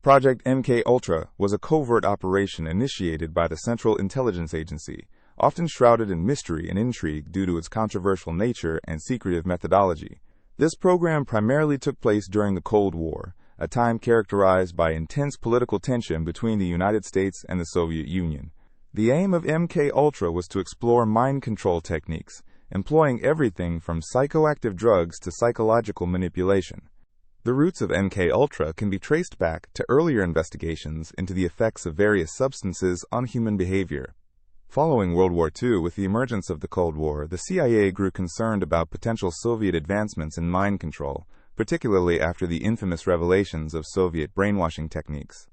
Project MK-Ultra was a covert operation initiated by the Central Intelligence Agency, often shrouded in mystery and intrigue due to its controversial nature and secretive methodology. This program primarily took place during the Cold War, a time characterized by intense political tension between the United States and the Soviet Union. The aim of MK-Ultra was to explore mind control techniques, employing everything from psychoactive drugs to psychological manipulation. The roots of MK-Ultra can be traced back to earlier investigations into the effects of various substances on human behavior. Following World War II, with the emergence of the Cold War, the CIA grew concerned about potential Soviet advancements in mind control, particularly after the infamous revelations of Soviet brainwashing techniques.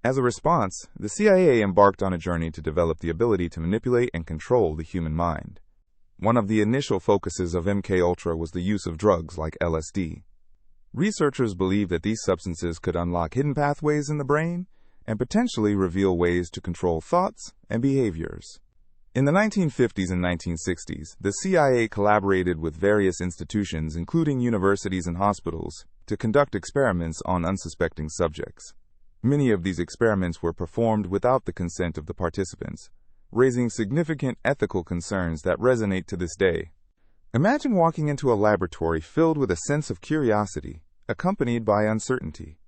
As a response, the CIA embarked on a journey to develop the ability to manipulate and control the human mind. One of the initial focuses of MK-Ultra was the use of drugs like LSD. Researchers believed that these substances could unlock hidden pathways in the brain and potentially reveal ways to control thoughts and behaviors. In the 1950s and 1960s, the CIA collaborated with various institutions, including universities and hospitals, to conduct experiments on unsuspecting subjects. Many of these experiments were performed without the consent of the participants, raising significant ethical concerns that resonate to this day. Imagine walking into a laboratory filled with a sense of curiosity, accompanied by uncertainty.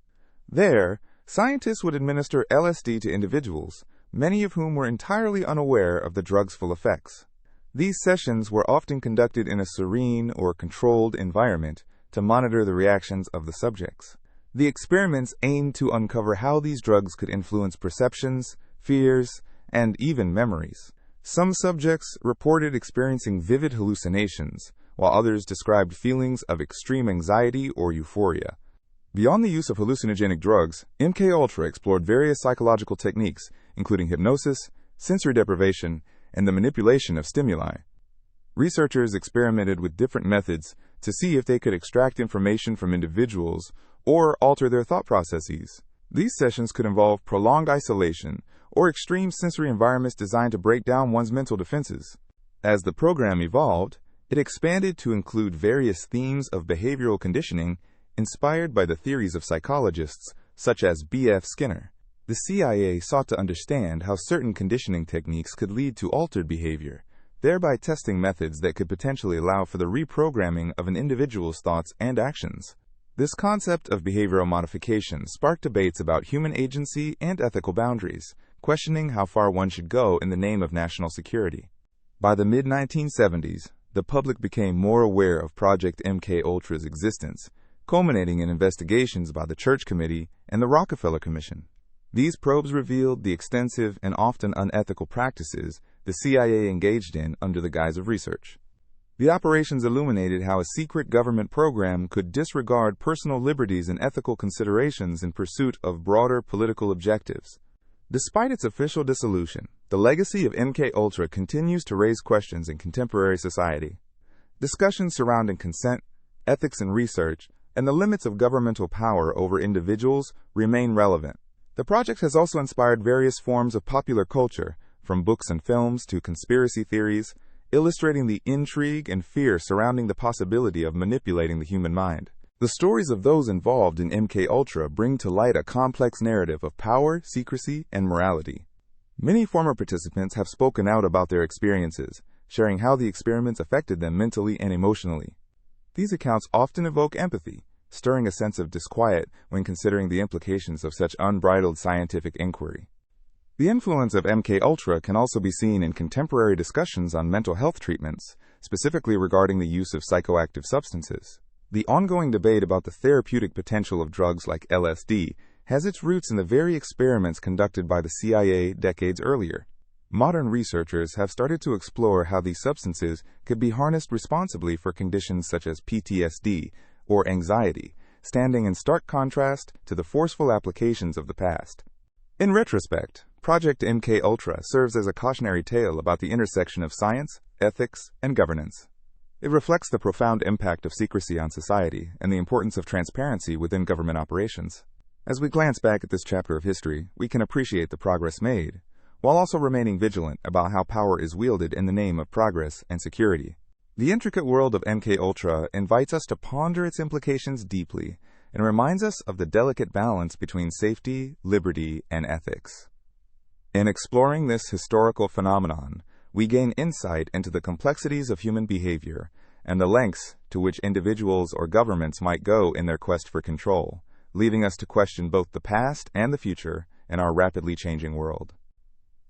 There, scientists would administer LSD to individuals, many of whom were entirely unaware of the drug's full effects. These sessions were often conducted in a serene or controlled environment to monitor the reactions of the subjects. The experiments aimed to uncover how these drugs could influence perceptions, fears, and even memories. Some subjects reported experiencing vivid hallucinations, while others described feelings of extreme anxiety or euphoria. Beyond the use of hallucinogenic drugs, MK-Ultra explored various psychological techniques, including hypnosis, sensory deprivation, and the manipulation of stimuli. Researchers experimented with different methods to see if they could extract information from individuals or alter their thought processes. These sessions could involve prolonged isolation or extreme sensory environments designed to break down one's mental defenses. As the program evolved, it expanded to include various themes of behavioral conditioning inspired by the theories of psychologists such as B.F. Skinner. The CIA sought to understand how certain conditioning techniques could lead to altered behavior, thereby testing methods that could potentially allow for the reprogramming of an individual's thoughts and actions. This concept of behavioral modification sparked debates about human agency and ethical boundaries, questioning how far one should go in the name of national security. By the mid-1970s, the public became more aware of Project MK-Ultra's existence, culminating in investigations by the Church Committee and the Rockefeller Commission. These probes revealed the extensive and often unethical practices the CIA engaged in under the guise of research. The operations illuminated how a secret government program could disregard personal liberties and ethical considerations in pursuit of broader political objectives. Despite its official dissolution, the legacy of MK-Ultra continues to raise questions in contemporary society. Discussions surrounding consent, ethics in research, and the limits of governmental power over individuals remain relevant. The project has also inspired various forms of popular culture, from books and films to conspiracy theories, illustrating the intrigue and fear surrounding the possibility of manipulating the human mind. The stories of those involved in MK-Ultra bring to light a complex narrative of power, secrecy, and morality. Many former participants have spoken out about their experiences, sharing how the experiments affected them mentally and emotionally. These accounts often evoke empathy, stirring a sense of disquiet when considering the implications of such unbridled scientific inquiry. The influence of MK-Ultra can also be seen in contemporary discussions on mental health treatments, specifically regarding the use of psychoactive substances. The ongoing debate about the therapeutic potential of drugs like LSD has its roots in the very experiments conducted by the CIA decades earlier. Modern researchers have started to explore how these substances could be harnessed responsibly for conditions such as PTSD or anxiety, standing in stark contrast to the forceful applications of the past. In retrospect, Project MK-Ultra serves as a cautionary tale about the intersection of science, ethics, and governance. It reflects the profound impact of secrecy on society and the importance of transparency within government operations. As we glance back at this chapter of history, we can appreciate the progress made, while also remaining vigilant about how power is wielded in the name of progress and security. The intricate world of MK-Ultra invites us to ponder its implications deeply, and reminds us of the delicate balance between safety, liberty, and ethics. In exploring this historical phenomenon, we gain insight into the complexities of human behavior and the lengths to which individuals or governments might go in their quest for control, leaving us to question both the past and the future in our rapidly changing world.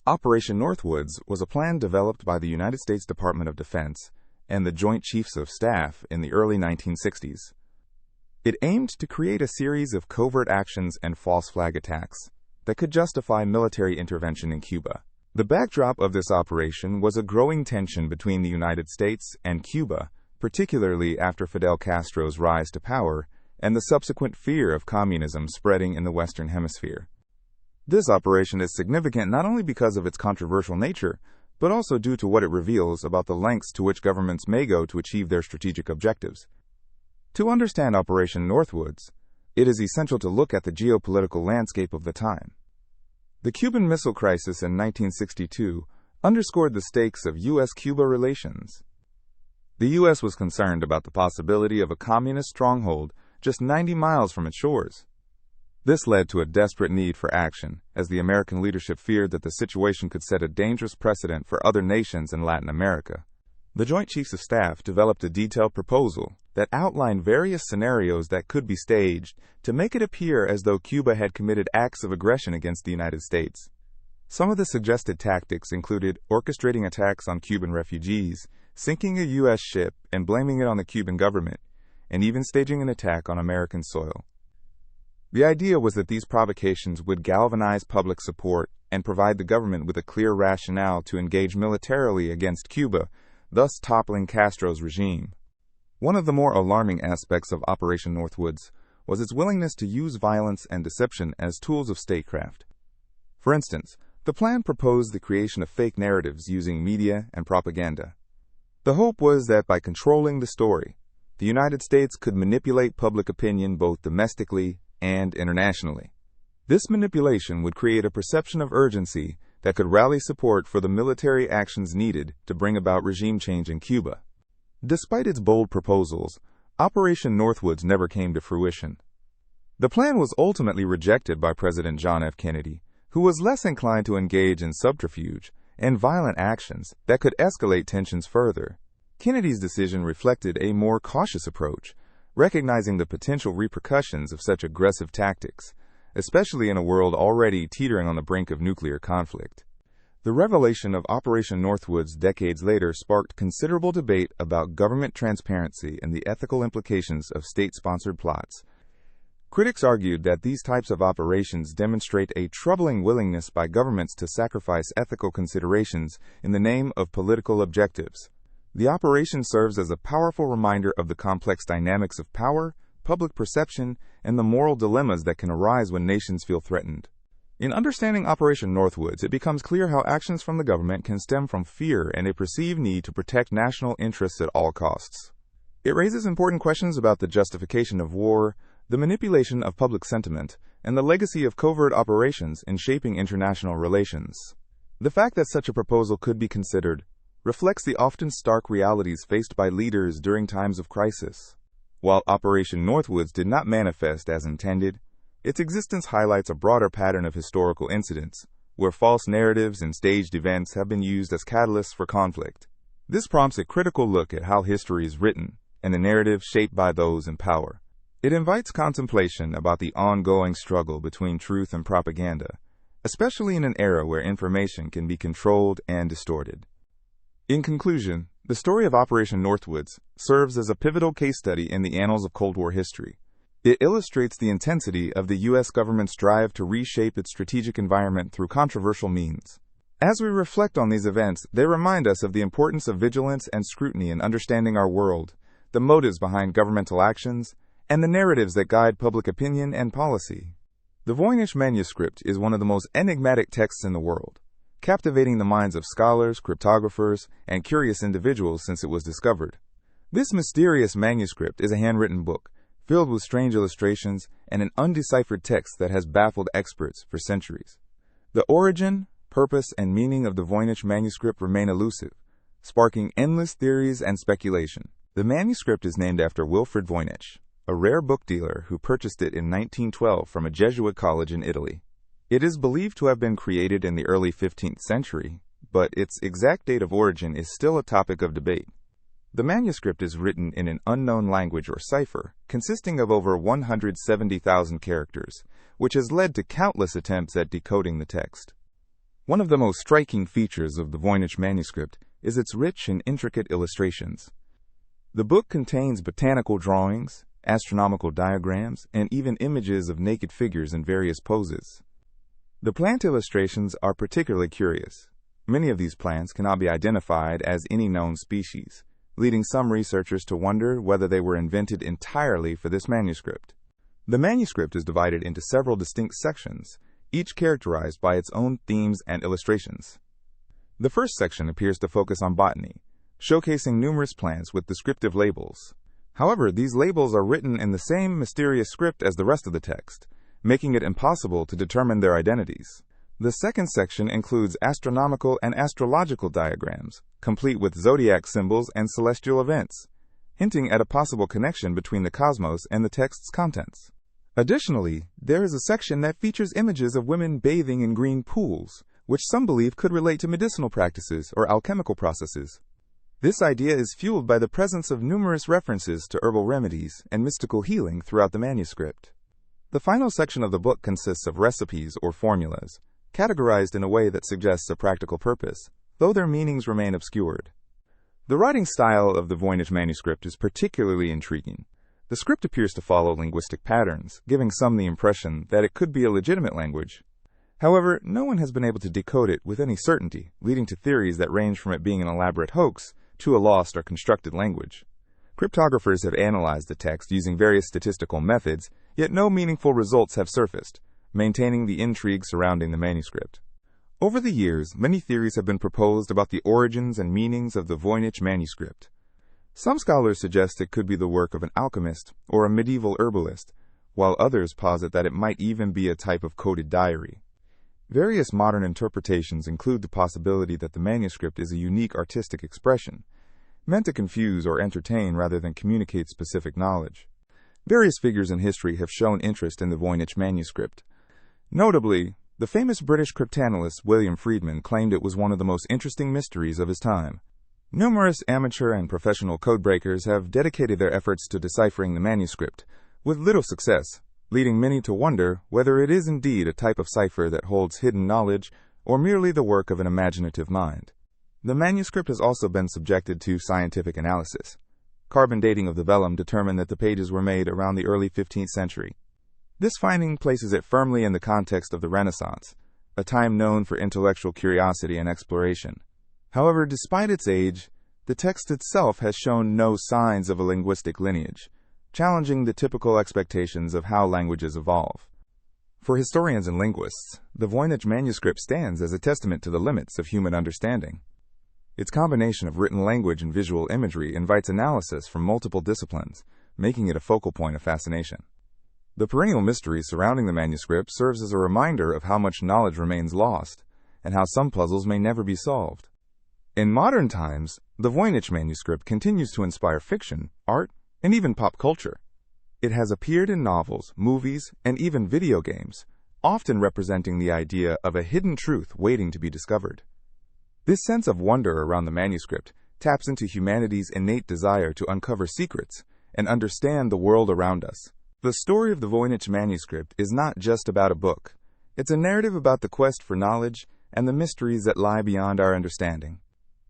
Operation Northwoods was a plan developed by the United States Department of Defense and the Joint Chiefs of Staff in the early 1960s. It aimed to create a series of covert actions and false flag attacks that could justify military intervention in Cuba. The backdrop of this operation was a growing tension between the United States and Cuba, particularly after Fidel Castro's rise to power and the subsequent fear of communism spreading in the Western Hemisphere. This operation is significant not only because of its controversial nature, but also due to what it reveals about the lengths to which governments may go to achieve their strategic objectives. To understand Operation Northwoods, it is essential to look at the geopolitical landscape of the time. The Cuban Missile Crisis in 1962 underscored the stakes of U.S.-Cuba relations. The U.S. was concerned about the possibility of a communist stronghold just 90 miles from its shores. This led to a desperate need for action, as the American leadership feared that the situation could set a dangerous precedent for other nations in Latin America. The Joint Chiefs of Staff developed a detailed proposal that outlined various scenarios that could be staged to make it appear as though Cuba had committed acts of aggression against the United States. Some of the suggested tactics included orchestrating attacks on Cuban refugees, sinking a U.S. ship and blaming it on the Cuban government, and even staging an attack on American soil. The idea was that these provocations would galvanize public support and provide the government with a clear rationale to engage militarily against Cuba, thus toppling Castro's regime. One of the more alarming aspects of Operation Northwoods was its willingness to use violence and deception as tools of statecraft. For instance, the plan proposed the creation of fake narratives using media and propaganda. The hope was that by controlling the story, the United States could manipulate public opinion both domestically and internationally. This manipulation would create a perception of urgency that could rally support for the military actions needed to bring about regime change in Cuba. Despite its bold proposals, Operation Northwoods never came to fruition. The plan was ultimately rejected by President John F. Kennedy, who was less inclined to engage in subterfuge and violent actions that could escalate tensions further. Kennedy's decision reflected a more cautious approach, recognizing the potential repercussions of such aggressive tactics, especially in a world already teetering on the brink of nuclear conflict. The revelation of Operation Northwoods decades later sparked considerable debate about government transparency and the ethical implications of state-sponsored plots. Critics argued that these types of operations demonstrate a troubling willingness by governments to sacrifice ethical considerations in the name of political objectives. The operation serves as a powerful reminder of the complex dynamics of power, public perception, and the moral dilemmas that can arise when nations feel threatened. In understanding Operation Northwoods, it becomes clear how actions from the government can stem from fear and a perceived need to protect national interests at all costs. It raises important questions about the justification of war, the manipulation of public sentiment, and the legacy of covert operations in shaping international relations. The fact that such a proposal could be considered reflects the often stark realities faced by leaders during times of crisis. While Operation Northwoods did not manifest as intended, its existence highlights a broader pattern of historical incidents, where false narratives and staged events have been used as catalysts for conflict. This prompts a critical look at how history is written and the narrative shaped by those in power. It invites contemplation about the ongoing struggle between truth and propaganda, especially in an era where information can be controlled and distorted. In conclusion, the story of Operation Northwoods serves as a pivotal case study in the annals of Cold War history. It illustrates the intensity of the U.S. government's drive to reshape its strategic environment through controversial means. As we reflect on these events, they remind us of the importance of vigilance and scrutiny in understanding our world, the motives behind governmental actions, and the narratives that guide public opinion and policy. The Voynich Manuscript is one of the most enigmatic texts in the world, captivating the minds of scholars, cryptographers, and curious individuals since it was discovered. This mysterious manuscript is a handwritten book, filled with strange illustrations and an undeciphered text that has baffled experts for centuries. The origin, purpose, and meaning of the Voynich Manuscript remain elusive, sparking endless theories and speculation. The manuscript is named after Wilfrid Voynich, a rare book dealer who purchased it in 1912 from a Jesuit college in Italy. It is believed to have been created in the early 15th century, but its exact date of origin is still a topic of debate. The manuscript is written in an unknown language or cipher, consisting of over 170,000 characters, which has led to countless attempts at decoding the text. One of the most striking features of the Voynich Manuscript is its rich and intricate illustrations. The book contains botanical drawings, astronomical diagrams, and even images of naked figures in various poses. The plant illustrations are particularly curious. Many of these plants cannot be identified as any known species, leading some researchers to wonder whether they were invented entirely for this manuscript. The manuscript is divided into several distinct sections, each characterized by its own themes and illustrations. The first section appears to focus on botany, showcasing numerous plants with descriptive labels. However, these labels are written in the same mysterious script as the rest of the text, making it impossible to determine their identities. The second section includes astronomical and astrological diagrams, complete with zodiac symbols and celestial events, hinting at a possible connection between the cosmos and the text's contents. Additionally, there is a section that features images of women bathing in green pools, which some believe could relate to medicinal practices or alchemical processes. This idea is fueled by the presence of numerous references to herbal remedies and mystical healing throughout the manuscript. The final section of the book consists of recipes or formulas, categorized in a way that suggests a practical purpose, though their meanings remain obscured. The writing style of the Voynich manuscript is particularly intriguing. The script appears to follow linguistic patterns, giving some the impression that it could be a legitimate language. However, no one has been able to decode it with any certainty, leading to theories that range from it being an elaborate hoax to a lost or constructed language. Cryptographers have analyzed the text using various statistical methods, yet no meaningful results have surfaced, maintaining the intrigue surrounding the manuscript. Over the years, many theories have been proposed about the origins and meanings of the Voynich manuscript. Some scholars suggest it could be the work of an alchemist or a medieval herbalist, while others posit that it might even be a type of coded diary. Various modern interpretations include the possibility that the manuscript is a unique artistic expression, meant to confuse or entertain rather than communicate specific knowledge. Various figures in history have shown interest in the Voynich manuscript. Notably, the famous British cryptanalyst William Friedman claimed it was one of the most interesting mysteries of his time. Numerous amateur and professional codebreakers have dedicated their efforts to deciphering the manuscript, with little success, leading many to wonder whether it is indeed a type of cipher that holds hidden knowledge or merely the work of an imaginative mind. The manuscript has also been subjected to scientific analysis. Carbon dating of the vellum determined that the pages were made around the early 15th century. This finding places it firmly in the context of the Renaissance, a time known for intellectual curiosity and exploration. However, despite its age, the text itself has shown no signs of a linguistic lineage, challenging the typical expectations of how languages evolve. For historians and linguists, the Voynich manuscript stands as a testament to the limits of human understanding. Its combination of written language and visual imagery invites analysis from multiple disciplines, making it a focal point of fascination. The perennial mystery surrounding the manuscript serves as a reminder of how much knowledge remains lost, and how some puzzles may never be solved. In modern times, the Voynich manuscript continues to inspire fiction, art, and even pop culture. It has appeared in novels, movies, and even video games, often representing the idea of a hidden truth waiting to be discovered. This sense of wonder around the manuscript taps into humanity's innate desire to uncover secrets and understand the world around us. The story of the Voynich manuscript is not just about a book. It's a narrative about the quest for knowledge and the mysteries that lie beyond our understanding.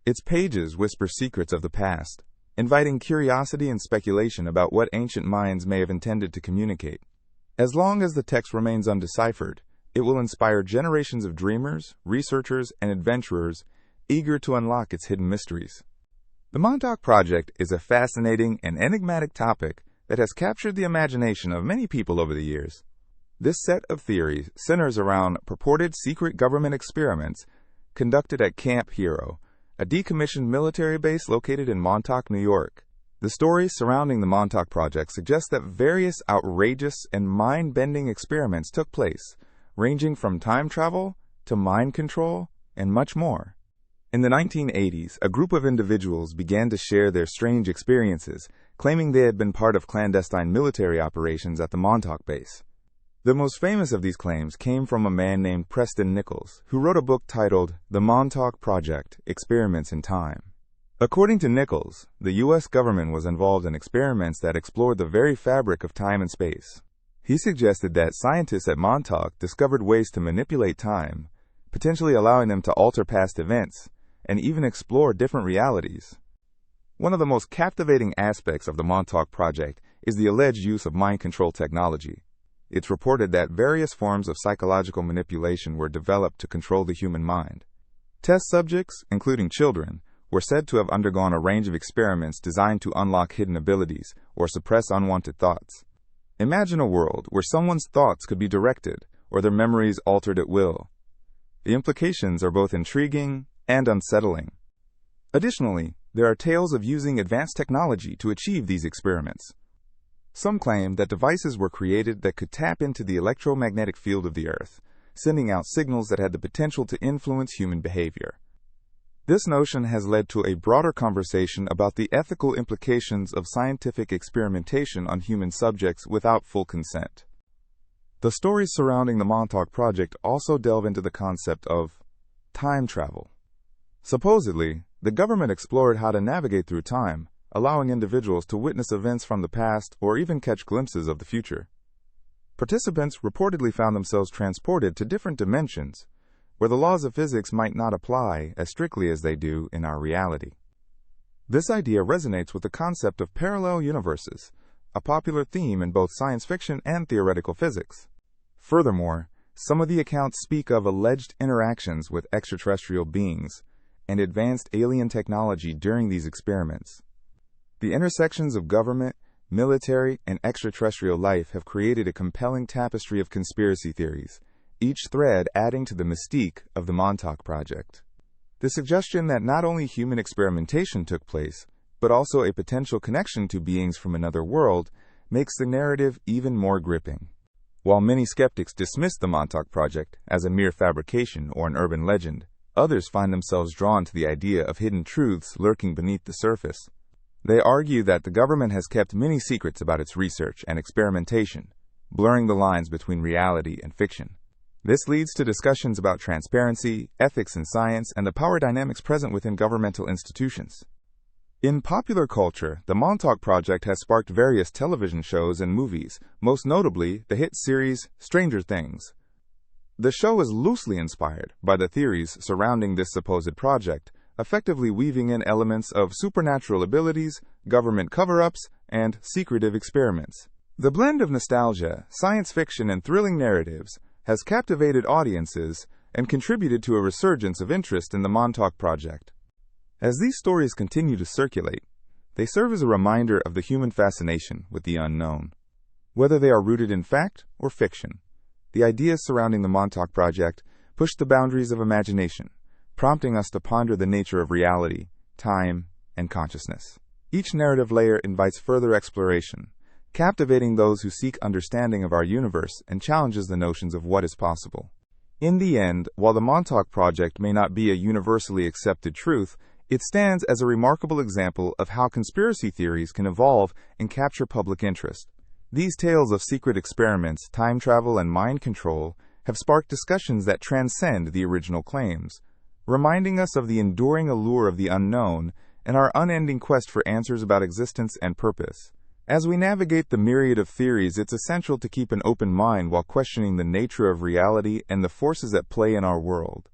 Its pages whisper secrets of the past, inviting curiosity and speculation about what ancient minds may have intended to communicate. As long as the text remains undeciphered, it will inspire generations of dreamers, researchers, and adventurers eager to unlock its hidden mysteries. The Montauk Project is a fascinating and enigmatic topic that has captured the imagination of many people over the years. This set of theories centers around purported secret government experiments conducted at Camp Hero, a decommissioned military base located in Montauk, New York. The stories surrounding the Montauk Project suggest that various outrageous and mind-bending experiments took place, ranging from time travel to mind control and much more. In the 1980s, a group of individuals began to share their strange experiences, claiming they had been part of clandestine military operations at the Montauk base. The most famous of these claims came from a man named Preston Nichols, who wrote a book titled The Montauk Project: Experiments in Time. According to Nichols, the U.S. government was involved in experiments that explored the very fabric of time and space. He suggested that scientists at Montauk discovered ways to manipulate time, potentially allowing them to alter past events, and even explore different realities. One of the most captivating aspects of the Montauk Project is the alleged use of mind control technology. It's reported that various forms of psychological manipulation were developed to control the human mind. Test subjects, including children, were said to have undergone a range of experiments designed to unlock hidden abilities or suppress unwanted thoughts. Imagine a world where someone's thoughts could be directed or their memories altered at will. The implications are both intriguing and unsettling. Additionally, there are tales of using advanced technology to achieve these experiments. Some claim that devices were created that could tap into the electromagnetic field of the Earth, sending out signals that had the potential to influence human behavior. This notion has led to a broader conversation about the ethical implications of scientific experimentation on human subjects without full consent. The stories surrounding the Montauk Project also delve into the concept of time travel. Supposedly, the government explored how to navigate through time, allowing individuals to witness events from the past or even catch glimpses of the future. Participants reportedly found themselves transported to different dimensions, where the laws of physics might not apply as strictly as they do in our reality. This idea resonates with the concept of parallel universes, a popular theme in both science fiction and theoretical physics. Furthermore, some of the accounts speak of alleged interactions with extraterrestrial beings and advanced alien technology during these experiments. The intersections of government, military, and extraterrestrial life have created a compelling tapestry of conspiracy theories, each thread adding to the mystique of the Montauk Project. The suggestion that not only human experimentation took place, but also a potential connection to beings from another world, makes the narrative even more gripping. While many skeptics dismiss the Montauk Project as a mere fabrication or an urban legend, others find themselves drawn to the idea of hidden truths lurking beneath the surface. They argue that the government has kept many secrets about its research and experimentation, blurring the lines between reality and fiction. This leads to discussions about transparency, ethics in science, and the power dynamics present within governmental institutions. In popular culture, the Montauk Project has sparked various television shows and movies, most notably the hit series Stranger Things. The show is loosely inspired by the theories surrounding this supposed project, effectively weaving in elements of supernatural abilities, government cover-ups, and secretive experiments. The blend of nostalgia, science fiction, and thrilling narratives has captivated audiences and contributed to a resurgence of interest in the Montauk Project. As these stories continue to circulate, they serve as a reminder of the human fascination with the unknown. Whether they are rooted in fact or fiction, the ideas surrounding the Montauk Project push the boundaries of imagination, prompting us to ponder the nature of reality, time, and consciousness. Each narrative layer invites further exploration, captivating those who seek understanding of our universe and challenges the notions of what is possible. In the end, while the Montauk Project may not be a universally accepted truth, it stands as a remarkable example of how conspiracy theories can evolve and capture public interest. These tales of secret experiments, time travel, and mind control have sparked discussions that transcend the original claims, reminding us of the enduring allure of the unknown and our unending quest for answers about existence and purpose. As we navigate the myriad of theories, it's essential to keep an open mind while questioning the nature of reality and the forces at play in our world.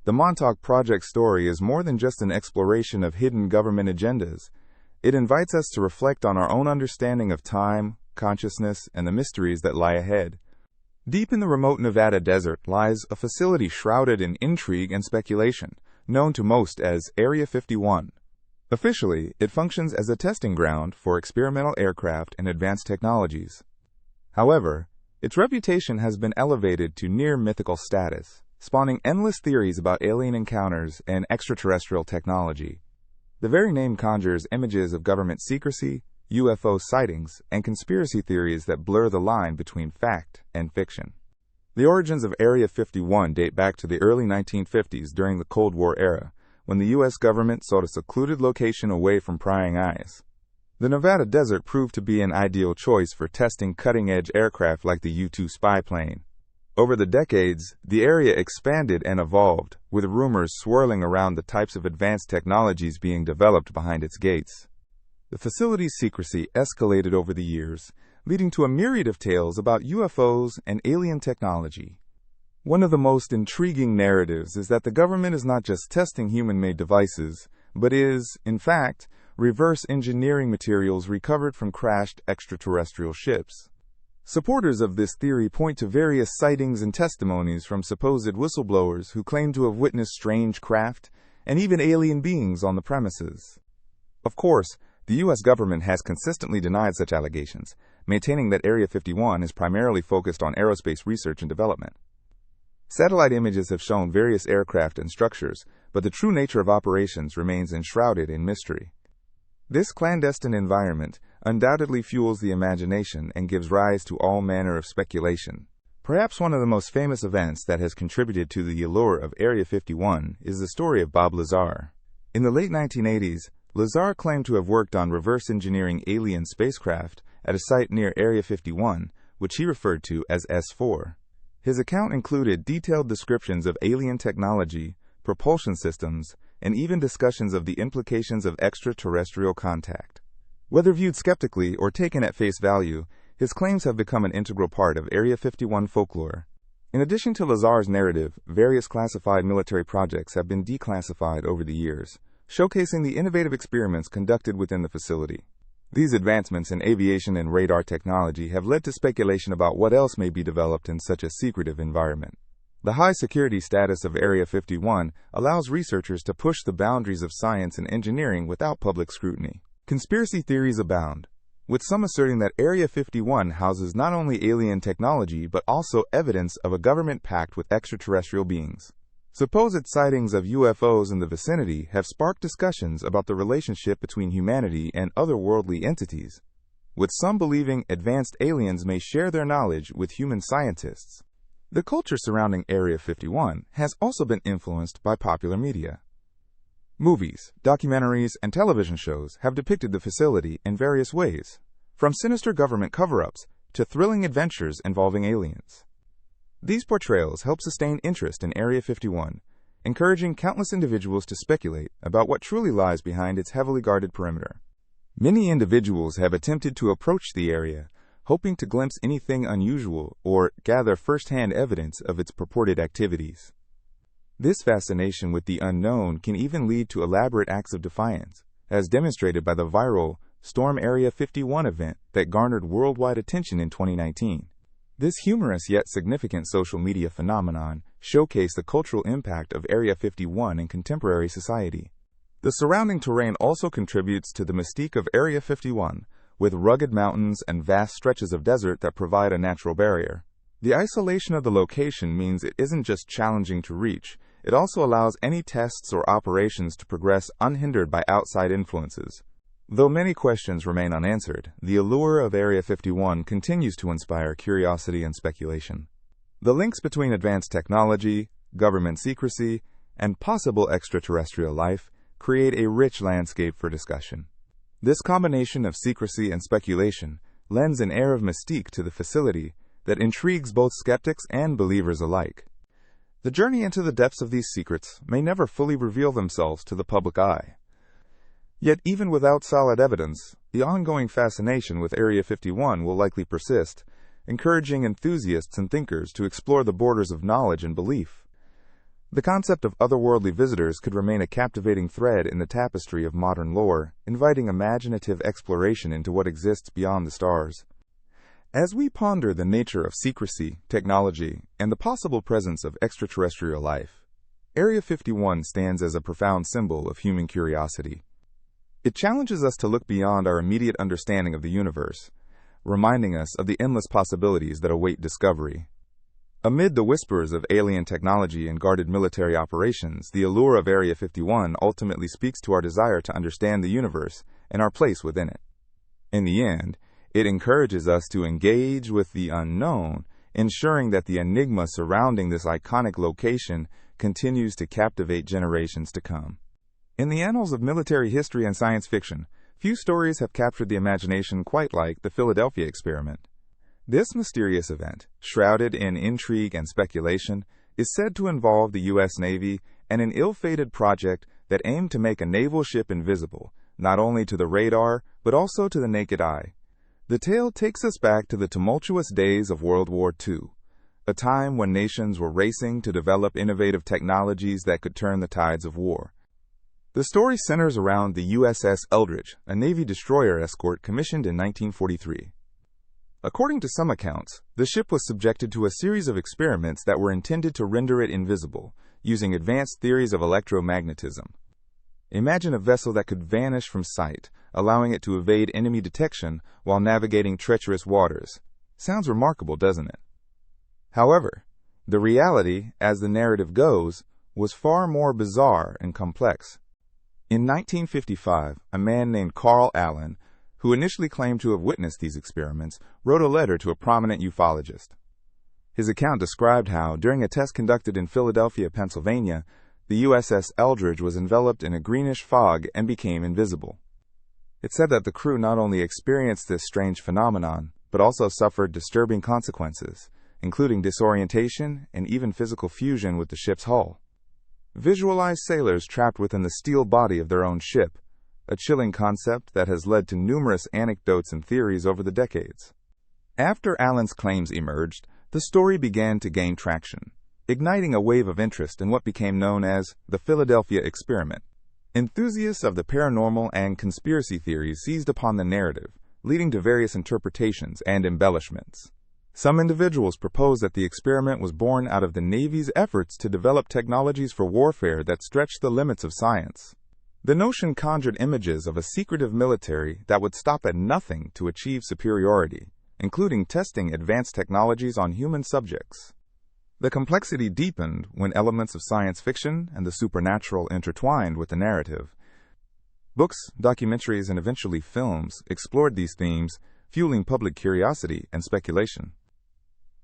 The Montauk Project story is more than just an exploration of hidden government agendas. It invites us to reflect on our own understanding of time, consciousness, and the mysteries that lie ahead. Deep in the remote Nevada desert lies a facility shrouded in intrigue and speculation, known to most as Area 51. Officially, it functions as a testing ground for experimental aircraft and advanced technologies. However, its reputation has been elevated to near mythical status, spawning endless theories about alien encounters and extraterrestrial technology. The very name conjures images of government secrecy, UFO sightings, and conspiracy theories that blur the line between fact and fiction. The origins of Area 51 date back to the early 1950s during the Cold War era, when the U.S. government sought a secluded location away from prying eyes. The Nevada desert proved to be an ideal choice for testing cutting-edge aircraft like the U-2 spy plane. Over the decades, the area expanded and evolved, with rumors swirling around the types of advanced technologies being developed behind its gates. The facility's secrecy escalated over the years, leading to a myriad of tales about UFOs and alien technology. One of the most intriguing narratives is that the government is not just testing human-made devices, but is, in fact, reverse engineering materials recovered from crashed extraterrestrial ships. Supporters of this theory point to various sightings and testimonies from supposed whistleblowers who claim to have witnessed strange craft and even alien beings on the premises. Of course, the U.S. government has consistently denied such allegations, maintaining that Area 51 is primarily focused on aerospace research and development. Satellite images have shown various aircraft and structures, but the true nature of operations remains enshrouded in mystery. This clandestine environment undoubtedly fuels the imagination and gives rise to all manner of speculation. Perhaps one of the most famous events that has contributed to the allure of Area 51 is the story of Bob Lazar. In the late 1980s, Lazar claimed to have worked on reverse engineering alien spacecraft at a site near Area 51, which he referred to as S4. His account included detailed descriptions of alien technology, propulsion systems, and even discussions of the implications of extraterrestrial contact. Whether viewed skeptically or taken at face value, his claims have become an integral part of Area 51 folklore. In addition to Lazar's narrative, various classified military projects have been declassified over the years, showcasing the innovative experiments conducted within the facility. These advancements in aviation and radar technology have led to speculation about what else may be developed in such a secretive environment. The high security status of Area 51 allows researchers to push the boundaries of science and engineering without public scrutiny. Conspiracy theories abound, with some asserting that Area 51 houses not only alien technology but also evidence of a government pact with extraterrestrial beings. Supposed sightings of UFOs in the vicinity have sparked discussions about the relationship between humanity and otherworldly entities, with some believing advanced aliens may share their knowledge with human scientists. The culture surrounding Area 51 has also been influenced by popular media. Movies, documentaries, and television shows have depicted the facility in various ways, from sinister government cover-ups to thrilling adventures involving aliens. These portrayals help sustain interest in Area 51, encouraging countless individuals to speculate about what truly lies behind its heavily guarded perimeter. Many individuals have attempted to approach the area, hoping to glimpse anything unusual or gather first-hand evidence of its purported activities. This fascination with the unknown can even lead to elaborate acts of defiance, as demonstrated by the viral Storm Area 51 event that garnered worldwide attention in 2019. This humorous yet significant social media phenomenon showcased the cultural impact of Area 51 in contemporary society. The surrounding terrain also contributes to the mystique of Area 51, with rugged mountains and vast stretches of desert that provide a natural barrier. The isolation of the location means it isn't just challenging to reach, it also allows any tests or operations to progress unhindered by outside influences. Though many questions remain unanswered, the allure of Area 51 continues to inspire curiosity and speculation. The links between advanced technology, government secrecy, and possible extraterrestrial life create a rich landscape for discussion. This combination of secrecy and speculation lends an air of mystique to the facility that intrigues both skeptics and believers alike. The journey into the depths of these secrets may never fully reveal themselves to the public eye. Yet even without solid evidence, the ongoing fascination with Area 51 will likely persist, encouraging enthusiasts and thinkers to explore the borders of knowledge and belief. The concept of otherworldly visitors could remain a captivating thread in the tapestry of modern lore, inviting imaginative exploration into what exists beyond the stars. As we ponder the nature of secrecy, technology, and the possible presence of extraterrestrial life, Area 51 stands as a profound symbol of human curiosity. It challenges us to look beyond our immediate understanding of the universe, reminding us of the endless possibilities that await discovery. Amid the whispers of alien technology and guarded military operations, the allure of Area 51 ultimately speaks to our desire to understand the universe and our place within it. In the end, it encourages us to engage with the unknown, ensuring that the enigma surrounding this iconic location continues to captivate generations to come. In the annals of military history and science fiction, few stories have captured the imagination quite like the Philadelphia experiment. This mysterious event, shrouded in intrigue and speculation, is said to involve the U.S. Navy and an ill-fated project that aimed to make a naval ship invisible, not only to the radar, but also to the naked eye. The tale takes us back to the tumultuous days of World War II, a time when nations were racing to develop innovative technologies that could turn the tides of war. The story centers around the USS Eldridge, a Navy destroyer escort commissioned in 1943. According to some accounts, the ship was subjected to a series of experiments that were intended to render it invisible, using advanced theories of electromagnetism. Imagine a vessel that could vanish from sight, allowing it to evade enemy detection while navigating treacherous waters. Sounds remarkable, doesn't it? However, the reality, as the narrative goes, was far more bizarre and complex. In 1955, a man named Carl Allen, who initially claimed to have witnessed these experiments, wrote a letter to a prominent ufologist. His account described how, during a test conducted in Philadelphia, Pennsylvania, the USS Eldridge was enveloped in a greenish fog and became invisible. It said that the crew not only experienced this strange phenomenon, but also suffered disturbing consequences, including disorientation and even physical fusion with the ship's hull. Visualize sailors trapped within the steel body of their own ship, a chilling concept that has led to numerous anecdotes and theories over the decades. After Allen's claims emerged, the story began to gain traction, igniting a wave of interest in what became known as the Philadelphia experiment. Enthusiasts of the paranormal and conspiracy theories seized upon the narrative, leading to various interpretations and embellishments. Some individuals proposed that the experiment was born out of the Navy's efforts to develop technologies for warfare that stretched the limits of science. The notion conjured images of a secretive military that would stop at nothing to achieve superiority, including testing advanced technologies on human subjects. The complexity deepened when elements of science fiction and the supernatural intertwined with the narrative. Books, documentaries, and eventually films explored these themes, fueling public curiosity and speculation.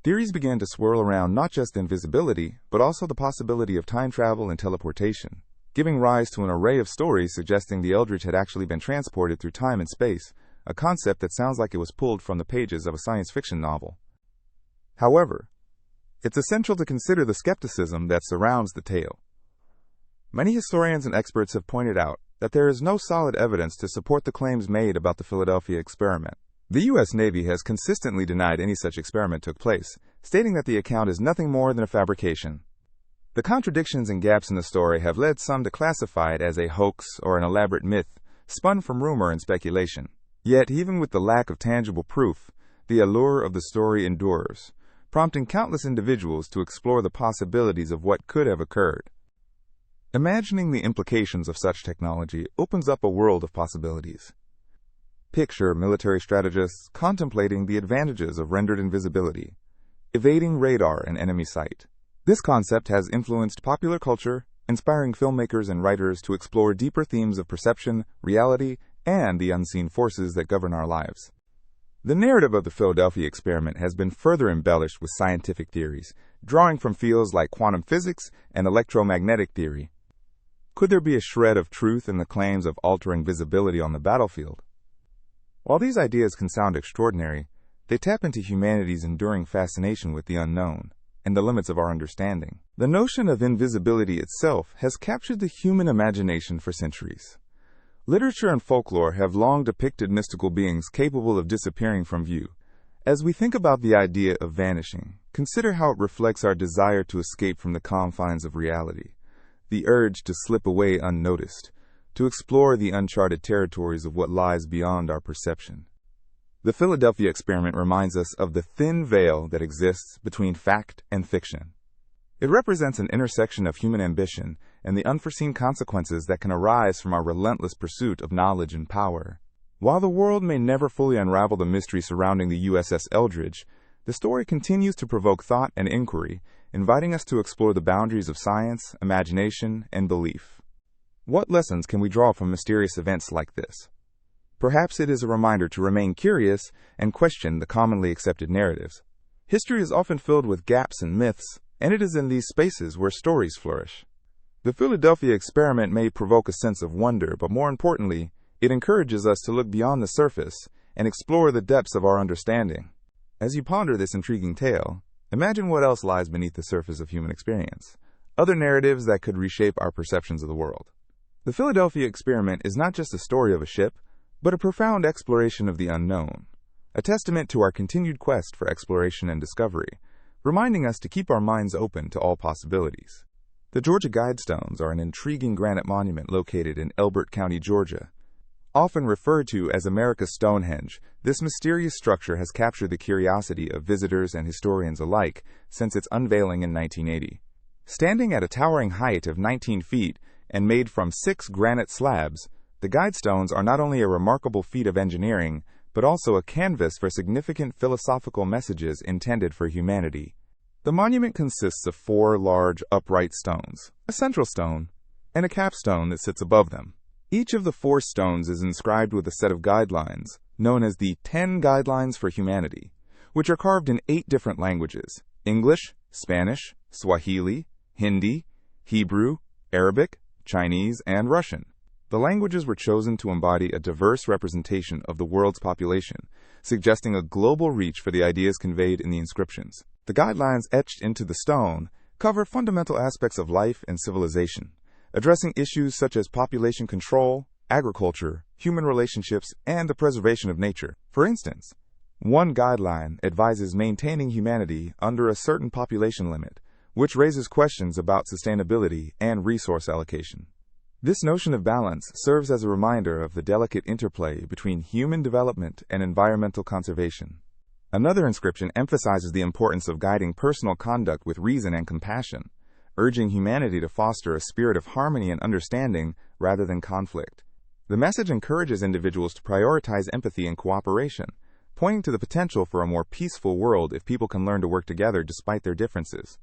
Theories began to swirl around not just invisibility, but also the possibility of time travel and teleportation, giving rise to an array of stories suggesting the Eldridge had actually been transported through time and space, a concept that sounds like it was pulled from the pages of a science fiction novel. However, it's essential to consider the skepticism that surrounds the tale. Many historians and experts have pointed out that there is no solid evidence to support the claims made about the Philadelphia experiment. The U.S. Navy has consistently denied any such experiment took place, stating that the account is nothing more than a fabrication. The contradictions and gaps in the story have led some to classify it as a hoax or an elaborate myth, spun from rumor and speculation. Yet, even with the lack of tangible proof, the allure of the story endures, prompting countless individuals to explore the possibilities of what could have occurred. Imagining the implications of such technology opens up a world of possibilities. Picture military strategists contemplating the advantages of rendered invisibility, evading radar and enemy sight. This concept has influenced popular culture, inspiring filmmakers and writers to explore deeper themes of perception, reality, and the unseen forces that govern our lives. The narrative of the Philadelphia experiment has been further embellished with scientific theories, drawing from fields like quantum physics and electromagnetic theory. Could there be a shred of truth in the claims of altering visibility on the battlefield? While these ideas can sound extraordinary, they tap into humanity's enduring fascination with the unknown and the limits of our understanding. The notion of invisibility itself has captured the human imagination for centuries. Literature and folklore have long depicted mystical beings capable of disappearing from view. As we think about the idea of vanishing, consider how it reflects our desire to escape from the confines of reality, the urge to slip away unnoticed, to explore the uncharted territories of what lies beyond our perception. The Philadelphia experiment reminds us of the thin veil that exists between fact and fiction. It represents an intersection of human ambition and the unforeseen consequences that can arise from our relentless pursuit of knowledge and power. While the world may never fully unravel the mystery surrounding the USS Eldridge, the story continues to provoke thought and inquiry, inviting us to explore the boundaries of science, imagination, and belief. What lessons can we draw from mysterious events like this? Perhaps it is a reminder to remain curious and question the commonly accepted narratives. History is often filled with gaps and myths, and it is in these spaces where stories flourish. The Philadelphia experiment may provoke a sense of wonder, but more importantly, it encourages us to look beyond the surface and explore the depths of our understanding. As you ponder this intriguing tale, imagine what else lies beneath the surface of human experience, other narratives that could reshape our perceptions of the world. The Philadelphia experiment is not just a story of a ship, but a profound exploration of the unknown, a testament to our continued quest for exploration and discovery, reminding us to keep our minds open to all possibilities. The Georgia Guidestones are an intriguing granite monument located in Elbert County, Georgia. Often referred to as America's Stonehenge, this mysterious structure has captured the curiosity of visitors and historians alike since its unveiling in 1980. Standing at a towering height of 19 feet and made from 6 granite slabs, the Guidestones are not only a remarkable feat of engineering, but also a canvas for significant philosophical messages intended for humanity. The monument consists of 4 large upright stones, a central stone, and a capstone that sits above them. Each of the 4 stones is inscribed with a set of guidelines, known as the 10 Guidelines for Humanity, which are carved in 8 different languages: English, Spanish, Swahili, Hindi, Hebrew, Arabic, Chinese, and Russian. The languages were chosen to embody a diverse representation of the world's population, suggesting a global reach for the ideas conveyed in the inscriptions. The guidelines etched into the stone cover fundamental aspects of life and civilization, addressing issues such as population control, agriculture, human relationships, and the preservation of nature. For instance, one guideline advises maintaining humanity under a certain population limit, which raises questions about sustainability and resource allocation. This notion of balance serves as a reminder of the delicate interplay between human development and environmental conservation. Another inscription emphasizes the importance of guiding personal conduct with reason and compassion, urging humanity to foster a spirit of harmony and understanding rather than conflict. The message encourages individuals to prioritize empathy and cooperation, pointing to the potential for a more peaceful world if people can learn to work together despite their differences.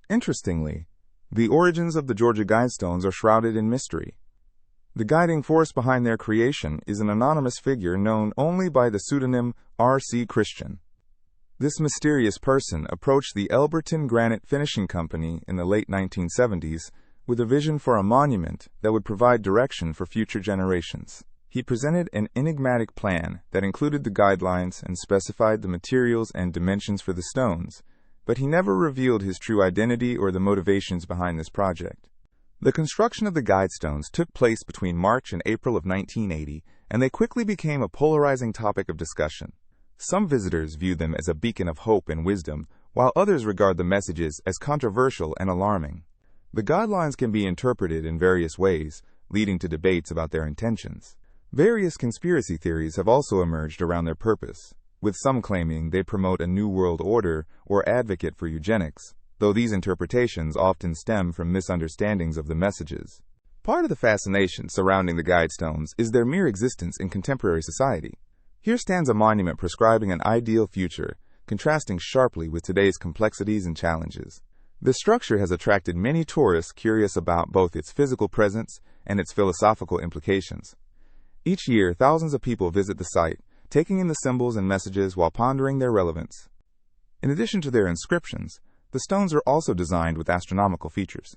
Interestingly, the origins of the Georgia Guidestones are shrouded in mystery. The guiding force behind their creation is an anonymous figure known only by the pseudonym R.C. Christian. This mysterious person approached the Elberton Granite Finishing Company in the late 1970s with a vision for a monument that would provide direction for future generations. He presented an enigmatic plan that included the guidelines and specified the materials and dimensions for the stones, but he never revealed his true identity or the motivations behind this project. The construction of the Guidestones took place between March and April of 1980, and they quickly became a polarizing topic of discussion. Some visitors view them as a beacon of hope and wisdom, while others regard the messages as controversial and alarming. The guidelines can be interpreted in various ways, leading to debates about their intentions. Various conspiracy theories have also emerged around their purpose, with some claiming they promote a new world order or advocate for eugenics, though these interpretations often stem from misunderstandings of the messages. Part of the fascination surrounding the Guidestones is their mere existence in contemporary society. Here stands a monument prescribing an ideal future, contrasting sharply with today's complexities and challenges. The structure has attracted many tourists curious about both its physical presence and its philosophical implications. Each year, thousands of people visit the site, taking in the symbols and messages while pondering their relevance. In addition to their inscriptions, the stones are also designed with astronomical features.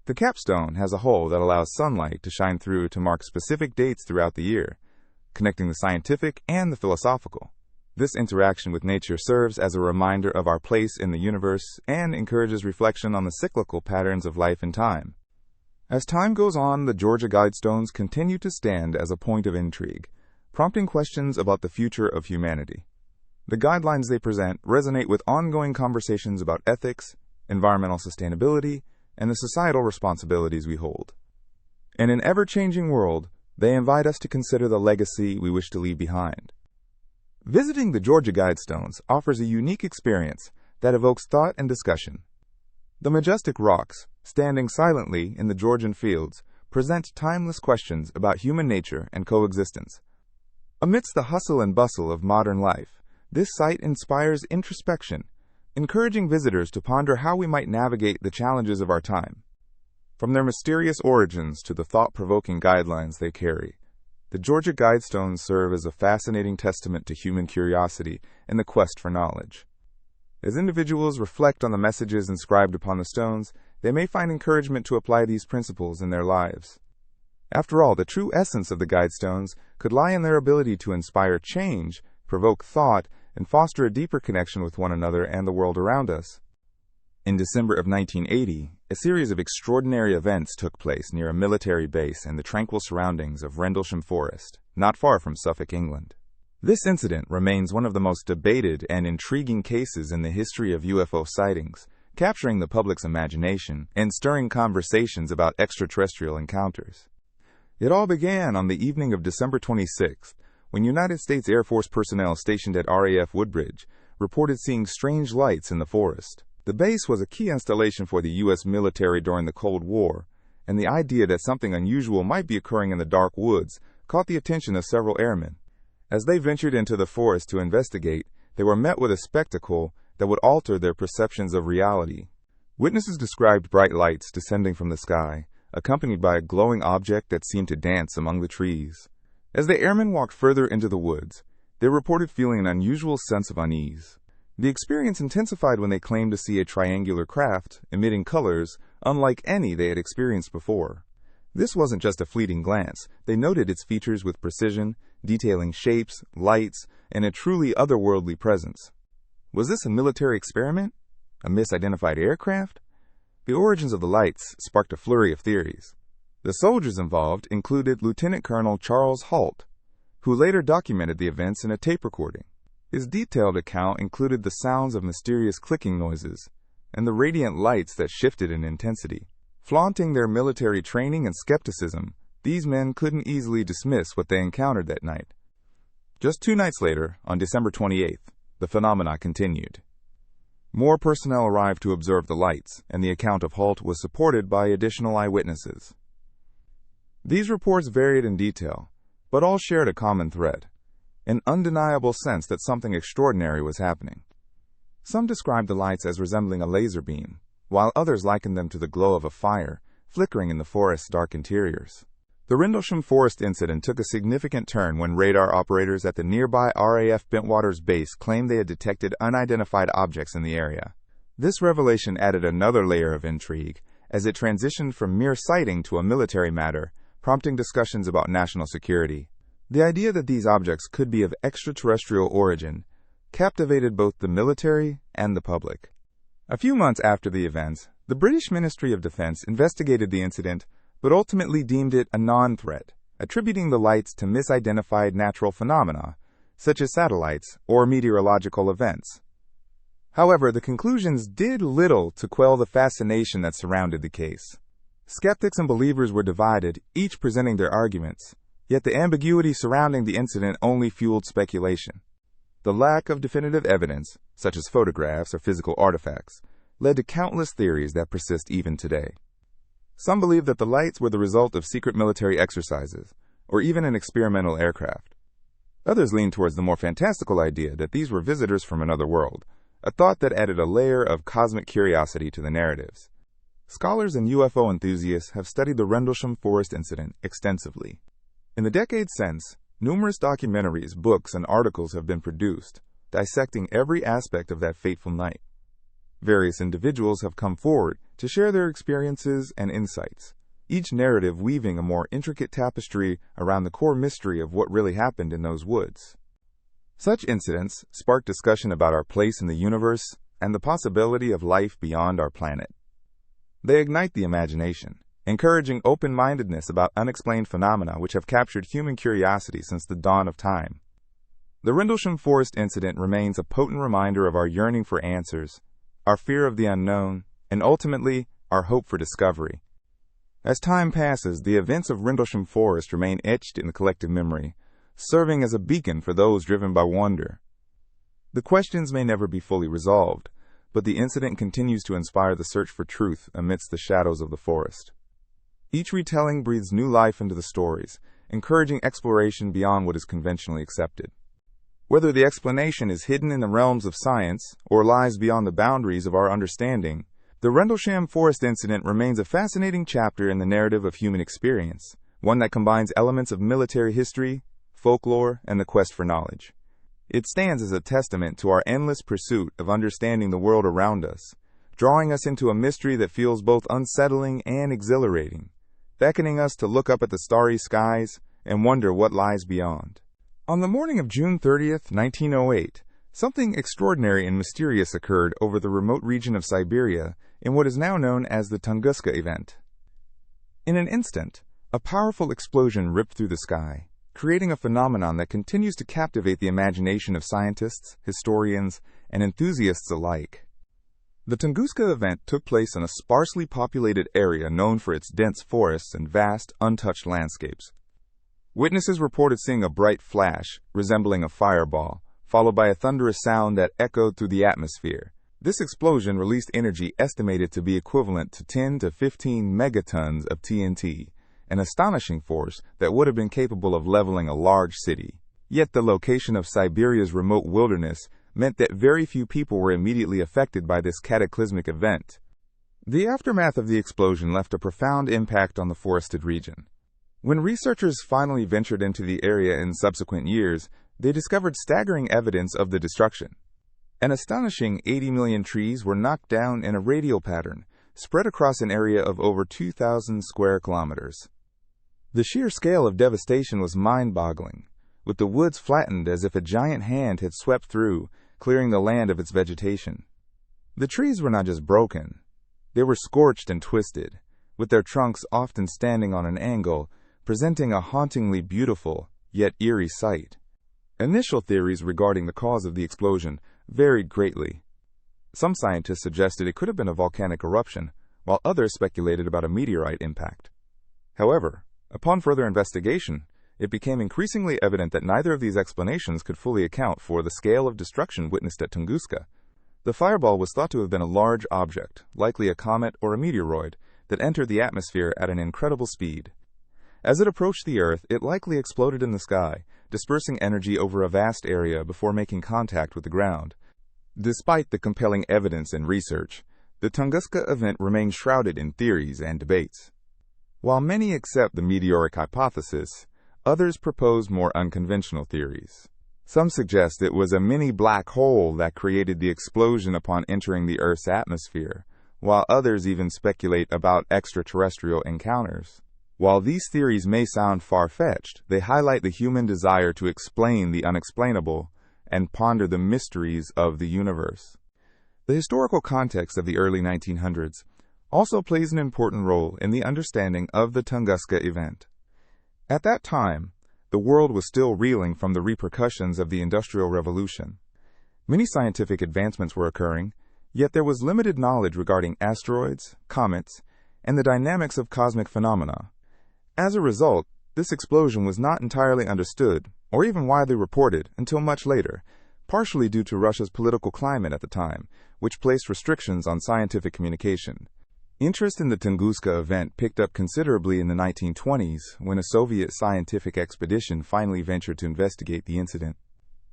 The capstone has a hole that allows sunlight to shine through to mark specific dates throughout the year, connecting the scientific and the philosophical. This interaction with nature serves as a reminder of our place in the universe and encourages reflection on the cyclical patterns of life and time. As time goes on, the Georgia Guidestones continue to stand as a point of intrigue, prompting questions about the future of humanity. The guidelines they present resonate with ongoing conversations about ethics, environmental sustainability, and the societal responsibilities we hold. In an ever-changing world, they invite us to consider the legacy we wish to leave behind. Visiting the Georgia Guidestones offers a unique experience that evokes thought and discussion. The majestic rocks, standing silently in the Georgian fields, present timeless questions about human nature and coexistence. Amidst the hustle and bustle of modern life, this site inspires introspection, encouraging visitors to ponder how we might navigate the challenges of our time. From their mysterious origins to the thought-provoking guidelines they carry, the Georgia Guidestones serve as a fascinating testament to human curiosity and the quest for knowledge. As individuals reflect on the messages inscribed upon the stones, they may find encouragement to apply these principles in their lives. After all, the true essence of the Guidestones could lie in their ability to inspire change, provoke thought, and foster a deeper connection with one another and the world around us. In December of 1980, a series of extraordinary events took place near a military base in the tranquil surroundings of Rendlesham Forest, not far from Suffolk, England. This incident remains one of the most debated and intriguing cases in the history of UFO sightings, capturing the public's imagination and stirring conversations about extraterrestrial encounters. It all began on the evening of December 26th, when United States Air Force personnel stationed at RAF Woodbridge reported seeing strange lights in the forest. The base was a key installation for the U.S. military during the Cold War, and the idea that something unusual might be occurring in the dark woods caught the attention of several airmen. As they ventured into the forest to investigate, they were met with a spectacle that would alter their perceptions of reality. Witnesses described bright lights descending from the sky, accompanied by a glowing object that seemed to dance among the trees. As the airmen walked further into the woods, they reported feeling an unusual sense of unease. The experience intensified when they claimed to see a triangular craft emitting colors unlike any they had experienced before. This wasn't just a fleeting glance. They noted its features with precision, detailing shapes, lights, and a truly otherworldly presence. Was this a military experiment? A misidentified aircraft? The origins of the lights sparked a flurry of theories. The soldiers involved included Lieutenant Colonel Charles Halt, who later documented the events in a tape recording. His detailed account included the sounds of mysterious clicking noises and the radiant lights that shifted in intensity. Flaunting their military training and skepticism, these men couldn't easily dismiss what they encountered that night. Just 2 nights later, on December 28th, the phenomena continued. More personnel arrived to observe the lights, and the account of Halt was supported by additional eyewitnesses. These reports varied in detail, but all shared a common thread: an undeniable sense that something extraordinary was happening. Some described the lights as resembling a laser beam, while others likened them to the glow of a fire flickering in the forest's dark interiors. The Rendlesham Forest incident took a significant turn when radar operators at the nearby RAF Bentwaters base claimed they had detected unidentified objects in the area. This revelation added another layer of intrigue, as it transitioned from mere sighting to a military matter, prompting discussions about national security. The idea that these objects could be of extraterrestrial origin captivated both the military and the public. A few months after the events, the British Ministry of Defense investigated the incident, but ultimately deemed it a non-threat, attributing the lights to misidentified natural phenomena, such as satellites or meteorological events. However, the conclusions did little to quell the fascination that surrounded the case. Skeptics and believers were divided, each presenting their arguments, yet the ambiguity surrounding the incident only fueled speculation. The lack of definitive evidence, such as photographs or physical artifacts, led to countless theories that persist even today. Some believe that the lights were the result of secret military exercises, or even an experimental aircraft. Others lean towards the more fantastical idea that these were visitors from another world, a thought that added a layer of cosmic curiosity to the narratives. Scholars and UFO enthusiasts have studied the Rendlesham Forest incident extensively. In the decades since, numerous documentaries, books, and articles have been produced, dissecting every aspect of that fateful night. Various individuals have come forward to share their experiences and insights, each narrative weaving a more intricate tapestry around the core mystery of what really happened in those woods. Such incidents spark discussion about our place in the universe and the possibility of life beyond our planet. They ignite the imagination, encouraging open-mindedness about unexplained phenomena which have captured human curiosity since the dawn of time. The Rendlesham Forest incident remains a potent reminder of our yearning for answers, our fear of the unknown, and ultimately, our hope for discovery. As time passes, the events of Rendlesham Forest remain etched in the collective memory, serving as a beacon for those driven by wonder. The questions may never be fully resolved, but the incident continues to inspire the search for truth amidst the shadows of the forest. Each retelling breathes new life into the stories, encouraging exploration beyond what is conventionally accepted. Whether the explanation is hidden in the realms of science or lies beyond the boundaries of our understanding, the Rendlesham Forest incident remains a fascinating chapter in the narrative of human experience, one that combines elements of military history, folklore, and the quest for knowledge. It stands as a testament to our endless pursuit of understanding the world around us, drawing us into a mystery that feels both unsettling and exhilarating, beckoning us to look up at the starry skies and wonder what lies beyond. On the morning of June 30th, 1908, something extraordinary and mysterious occurred over the remote region of Siberia in what is now known as the Tunguska Event. In an instant, a powerful explosion ripped through the sky, creating a phenomenon that continues to captivate the imagination of scientists, historians, and enthusiasts alike. The Tunguska Event took place in a sparsely populated area known for its dense forests and vast, untouched landscapes. Witnesses reported seeing a bright flash, resembling a fireball, followed by a thunderous sound that echoed through the atmosphere. This explosion released energy estimated to be equivalent to 10 to 15 megatons of TNT, an astonishing force that would have been capable of leveling a large city. Yet the location of Siberia's remote wilderness meant that very few people were immediately affected by this cataclysmic event. The aftermath of the explosion left a profound impact on the forested region. When researchers finally ventured into the area in subsequent years, they discovered staggering evidence of the destruction. An astonishing 80 million trees were knocked down in a radial pattern, spread across an area of over 2,000 square kilometers. The sheer scale of devastation was mind-boggling, with the woods flattened as if a giant hand had swept through, clearing the land of its vegetation. The trees were not just broken, they were scorched and twisted, with their trunks often standing on an angle, presenting a hauntingly beautiful, yet eerie sight. Initial theories regarding the cause of the explosion varied greatly. Some scientists suggested it could have been a volcanic eruption, while others speculated about a meteorite impact. However, upon further investigation, it became increasingly evident that neither of these explanations could fully account for the scale of destruction witnessed at Tunguska. The fireball was thought to have been a large object, likely a comet or a meteoroid, that entered the atmosphere at an incredible speed. As it approached the Earth, it likely exploded in the sky, dispersing energy over a vast area before making contact with the ground. Despite the compelling evidence and research, the Tunguska event remains shrouded in theories and debates. While many accept the meteoric hypothesis, others propose more unconventional theories. Some suggest it was a mini black hole that created the explosion upon entering the Earth's atmosphere, while others even speculate about extraterrestrial encounters. While these theories may sound far-fetched, they highlight the human desire to explain the unexplainable and ponder the mysteries of the universe. The historical context of the early 1900s also plays an important role in the understanding of the Tunguska event. At that time, the world was still reeling from the repercussions of the Industrial Revolution. Many scientific advancements were occurring, yet there was limited knowledge regarding asteroids, comets, and the dynamics of cosmic phenomena. As a result, this explosion was not entirely understood, or even widely reported, until much later, partially due to Russia's political climate at the time, which placed restrictions on scientific communication. Interest in the Tunguska event picked up considerably in the 1920s when a Soviet scientific expedition finally ventured to investigate the incident.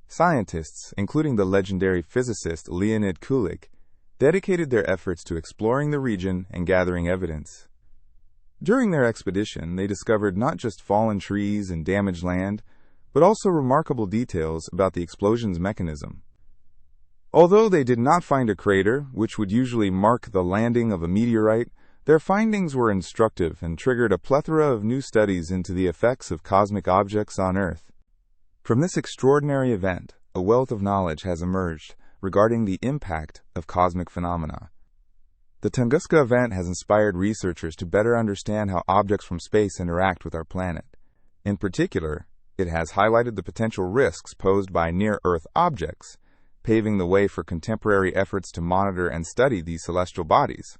Scientists, including the legendary physicist Leonid Kulik, dedicated their efforts to exploring the region and gathering evidence. During their expedition, they discovered not just fallen trees and damaged land, but also remarkable details about the explosion's mechanism. Although they did not find a crater, which would usually mark the landing of a meteorite, their findings were instructive and triggered a plethora of new studies into the effects of cosmic objects on Earth. From this extraordinary event, a wealth of knowledge has emerged regarding the impact of cosmic phenomena. The Tunguska event has inspired researchers to better understand how objects from space interact with our planet. In particular, it has highlighted the potential risks posed by near-Earth objects, paving the way for contemporary efforts to monitor and study these celestial bodies.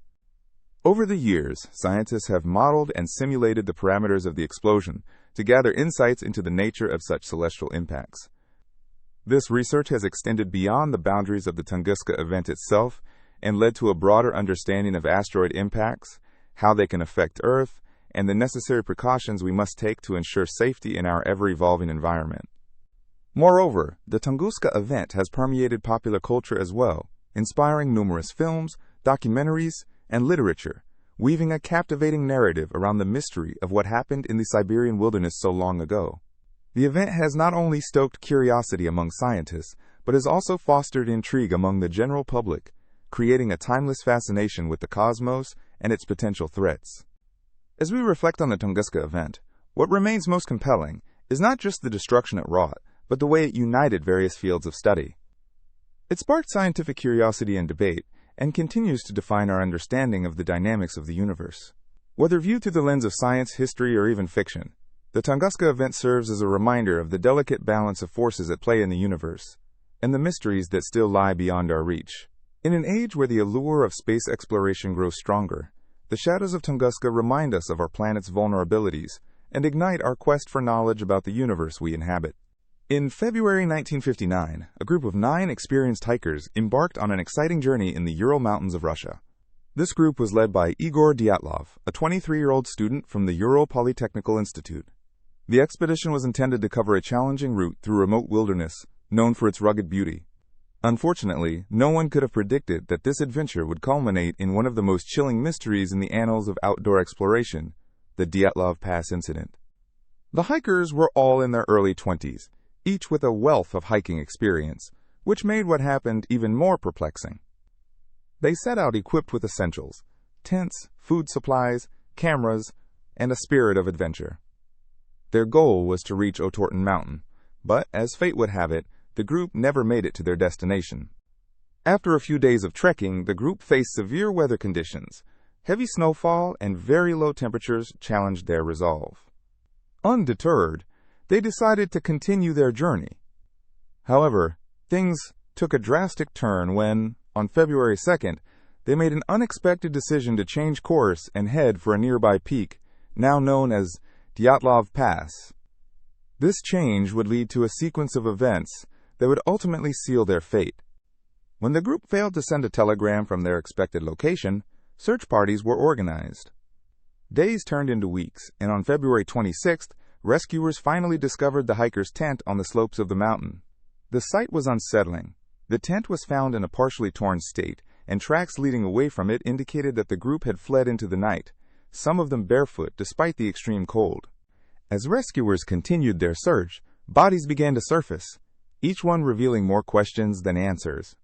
Over the years, scientists have modeled and simulated the parameters of the explosion to gather insights into the nature of such celestial impacts. This research has extended beyond the boundaries of the Tunguska event itself and led to a broader understanding of asteroid impacts, how they can affect Earth, and the necessary precautions we must take to ensure safety in our ever-evolving environment. Moreover, the Tunguska event has permeated popular culture as well, inspiring numerous films, documentaries, and literature, weaving a captivating narrative around the mystery of what happened in the Siberian wilderness so long ago. The event has not only stoked curiosity among scientists, but has also fostered intrigue among the general public, creating a timeless fascination with the cosmos and its potential threats. As we reflect on the Tunguska Event, what remains most compelling is not just the destruction it wrought, but the way it united various fields of study. It sparked scientific curiosity and debate, and continues to define our understanding of the dynamics of the universe. Whether viewed through the lens of science, history, or even fiction, the Tunguska Event serves as a reminder of the delicate balance of forces at play in the universe, and the mysteries that still lie beyond our reach. In an age where the allure of space exploration grows stronger, the shadows of Tunguska remind us of our planet's vulnerabilities and ignite our quest for knowledge about the universe we inhabit. In February 1959, a group of 9 experienced hikers embarked on an exciting journey in the Ural Mountains of Russia. This group was led by Igor Dyatlov, a 23-year-old student from the Ural Polytechnical Institute. The expedition was intended to cover a challenging route through remote wilderness, known for its rugged beauty. Unfortunately, no one could have predicted that this adventure would culminate in one of the most chilling mysteries in the annals of outdoor exploration, the Dyatlov Pass incident. The hikers were all in their early 20s, each with a wealth of hiking experience, which made what happened even more perplexing. They set out equipped with essentials: tents, food supplies, cameras, and a spirit of adventure. Their goal was to reach Otorten Mountain, but as fate would have it, the group never made it to their destination. After a few days of trekking, the group faced severe weather conditions. Heavy snowfall and very low temperatures challenged their resolve. Undeterred, they decided to continue their journey. However, things took a drastic turn when, on February 2nd, they made an unexpected decision to change course and head for a nearby peak, now known as Dyatlov Pass. This change would lead to a sequence of events that would ultimately seal their fate. When the group failed to send a telegram from their expected location, search parties were organized. Days turned into weeks, and on February 26th, rescuers finally discovered the hikers' tent on the slopes of the mountain. The sight was unsettling. The tent was found in a partially torn state, and tracks leading away from it indicated that the group had fled into the night, some of them barefoot despite the extreme cold. As rescuers continued their search, bodies began to surface, each one revealing more questions than answers.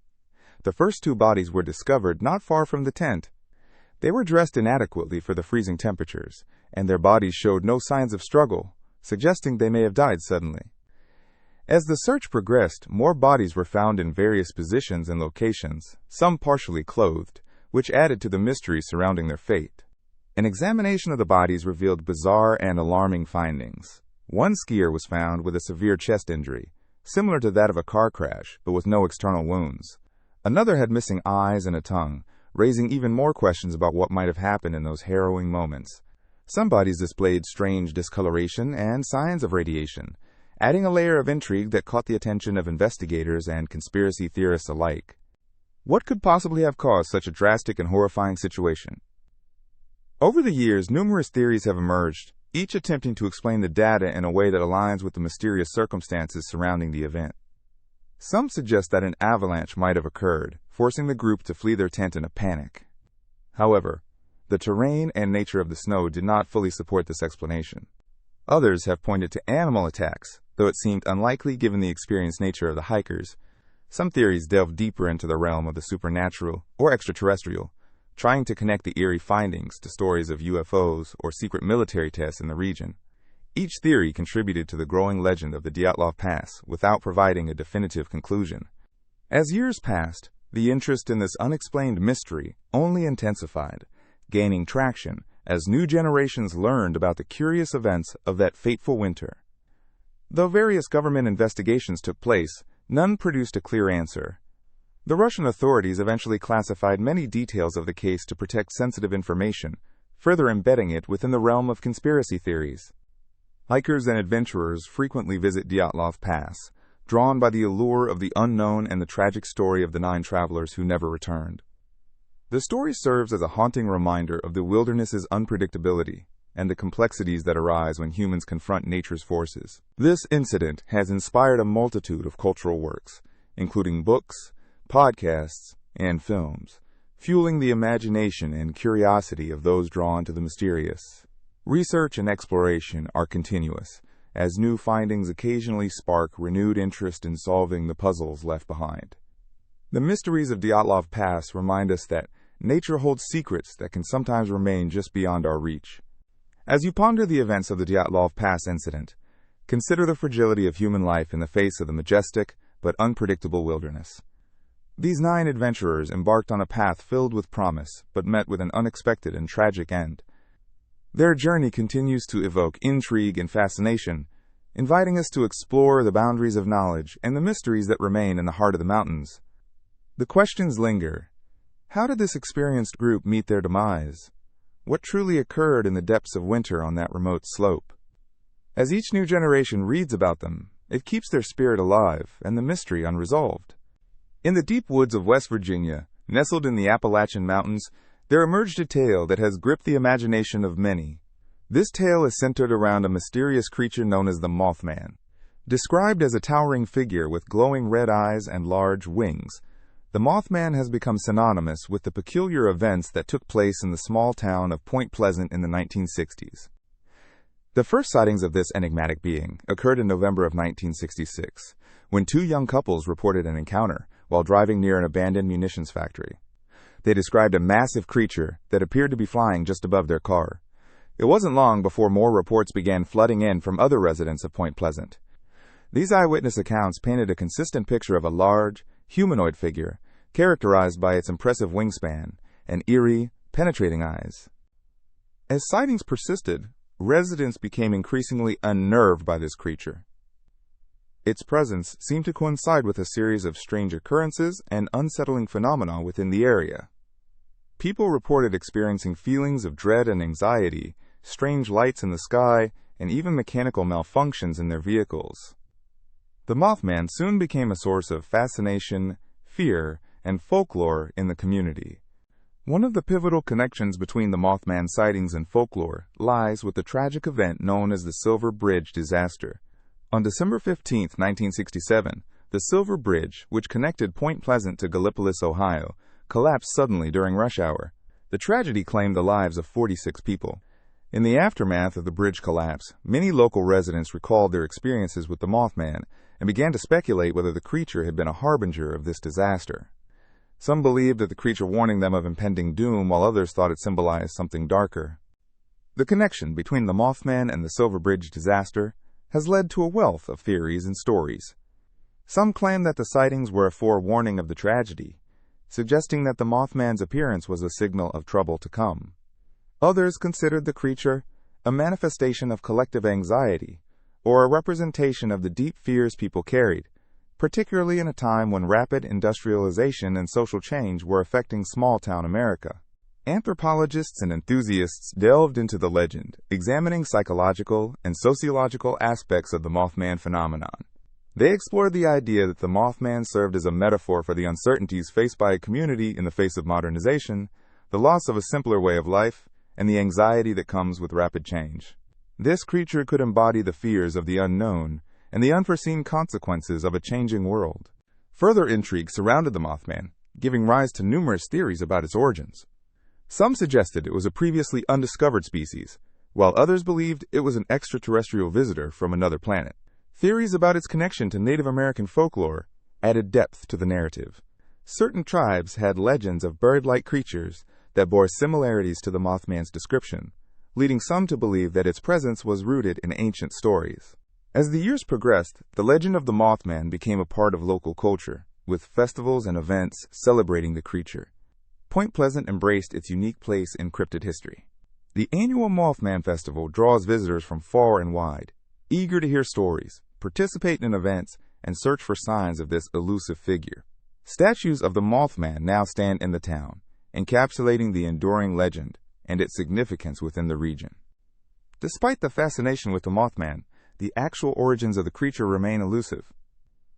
The first 2 bodies were discovered not far from the tent. They were dressed inadequately for the freezing temperatures, and their bodies showed no signs of struggle, suggesting they may have died suddenly. As the search progressed, more bodies were found in various positions and locations, some partially clothed, which added to the mystery surrounding their fate. An examination of the bodies revealed bizarre and alarming findings. One skier was found with a severe chest injury, similar to that of a car crash, but with no external wounds. Another had missing eyes and a tongue, raising even more questions about what might have happened in those harrowing moments. Some bodies displayed strange discoloration and signs of radiation, adding a layer of intrigue that caught the attention of investigators and conspiracy theorists alike. What could possibly have caused such a drastic and horrifying situation? Over the years, numerous theories have emerged, each attempting to explain the data in a way that aligns with the mysterious circumstances surrounding the event. Some suggest that an avalanche might have occurred, forcing the group to flee their tent in a panic. However, the terrain and nature of the snow did not fully support this explanation. Others have pointed to animal attacks, though it seemed unlikely given the experienced nature of the hikers. Some theories delve deeper into the realm of the supernatural or extraterrestrial, trying to connect the eerie findings to stories of UFOs or secret military tests in the region. Each theory contributed to the growing legend of the Dyatlov Pass without providing a definitive conclusion. As years passed, the interest in this unexplained mystery only intensified, gaining traction as new generations learned about the curious events of that fateful winter. Though various government investigations took place, none produced a clear answer. The Russian authorities eventually classified many details of the case to protect sensitive information, further embedding it within the realm of conspiracy theories. Hikers and adventurers frequently visit Dyatlov Pass, drawn by the allure of the unknown and the tragic story of the 9 travelers who never returned. The story serves as a haunting reminder of the wilderness's unpredictability and the complexities that arise when humans confront nature's forces. This incident has inspired a multitude of cultural works, including books, podcasts, and films, fueling the imagination and curiosity of those drawn to the mysterious. Research and exploration are continuous, as new findings occasionally spark renewed interest in solving the puzzles left behind. The mysteries of Dyatlov Pass remind us that nature holds secrets that can sometimes remain just beyond our reach. As you ponder the events of the Dyatlov Pass incident, consider the fragility of human life in the face of the majestic but unpredictable wilderness. These 9 adventurers embarked on a path filled with promise, but met with an unexpected and tragic end. Their journey continues to evoke intrigue and fascination, inviting us to explore the boundaries of knowledge and the mysteries that remain in the heart of the mountains. The questions linger. How did this experienced group meet their demise? What truly occurred in the depths of winter on that remote slope? As each new generation reads about them, it keeps their spirit alive and the mystery unresolved. In the deep woods of West Virginia, nestled in the Appalachian Mountains, there emerged a tale that has gripped the imagination of many. This tale is centered around a mysterious creature known as the Mothman. Described as a towering figure with glowing red eyes and large wings, the Mothman has become synonymous with the peculiar events that took place in the small town of Point Pleasant in the 1960s. The first sightings of this enigmatic being occurred in November of 1966, when 2 young couples reported an encounter while driving near an abandoned munitions factory. They described a massive creature that appeared to be flying just above their car. It wasn't long before more reports began flooding in from other residents of Point Pleasant. These eyewitness accounts painted a consistent picture of a large, humanoid figure, characterized by its impressive wingspan and eerie, penetrating eyes. As sightings persisted, residents became increasingly unnerved by this creature. Its presence seemed to coincide with a series of strange occurrences and unsettling phenomena within the area. People reported experiencing feelings of dread and anxiety, strange lights in the sky, and even mechanical malfunctions in their vehicles. The Mothman soon became a source of fascination, fear, and folklore in the community. One of the pivotal connections between the Mothman sightings and folklore lies with the tragic event known as the Silver Bridge disaster. On December 15, 1967, the Silver Bridge, which connected Point Pleasant to Gallipolis, Ohio, collapsed suddenly during rush hour. The tragedy claimed the lives of 46 people. In the aftermath of the bridge collapse, many local residents recalled their experiences with the Mothman and began to speculate whether the creature had been a harbinger of this disaster. Some believed that the creature warning them of impending doom, while others thought it symbolized something darker. The connection between the Mothman and the Silver Bridge disaster has led to a wealth of theories and stories. Some claim that the sightings were a forewarning of the tragedy, suggesting that the Mothman's appearance was a signal of trouble to come. Others considered the creature a manifestation of collective anxiety, or a representation of the deep fears people carried, particularly in a time when rapid industrialization and social change were affecting small-town America. Anthropologists and enthusiasts delved into the legend, examining psychological and sociological aspects of the Mothman phenomenon. They explored the idea that the Mothman served as a metaphor for the uncertainties faced by a community in the face of modernization, the loss of a simpler way of life, and the anxiety that comes with rapid change. This creature could embody the fears of the unknown and the unforeseen consequences of a changing world. Further intrigue surrounded the Mothman, giving rise to numerous theories about its origins. Some suggested it was a previously undiscovered species, while others believed it was an extraterrestrial visitor from another planet. Theories about its connection to Native American folklore added depth to the narrative. Certain tribes had legends of bird-like creatures that bore similarities to the Mothman's description, leading some to believe that its presence was rooted in ancient stories. As the years progressed, the legend of the Mothman became a part of local culture, with festivals and events celebrating the creature. Point Pleasant embraced its unique place in cryptid history. The annual Mothman Festival draws visitors from far and wide, eager to hear stories, participate in events, and search for signs of this elusive figure. Statues of the Mothman now stand in the town, encapsulating the enduring legend and its significance within the region. Despite the fascination with the Mothman, the actual origins of the creature remain elusive.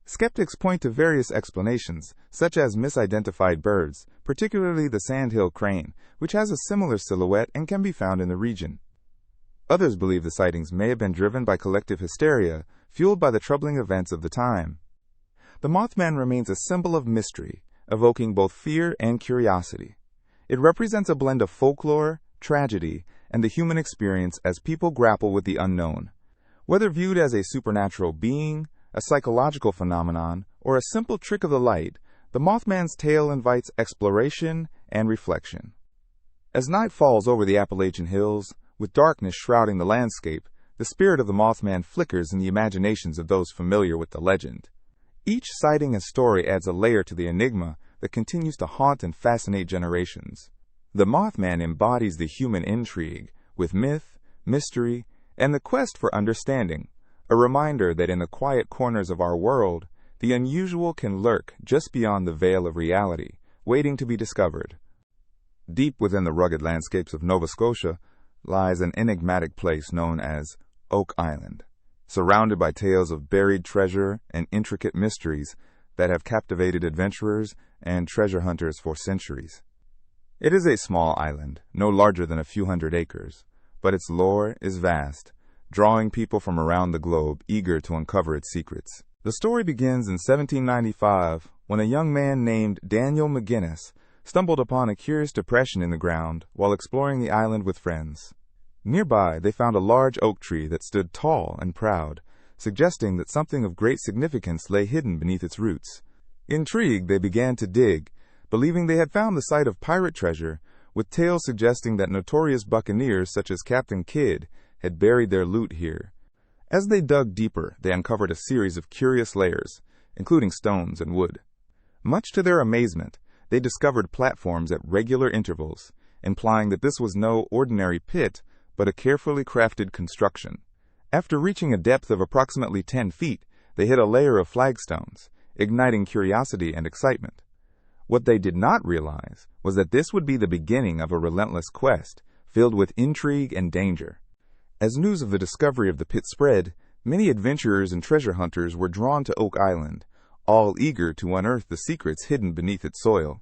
Skeptics point to various explanations, such as misidentified birds, particularly the sandhill crane, which has a similar silhouette and can be found in the region. Others believe the sightings may have been driven by collective hysteria, fueled by the troubling events of the time. The Mothman remains a symbol of mystery, evoking both fear and curiosity. It represents a blend of folklore, tragedy, and the human experience as people grapple with the unknown. Whether viewed as a supernatural being, a psychological phenomenon, or a simple trick of the light, the Mothman's tale invites exploration and reflection. As night falls over the Appalachian hills, with darkness shrouding the landscape, the spirit of the Mothman flickers in the imaginations of those familiar with the legend. Each sighting and story adds a layer to the enigma that continues to haunt and fascinate generations. The Mothman embodies the human intrigue, with myth, mystery, and the quest for understanding, a reminder that in the quiet corners of our world, the unusual can lurk just beyond the veil of reality, waiting to be discovered. Deep within the rugged landscapes of Nova Scotia lies an enigmatic place known as Oak Island, surrounded by tales of buried treasure and intricate mysteries that have captivated adventurers and treasure hunters for centuries. It is a small island, no larger than a few hundred acres, but its lore is vast, drawing people from around the globe eager to uncover its secrets. The story begins in 1795 when a young man named Daniel McGinnis stumbled upon a curious depression in the ground while exploring the island with friends. Nearby, they found a large oak tree that stood tall and proud, suggesting that something of great significance lay hidden beneath its roots. Intrigued, they began to dig, believing they had found the site of pirate treasure, with tales suggesting that notorious buccaneers such as Captain Kidd had buried their loot here. As they dug deeper, they uncovered a series of curious layers, including stones and wood. Much to their amazement, they discovered platforms at regular intervals, implying that this was no ordinary pit, but a carefully crafted construction. After reaching a depth of approximately 10 feet, they hit a layer of flagstones, igniting curiosity and excitement. What they did not realize was that this would be the beginning of a relentless quest, filled with intrigue and danger. As news of the discovery of the pit spread, many adventurers and treasure hunters were drawn to Oak Island, all eager to unearth the secrets hidden beneath its soil.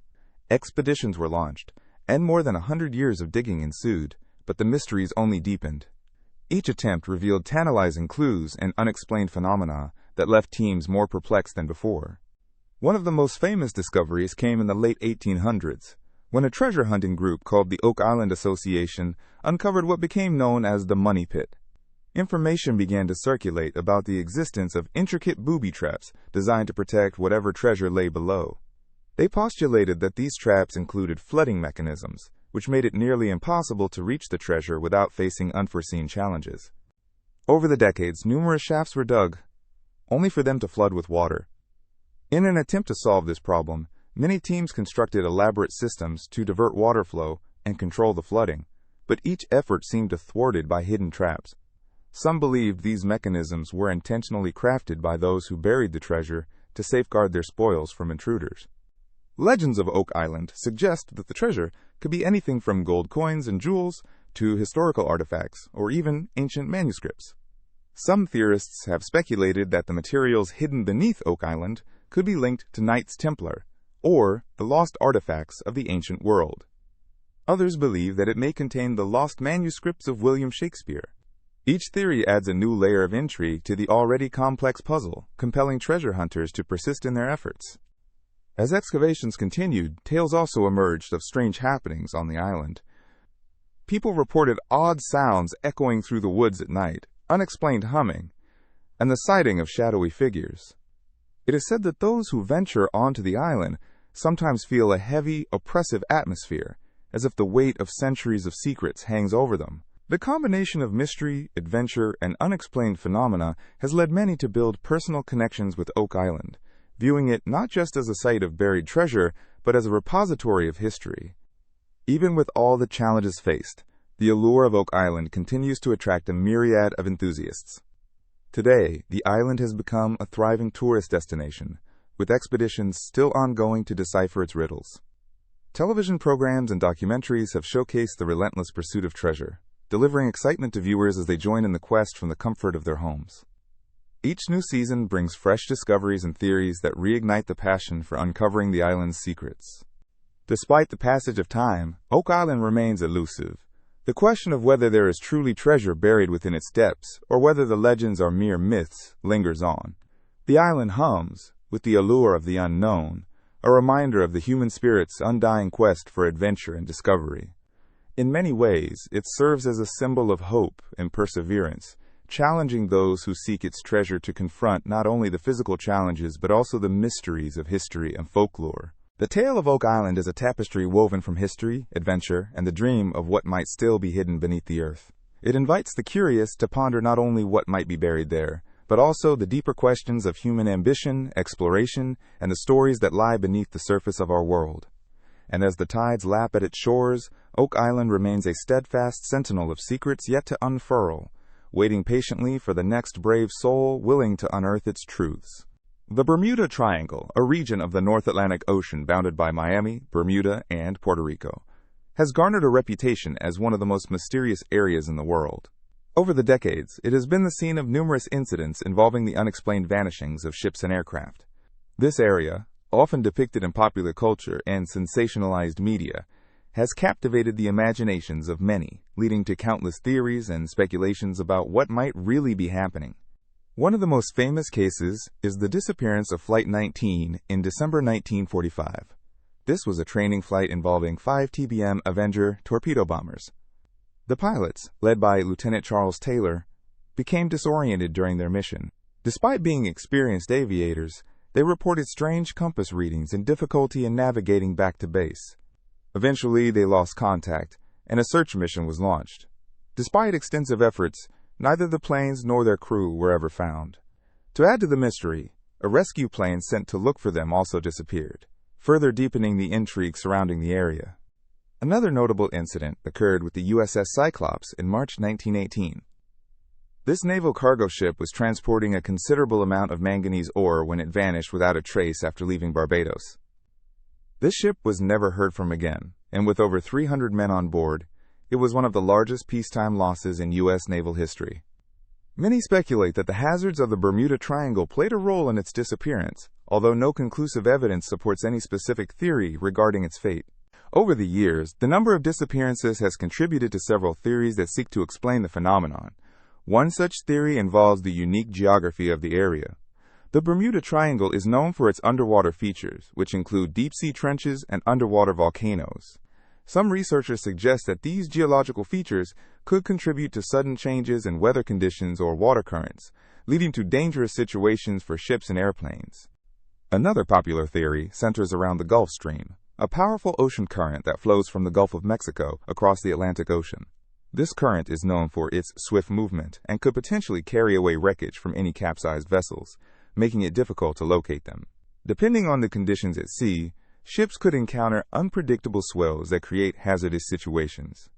Expeditions were launched, and more than 100 years of digging ensued, but the mysteries only deepened. Each attempt revealed tantalizing clues and unexplained phenomena that left teams more perplexed than before. One of the most famous discoveries came in the late 1800s, when a treasure hunting group called the Oak Island Association uncovered what became known as the Money Pit. Information began to circulate about the existence of intricate booby traps designed to protect whatever treasure lay below. They postulated that these traps included flooding mechanisms, which made it nearly impossible to reach the treasure without facing unforeseen challenges. Over the decades, numerous shafts were dug, only for them to flood with water. In an attempt to solve this problem, many teams constructed elaborate systems to divert water flow and control the flooding, but each effort seemed thwarted by hidden traps. Some believed these mechanisms were intentionally crafted by those who buried the treasure to safeguard their spoils from intruders. Legends of Oak Island suggest that the treasure could be anything from gold coins and jewels to historical artifacts or even ancient manuscripts. Some theorists have speculated that the materials hidden beneath Oak Island could be linked to Knights Templar, or the lost artifacts of the ancient world. Others believe that it may contain the lost manuscripts of William Shakespeare. Each theory adds a new layer of intrigue to the already complex puzzle, compelling treasure hunters to persist in their efforts. As excavations continued, tales also emerged of strange happenings on the island. People reported odd sounds echoing through the woods at night, unexplained humming, and the sighting of shadowy figures. It is said that those who venture onto the island sometimes feel a heavy, oppressive atmosphere, as if the weight of centuries of secrets hangs over them. The combination of mystery, adventure, and unexplained phenomena has led many to build personal connections with Oak Island, viewing it not just as a site of buried treasure, but as a repository of history. Even with all the challenges faced, the allure of Oak Island continues to attract a myriad of enthusiasts. Today, the island has become a thriving tourist destination, with expeditions still ongoing to decipher its riddles. Television programs and documentaries have showcased the relentless pursuit of treasure, delivering excitement to viewers as they join in the quest from the comfort of their homes. Each new season brings fresh discoveries and theories that reignite the passion for uncovering the island's secrets. Despite the passage of time, Oak Island remains elusive. The question of whether there is truly treasure buried within its depths, or whether the legends are mere myths, lingers on. The island hums, with the allure of the unknown, a reminder of the human spirit's undying quest for adventure and discovery. In many ways, it serves as a symbol of hope and perseverance, challenging those who seek its treasure to confront not only the physical challenges but also the mysteries of history and folklore. The tale of Oak Island is a tapestry woven from history, adventure, and the dream of what might still be hidden beneath the earth. It invites the curious to ponder not only what might be buried there, but also the deeper questions of human ambition, exploration, and the stories that lie beneath the surface of our world. And as the tides lap at its shores, Oak Island remains a steadfast sentinel of secrets yet to unfurl, waiting patiently for the next brave soul willing to unearth its truths. The Bermuda Triangle, a region of the North Atlantic Ocean bounded by Miami, Bermuda, and Puerto Rico, has garnered a reputation as one of the most mysterious areas in the world. Over the decades, it has been the scene of numerous incidents involving the unexplained vanishings of ships and aircraft. This area, often depicted in popular culture and sensationalized media, has captivated the imaginations of many, leading to countless theories and speculations about what might really be happening. One of the most famous cases is the disappearance of Flight 19 in December 1945. This was a training flight involving 5 TBM Avenger torpedo bombers. The pilots, led by Lieutenant Charles Taylor, became disoriented during their mission. Despite being experienced aviators, they reported strange compass readings and difficulty in navigating back to base. Eventually, they lost contact, and a search mission was launched. Despite extensive efforts, neither the planes nor their crew were ever found. To add to the mystery, a rescue plane sent to look for them also disappeared, further deepening the intrigue surrounding the area. Another notable incident occurred with the USS Cyclops in March 1918. This naval cargo ship was transporting a considerable amount of manganese ore when it vanished without a trace after leaving Barbados. This ship was never heard from again, and with over 300 men on board, it was one of the largest peacetime losses in U.S. naval history. Many speculate that the hazards of the Bermuda Triangle played a role in its disappearance, although no conclusive evidence supports any specific theory regarding its fate. Over the years, the number of disappearances has contributed to several theories that seek to explain the phenomenon. One such theory involves the unique geography of the area. The Bermuda Triangle is known for its underwater features, which include deep-sea trenches and underwater volcanoes. Some researchers suggest that these geological features could contribute to sudden changes in weather conditions or water currents, leading to dangerous situations for ships and airplanes. Another popular theory centers around the Gulf Stream, a powerful ocean current that flows from the Gulf of Mexico across the Atlantic Ocean. This current is known for its swift movement and could potentially carry away wreckage from any capsized vessels, making it difficult to locate them. Depending on the conditions at sea, ships could encounter unpredictable swells that create hazardous situations.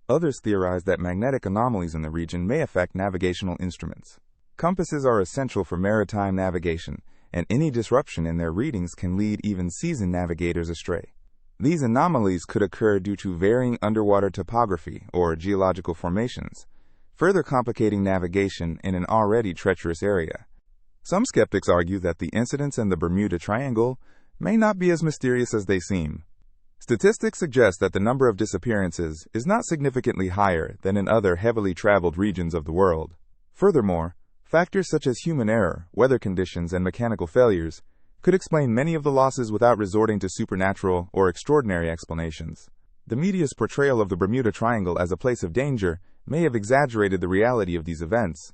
Others theorize that magnetic anomalies in the region may affect navigational instruments. Compasses are essential for maritime navigation, and any disruption in their readings can lead even seasoned navigators astray. These anomalies could occur due to varying underwater topography or geological formations, further complicating navigation in an already treacherous area. Some skeptics argue that the incidents in the Bermuda Triangle may not be as mysterious as they seem. Statistics suggest that the number of disappearances is not significantly higher than in other heavily traveled regions of the world. Furthermore, factors such as human error, weather conditions, and mechanical failures could explain many of the losses without resorting to supernatural or extraordinary explanations. The media's portrayal of the Bermuda Triangle as a place of danger may have exaggerated the reality of these events.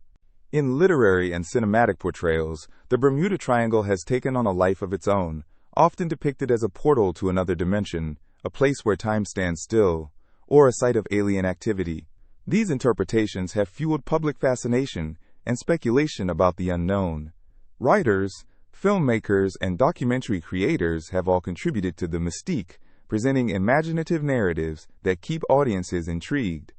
In literary and cinematic portrayals, the Bermuda Triangle has taken on a life of its own, often depicted as a portal to another dimension, a place where time stands still, or a site of alien activity. These interpretations have fueled public fascination and speculation about the unknown. Writers, filmmakers, and documentary creators have all contributed to the mystique, presenting imaginative narratives that keep audiences intrigued.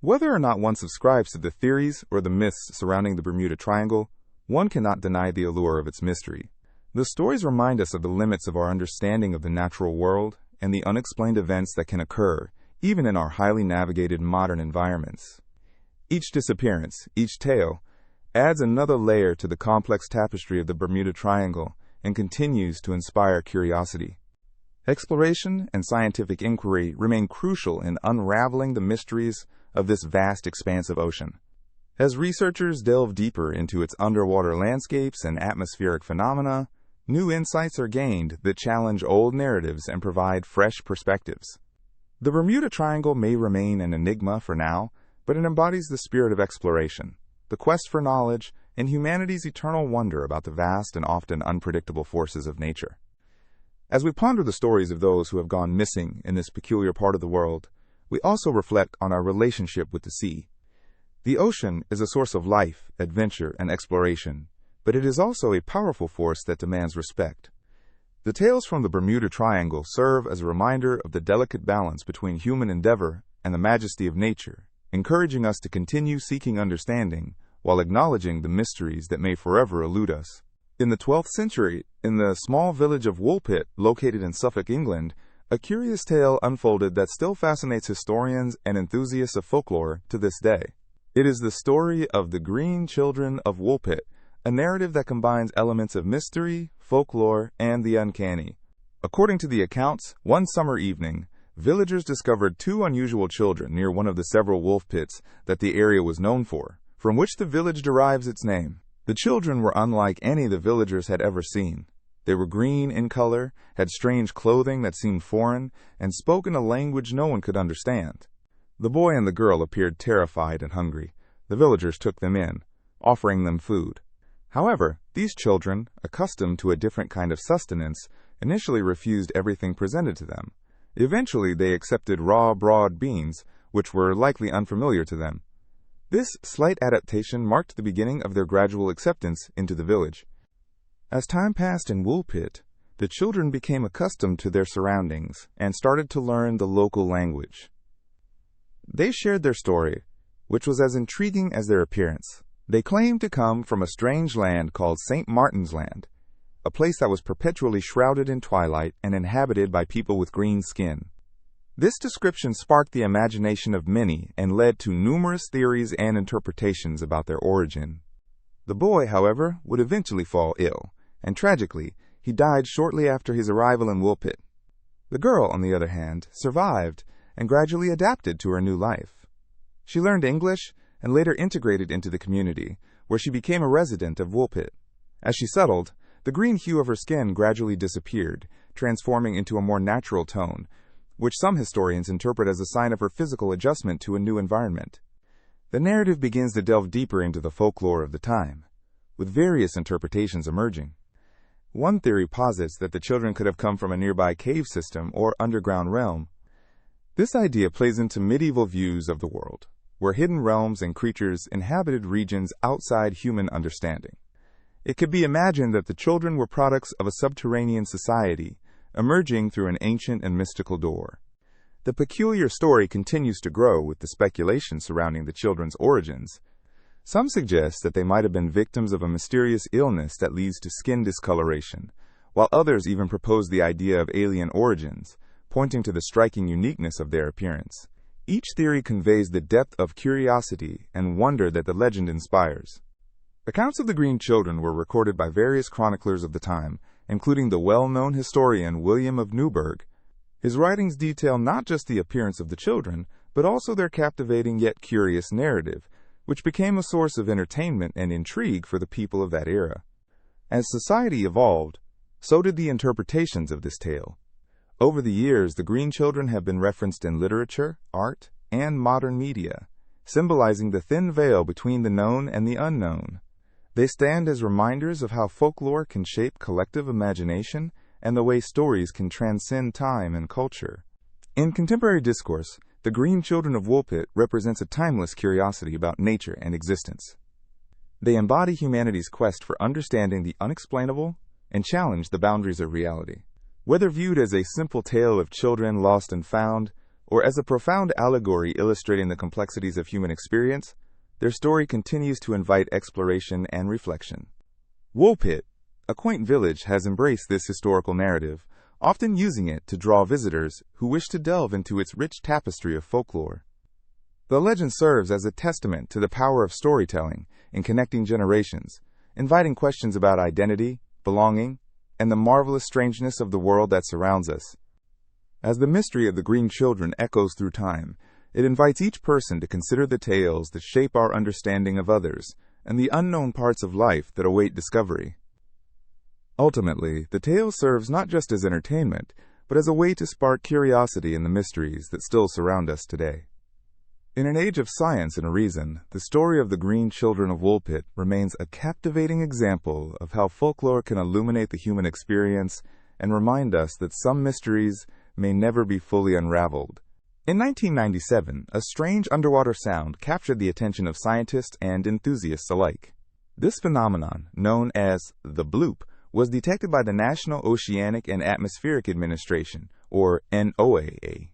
Whether or not one subscribes to the theories or the myths surrounding the Bermuda Triangle, one cannot deny the allure of its mystery. The stories remind us of the limits of our understanding of the natural world and the unexplained events that can occur, even in our highly navigated modern environments. Each disappearance, each tale, adds another layer to the complex tapestry of the Bermuda Triangle and continues to inspire curiosity. Exploration and scientific inquiry remain crucial in unraveling the mysteries of this vast expanse of ocean. As researchers delve deeper into its underwater landscapes and atmospheric phenomena, new insights are gained that challenge old narratives and provide fresh perspectives. The Bermuda Triangle may remain an enigma for now, but it embodies the spirit of exploration. the quest for knowledge, and humanity's eternal wonder about the vast and often unpredictable forces of nature. As we ponder the stories of those who have gone missing in this peculiar part of the world, we also reflect on our relationship with the sea. The ocean is a source of life, adventure, and exploration, but it is also a powerful force that demands respect. The tales from the Bermuda Triangle serve as a reminder of the delicate balance between human endeavor and the majesty of nature, encouraging us to continue seeking understanding while acknowledging the mysteries that may forever elude us. In the 12th century, in the small village of Woolpit, located in Suffolk, England, a curious tale unfolded that still fascinates historians and enthusiasts of folklore to this day. It is the story of the Green Children of Woolpit, a narrative that combines elements of mystery, folklore, and the uncanny. According to the accounts, one summer evening, villagers discovered two unusual children near one of the several wolf pits that the area was known for, from which the village derives its name. The children were unlike any the villagers had ever seen. They were green in color, had strange clothing that seemed foreign, and spoke in a language no one could understand. The boy and the girl appeared terrified and hungry. The villagers took them in, offering them food. However, these children, accustomed to a different kind of sustenance, initially refused everything presented to them. Eventually, they accepted raw, broad beans, which were likely unfamiliar to them. This slight adaptation marked the beginning of their gradual acceptance into the village. As time passed in Woolpit, the children became accustomed to their surroundings and started to learn the local language. They shared their story, which was as intriguing as their appearance. They claimed to come from a strange land called St. Martin's Land, a place that was perpetually shrouded in twilight and inhabited by people with green skin. This description sparked the imagination of many and led to numerous theories and interpretations about their origin. The boy, however, would eventually fall ill, and tragically, he died shortly after his arrival in Woolpit. The girl, on the other hand, survived and gradually adapted to her new life. She learned English and later integrated into the community, where she became a resident of Woolpit. As she settled, the green hue of her skin gradually disappeared, transforming into a more natural tone, which some historians interpret as a sign of her physical adjustment to a new environment. The narrative begins to delve deeper into the folklore of the time, with various interpretations emerging. One theory posits that the children could have come from a nearby cave system or underground realm. This idea plays into medieval views of the world, where hidden realms and creatures inhabited regions outside human understanding. It could be imagined that the children were products of a subterranean society, emerging through an ancient and mystical door. The peculiar story continues to grow with the speculation surrounding the children's origins. Some suggest that they might have been victims of a mysterious illness that leads to skin discoloration, while others even propose the idea of alien origins, pointing to the striking uniqueness of their appearance. Each theory conveys the depth of curiosity and wonder that the legend inspires. Accounts of the Green Children were recorded by various chroniclers of the time, including the well-known historian William of Newburgh. His writings detail not just the appearance of the children, but also their captivating yet curious narrative, which became a source of entertainment and intrigue for the people of that era. As society evolved, so did the interpretations of this tale. Over the years, the Green Children have been referenced in literature, art, and modern media, symbolizing the thin veil between the known and the unknown. They stand as reminders of how folklore can shape collective imagination and the way stories can transcend time and culture. In contemporary discourse, the Green Children of Woolpit represents a timeless curiosity about nature and existence. They embody humanity's quest for understanding the unexplainable and challenge the boundaries of reality. Whether viewed as a simple tale of children lost and found, or as a profound allegory illustrating the complexities of human experience, their story continues to invite exploration and reflection. Woolpit, a quaint village, has embraced this historical narrative, often using it to draw visitors who wish to delve into its rich tapestry of folklore. The legend serves as a testament to the power of storytelling in connecting generations, inviting questions about identity, belonging, and the marvelous strangeness of the world that surrounds us. As the mystery of the Green Children echoes through time, it invites each person to consider the tales that shape our understanding of others and the unknown parts of life that await discovery. Ultimately, the tale serves not just as entertainment, but as a way to spark curiosity in the mysteries that still surround us today. In an age of science and reason, the story of the Green Children of Woolpit remains a captivating example of how folklore can illuminate the human experience and remind us that some mysteries may never be fully unraveled. In 1997, a strange underwater sound captured the attention of scientists and enthusiasts alike. This phenomenon, known as the bloop, was detected by the National Oceanic and Atmospheric Administration, or NOAA.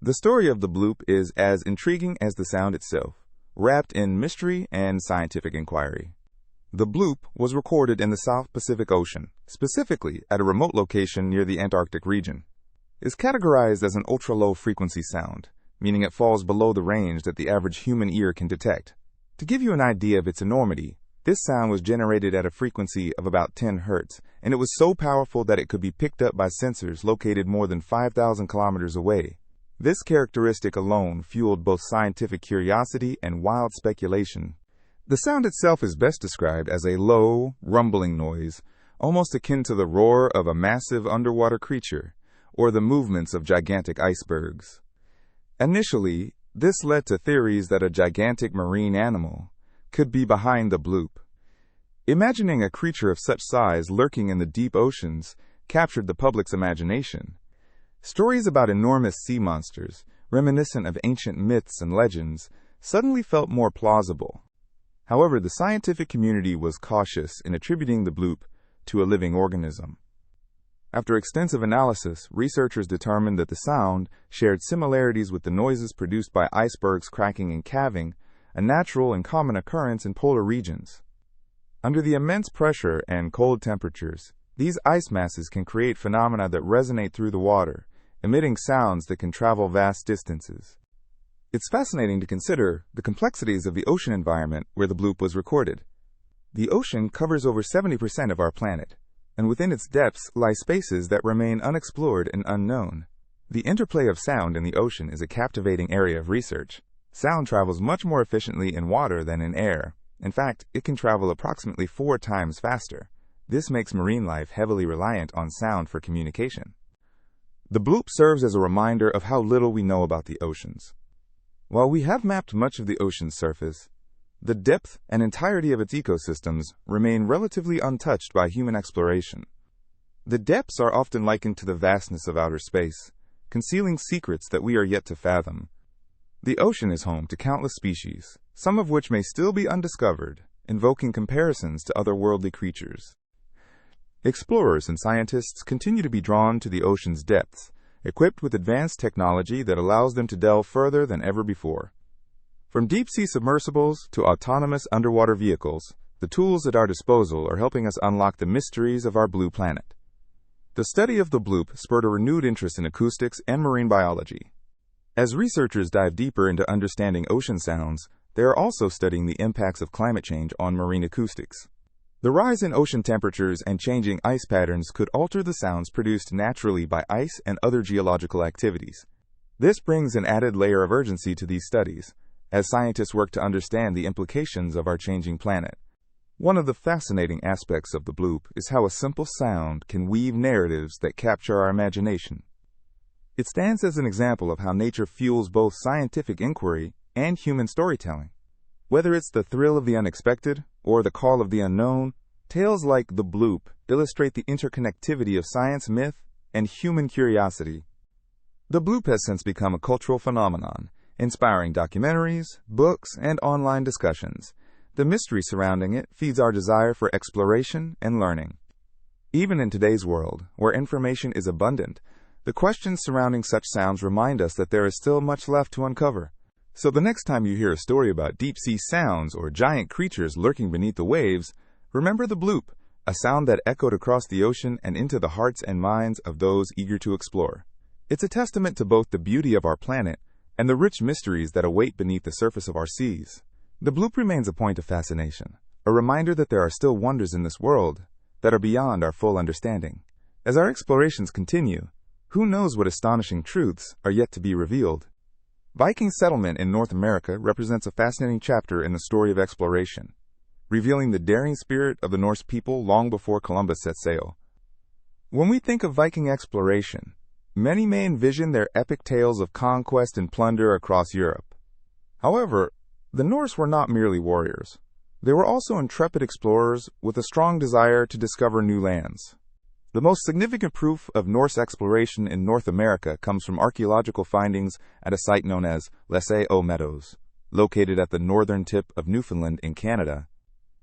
The story of the bloop is as intriguing as the sound itself, wrapped in mystery and scientific inquiry. The bloop was recorded in the South Pacific Ocean, specifically at a remote location near the Antarctic region. It is categorized as an ultra-low frequency sound, meaning it falls below the range that the average human ear can detect. To give you an idea of its enormity, this sound was generated at a frequency of about 10 Hz, and it was so powerful that it could be picked up by sensors located more than 5,000 kilometers away. This characteristic alone fueled both scientific curiosity and wild speculation. The sound itself is best described as a low, rumbling noise, almost akin to the roar of a massive underwater creature, or the movements of gigantic icebergs. Initially, this led to theories that a gigantic marine animal could be behind the bloop. Imagining a creature of such size lurking in the deep oceans captured the public's imagination. Stories about enormous sea monsters, reminiscent of ancient myths and legends, suddenly felt more plausible. However, the scientific community was cautious in attributing the bloop to a living organism. After extensive analysis, researchers determined that the sound shared similarities with the noises produced by icebergs cracking and calving, a natural and common occurrence in polar regions. Under the immense pressure and cold temperatures, these ice masses can create phenomena that resonate through the water, emitting sounds that can travel vast distances. It's fascinating to consider the complexities of the ocean environment where the bloop was recorded. The ocean covers over 70% of our planet, and within its depths lie spaces that remain unexplored and unknown. The interplay of sound in the ocean is a captivating area of research. Sound travels much more efficiently in water than in air. In fact, it can travel approximately 4 times faster. This makes marine life heavily reliant on sound for communication. The bloop serves as a reminder of how little we know about the oceans. While we have mapped much of the ocean's surface, the depth and entirety of its ecosystems remain relatively untouched by human exploration. The depths are often likened to the vastness of outer space, concealing secrets that we are yet to fathom. The ocean is home to countless species, some of which may still be undiscovered, invoking comparisons to otherworldly creatures. Explorers and scientists continue to be drawn to the ocean's depths, equipped with advanced technology that allows them to delve further than ever before. From deep-sea submersibles to autonomous underwater vehicles, the tools at our disposal are helping us unlock the mysteries of our blue planet. The study of the bloop spurred a renewed interest in acoustics and marine biology. As researchers dive deeper into understanding ocean sounds, they are also studying the impacts of climate change on marine acoustics. The rise in ocean temperatures and changing ice patterns could alter the sounds produced naturally by ice and other geological activities. This brings an added layer of urgency to these studies, as scientists work to understand the implications of our changing planet. One of the fascinating aspects of the bloop is how a simple sound can weave narratives that capture our imagination. It stands as an example of how nature fuels both scientific inquiry and human storytelling. Whether it's the thrill of the unexpected or the call of the unknown, tales like the bloop illustrate the interconnectivity of science, myth, and human curiosity. The bloop has since become a cultural phenomenon, inspiring documentaries, books, and online discussions. The mystery surrounding it feeds our desire for exploration and learning. Even in today's world, where information is abundant, the questions surrounding such sounds remind us that there is still much left to uncover. So the next time you hear a story about deep-sea sounds or giant creatures lurking beneath the waves, remember the bloop, a sound that echoed across the ocean and into the hearts and minds of those eager to explore. It's a testament to both the beauty of our planet and the rich mysteries that await beneath the surface of our seas. The bloop remains a point of fascination, a reminder that there are still wonders in this world that are beyond our full understanding. As our explorations continue, who knows what astonishing truths are yet to be revealed. Viking settlement in North America represents a fascinating chapter in the story of exploration, revealing the daring spirit of the Norse people long before Columbus set sail. When we think of Viking exploration, many may envision their epic tales of conquest and plunder across Europe. However, the Norse were not merely warriors. They were also intrepid explorers with a strong desire to discover new lands. The most significant proof of Norse exploration in North America comes from archaeological findings at a site known as Les aux Meadows, located at the northern tip of Newfoundland in Canada.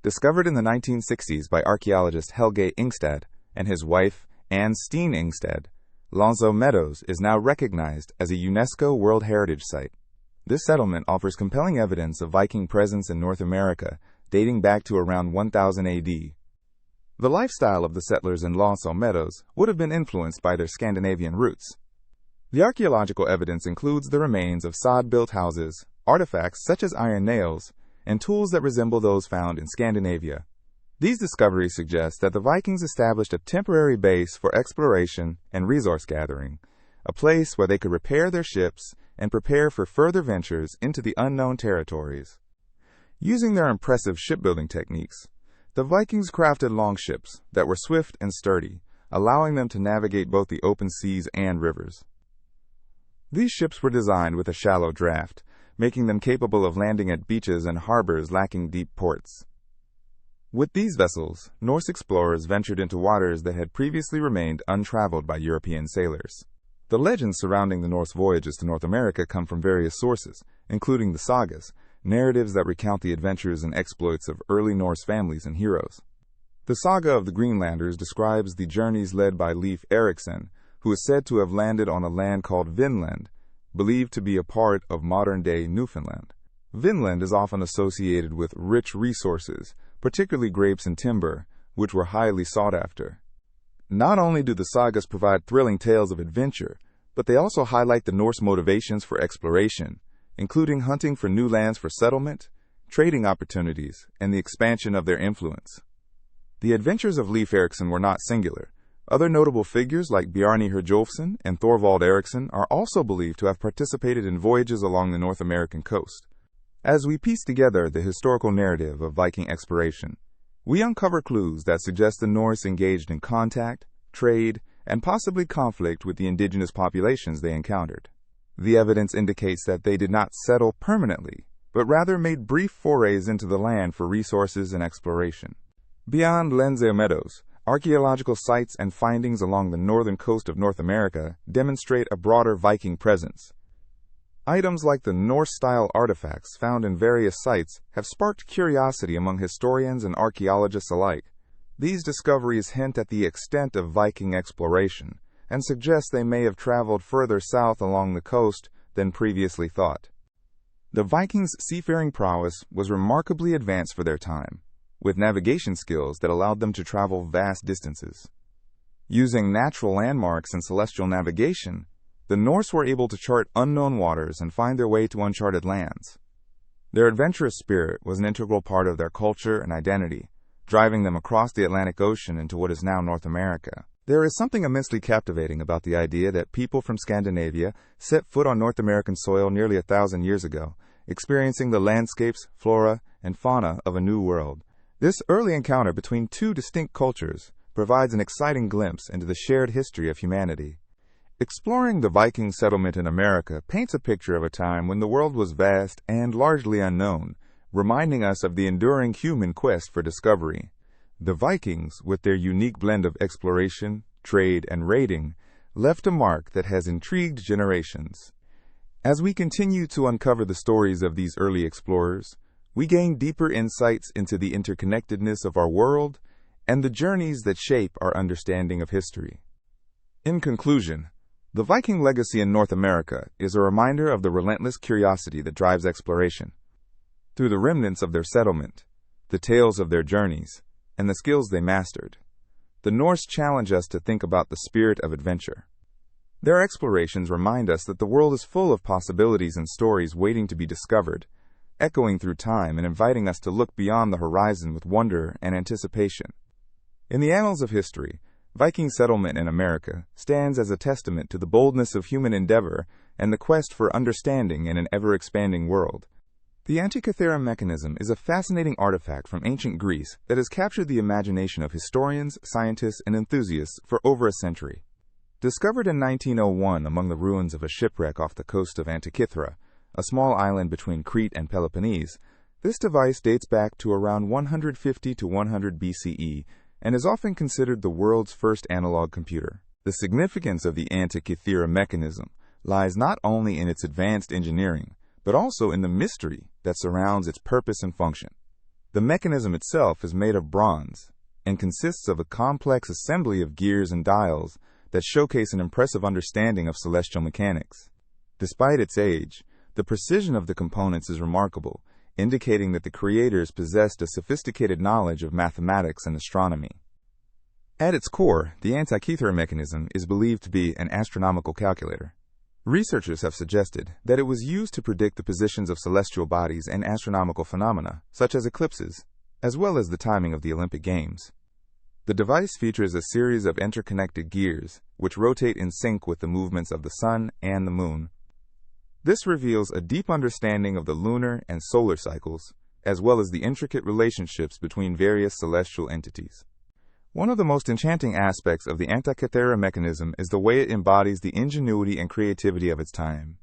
Discovered in the 1960s by archaeologist Helge Ingstad and his wife, Anne Steen Ingstad, Les aux Meadows is now recognized as a UNESCO World Heritage Site. This settlement offers compelling evidence of Viking presence in North America, dating back to around 1000 AD. The lifestyle of the settlers in Les aux Meadows would have been influenced by their Scandinavian roots. The archaeological evidence includes the remains of sod-built houses, artifacts such as iron nails, and tools that resemble those found in Scandinavia. These discoveries suggest that the Vikings established a temporary base for exploration and resource gathering, a place where they could repair their ships and prepare for further ventures into the unknown territories. Using their impressive shipbuilding techniques, the Vikings crafted longships that were swift and sturdy, allowing them to navigate both the open seas and rivers. These ships were designed with a shallow draft, making them capable of landing at beaches and harbors lacking deep ports. With these vessels, Norse explorers ventured into waters that had previously remained untraveled by European sailors. The legends surrounding the Norse voyages to North America come from various sources, including the sagas, narratives that recount the adventures and exploits of early Norse families and heroes. The saga of the Greenlanders describes the journeys led by Leif Erikson, who is said to have landed on a land called Vinland, believed to be a part of modern-day Newfoundland. Vinland is often associated with rich resources, particularly grapes and timber, which were highly sought after. Not only do the sagas provide thrilling tales of adventure, but they also highlight the Norse motivations for exploration, including hunting for new lands for settlement, trading opportunities, and the expansion of their influence. The adventures of Leif Erikson were not singular. Other notable figures like Bjarni Herjolfsson and Thorvald Eriksson are also believed to have participated in voyages along the North American coast. As we piece together the historical narrative of Viking exploration, we uncover clues that suggest the Norse engaged in contact, trade, and possibly conflict with the indigenous populations they encountered. The evidence indicates that they did not settle permanently, but rather made brief forays into the land for resources and exploration. Beyond Les aux Meadows, archaeological sites and findings along the northern coast of North America demonstrate a broader Viking presence. Items like the Norse-style artifacts found in various sites have sparked curiosity among historians and archaeologists alike. These discoveries hint at the extent of Viking exploration, and suggest they may have traveled further south along the coast than previously thought. The Vikings' seafaring prowess was remarkably advanced for their time, with navigation skills that allowed them to travel vast distances. Using natural landmarks and celestial navigation, the Norse were able to chart unknown waters and find their way to uncharted lands. Their adventurous spirit was an integral part of their culture and identity, driving them across the Atlantic Ocean into what is now North America. There is something immensely captivating about the idea that people from Scandinavia set foot on North American soil nearly 1,000 years ago, experiencing the landscapes, flora, and fauna of a new world. This early encounter between two distinct cultures provides an exciting glimpse into the shared history of humanity. Exploring the Viking settlement in America paints a picture of a time when the world was vast and largely unknown, reminding us of the enduring human quest for discovery. The Vikings, with their unique blend of exploration, trade, and raiding, left a mark that has intrigued generations. As we continue to uncover the stories of these early explorers, we gain deeper insights into the interconnectedness of our world and the journeys that shape our understanding of history. In conclusion, the Viking legacy in North America is a reminder of the relentless curiosity that drives exploration. Through the remnants of their settlement, the tales of their journeys, and the skills they mastered, the Norse challenge us to think about the spirit of adventure. Their explorations remind us that the world is full of possibilities and stories waiting to be discovered, echoing through time and inviting us to look beyond the horizon with wonder and anticipation. In the annals of history, Viking settlement in America stands as a testament to the boldness of human endeavor and the quest for understanding in an ever-expanding world. The Antikythera Mechanism is a fascinating artifact from ancient Greece that has captured the imagination of historians, scientists, and enthusiasts for over a century. Discovered in 1901 among the ruins of a shipwreck off the coast of Antikythera, a small island between Crete and Peloponnese. This device dates back to around 150 to 100 BCE and is often considered the world's first analog computer. The significance of the Antikythera Mechanism lies not only in its advanced engineering, but also in the mystery that surrounds its purpose and function. The mechanism itself is made of bronze and consists of a complex assembly of gears and dials that showcase an impressive understanding of celestial mechanics. Despite its age, the precision of the components is remarkable, indicating that the creators possessed a sophisticated knowledge of mathematics and astronomy. At its core, the Antikythera Mechanism is believed to be an astronomical calculator. Researchers have suggested that it was used to predict the positions of celestial bodies and astronomical phenomena, such as eclipses, as well as the timing of the Olympic Games. The device features a series of interconnected gears, which rotate in sync with the movements of the Sun and the Moon. This reveals a deep understanding of the lunar and solar cycles, as well as the intricate relationships between various celestial entities. One of the most enchanting aspects of the Antikythera Mechanism is the way it embodies the ingenuity and creativity of its time.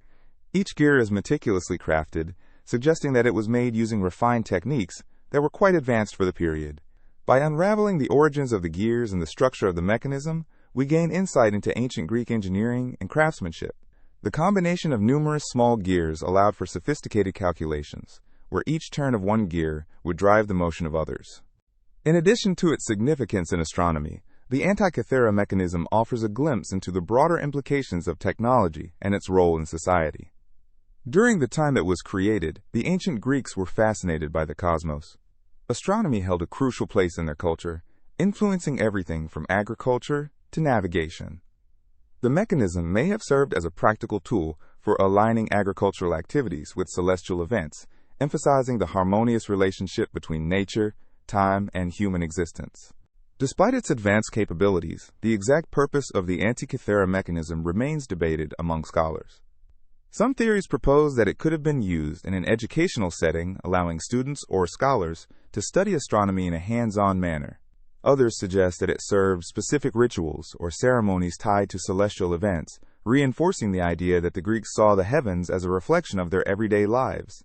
Each gear is meticulously crafted, suggesting that it was made using refined techniques that were quite advanced for the period. By unraveling the origins of the gears and the structure of the mechanism, we gain insight into ancient Greek engineering and craftsmanship. The combination of numerous small gears allowed for sophisticated calculations, where each turn of one gear would drive the motion of others. In addition to its significance in astronomy, the Antikythera Mechanism offers a glimpse into the broader implications of technology and its role in society. During the time it was created, the ancient Greeks were fascinated by the cosmos. Astronomy held a crucial place in their culture, influencing everything from agriculture to navigation. The mechanism may have served as a practical tool for aligning agricultural activities with celestial events, emphasizing the harmonious relationship between nature, time, and human existence. Despite its advanced capabilities, the exact purpose of the Antikythera Mechanism remains debated among scholars. Some theories propose that it could have been used in an educational setting, allowing students or scholars to study astronomy in a hands-on manner. Others suggest that it served specific rituals or ceremonies tied to celestial events, reinforcing the idea that the Greeks saw the heavens as a reflection of their everyday lives.